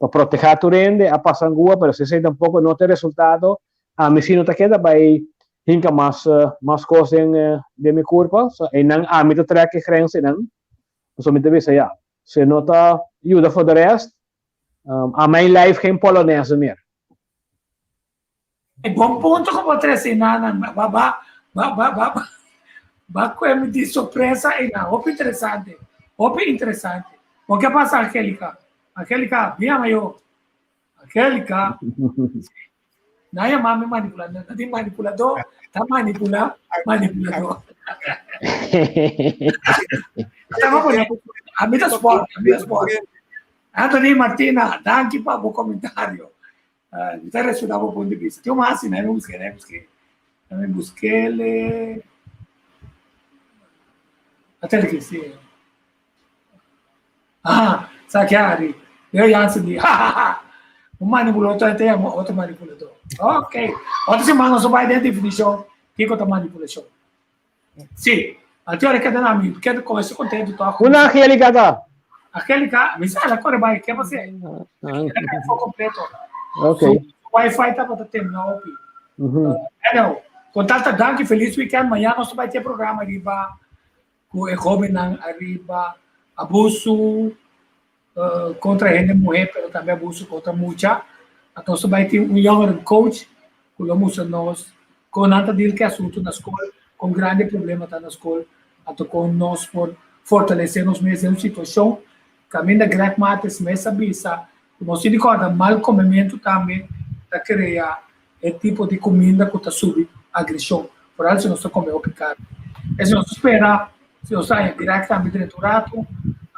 Para proteger tu rende, a passar rua, mas se você tampouco não tem resultado, a mim se não te queda, vai hinca mais coisas de meu corpo, e não a mim te traga que crença, não, so me te vê, se não te ajuda for the rest, a minha life geen polonese meer. É bom ponto que você disse, vai com de surpresa e não, opa interessante. O que passa, Angelica? Angelica, minha mãe, Angelica, não é mãe manipulador, não tem manipulador, tá manipulador. A mim tá sport. Anthony Martina, danke para o comentário. Está relacionado com o ponto de vista. Tem uma assim, não me busquei. Até que sim. Sachiari. Eu já ensinei. Um manipulador tem outro manipulador. Ok. Outra semana só vai ter definição. O que é outra manipulação? Sim. Angelica da nami, quero começar contento toco. Una Angelica tá. Angelica, me sai la core vai, que você? Foi completo. Ok. Wi-Fi tá para terminar o não, com tanta danke, feliz weekend. Amanhã nós vai ter programa riba, com o jovem riba, abuso contra a mulher, mas também abuso contra a mulher. Então, nós vai ter young coach, que nós com nada dele que assunto na escola, com grande problema tá na escola, então com nós por fortalecer nos meses em situação, caminho da grande matas, mas sabia, nós se recorda mal comimento também, para criar tipo de comida que está sob agressão, por isso nós comemos o picado. E se nós esperar, se nós sair diretamente dentro do rato,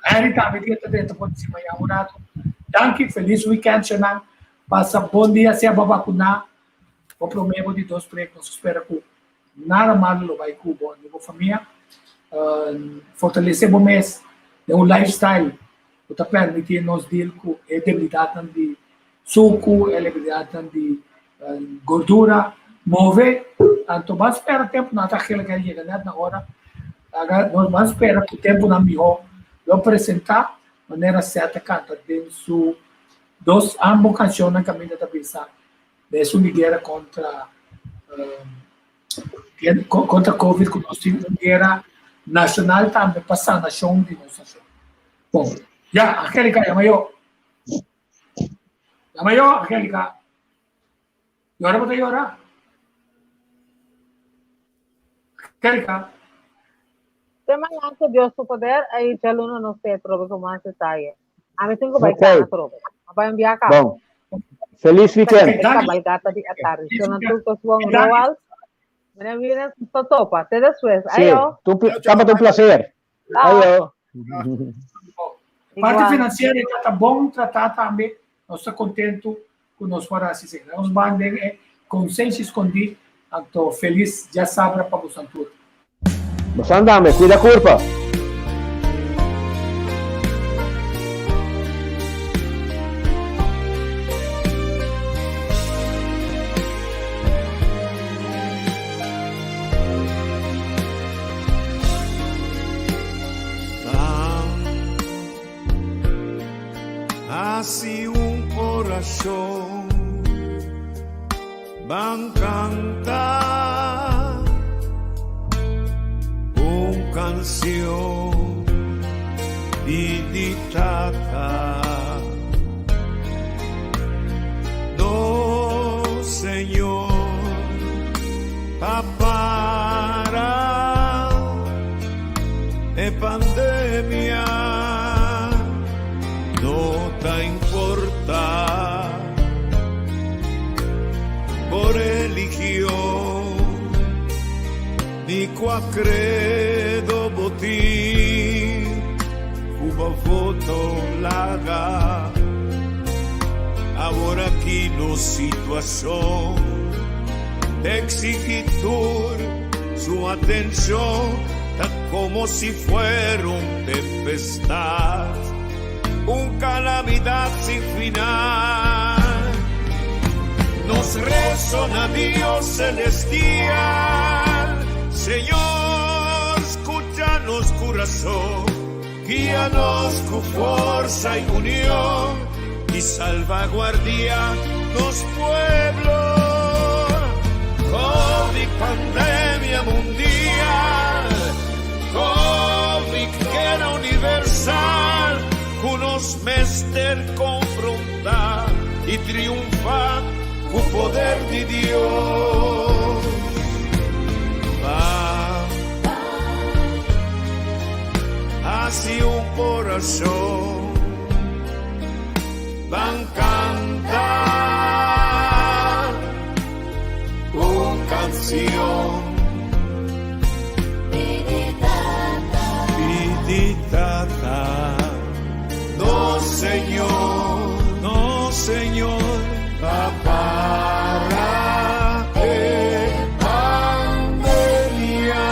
aí também dentro pode se manhar o rato. Danke, feliz weekend, Xanang. Passa bom dia, se a vacunar. O problema de 2 pregos, nós espera que nada malo vai com bom de família. Fortalecer o mês, é um lifestyle que está permitindo nós deal com a debilidade de suco, a debilidade de gordura, mover. Então, vamos esperar tempo, não está aquela que chega na hora. Nós vamos esperar que o tempo não melhor. Eu apresentar de maneira certa, canta dentro dos ambos canções na caminho da pensar. Dessa guerra contra a Covid, que nós temos uma guerra nacional também, passando a chão de nossa chão. Bom, já, Angelica, chama eu. Angelica. E agora vou chorar. Angelica. Tema yang ke Dios su poder, ay jaluno no se trobe como hace tayo. A mí tengo baikana trobe. Apa yang biaka? Bom. Feliz weekend. Esta balgata di atari. Yo no tuco suang Roald. Mira, mira, topa. Te después. Ayo. Tama um placer. Ayo. Parte financeira está bom tratar também. Nós estamos contentos com nós para assim. Nós vamos consciência escondido. Então, feliz já sabe para o Santur. Andame, cuida a curva. Así un corazón van cantar una canción dictada. No, Señor, para pandemia. No te importa por religión ni cual credo botín una foto larga. Ahora aquí no situación de exigir su atención, tan como si fuera un tempestad, un calamidad sin final. Nos resona Dios celestial, Señor, escúchanos corazón, guíanos con fuerza y unión, y salvaguardia los pueblos. COVID, pandemia mundial, COVID, guerra universal, unos mester confrontar y triunfar con poder de Dios. Va así un corazón van cantar una canción viditata. No Señor, no Señor, va para pandemia.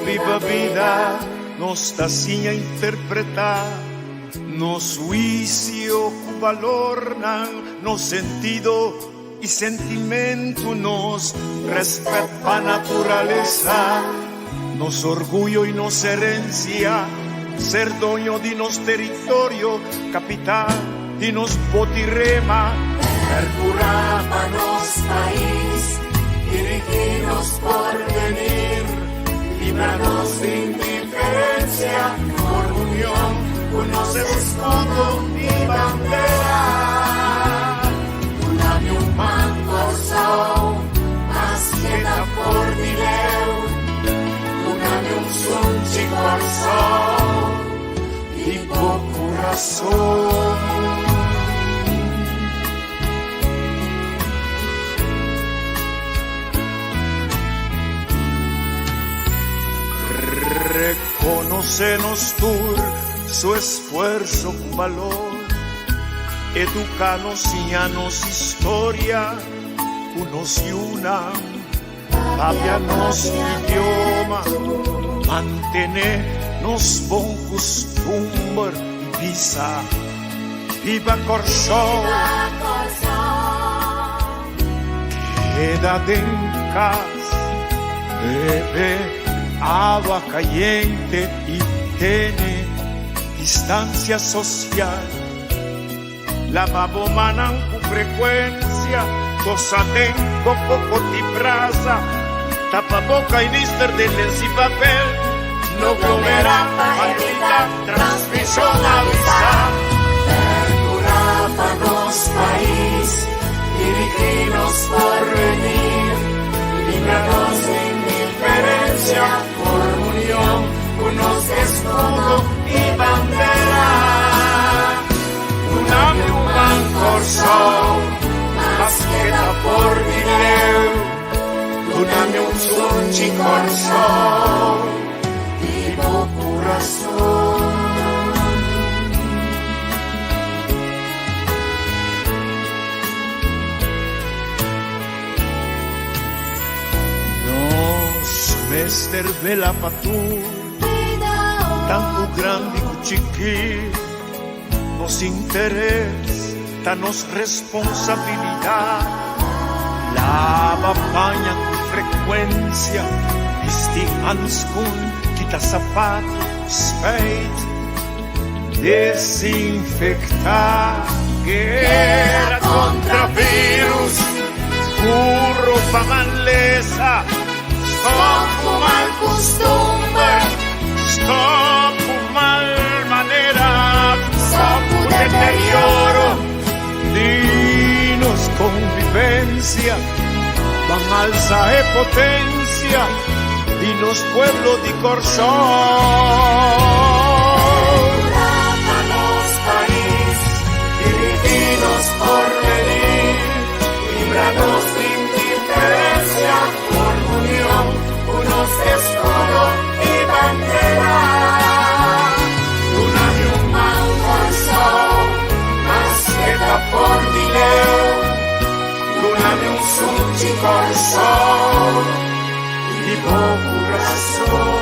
viva vida nos tacinha interpretar, nos juicio valornan, nos sentido y sentimento, nos respeto a naturaleza, nos orgullo y nos herencia, ser dueño de nos territorio, capital y nos botirrema, percurapa nos país, dirigirnos por venir, libranos de indiferencia, por unión, unos escudo y bandera, unami un manco sol, más quieta por dileu, unami un sunchi corazón y poco razón. Reconocenos tú su esfuerzo con valor, educanos y anos historia, unos y una, hablanos idioma, mantenernos bon costumbre y visa, viva Corso, quédate en casa, bebe agua caliente y tiene distancia social. Lavabo manan con frecuencia, cosa tengo poco ti brasa, tapaboca y lister de lens y papel, no glomera, maldita, transmisión avisar. Percurapa nos país, dirigirnos por venir, libranos de indiferencia, por unión, unos escudo y bandera, unami un corso, más queda por dileu, unami un sunchi corso, vivo corazón. Mester vela patu, tanto grande como chiquito, nos interesa, nos responsabilidad, lava paña con frecuencia, vestir hands con quita zapatos, spade, desinfectar, guerra contra virus, burro pa maleza, stop mal costumbre, stop mal manera, stop deterioro, dinos convivencia, van alza e potencia, dinos pueblo di Corsón. Rápanos país, dirigirnos por venir, libranos de indiferencia, unos escudo y bandera, unami un manco sol, más queda por dileu, unami un sunchi corso, y poco razón.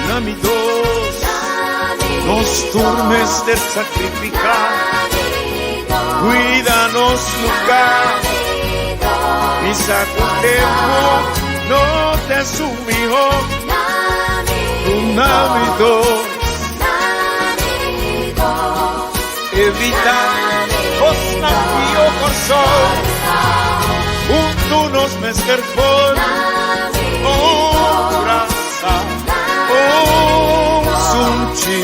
Unami dos, nos turmes de sacrificar, cuídanos lugar, misa con tiempo, no te sumió, unami dos, evita osnavio corsón, junto nos mester por, oh, raza, oh, sunchi.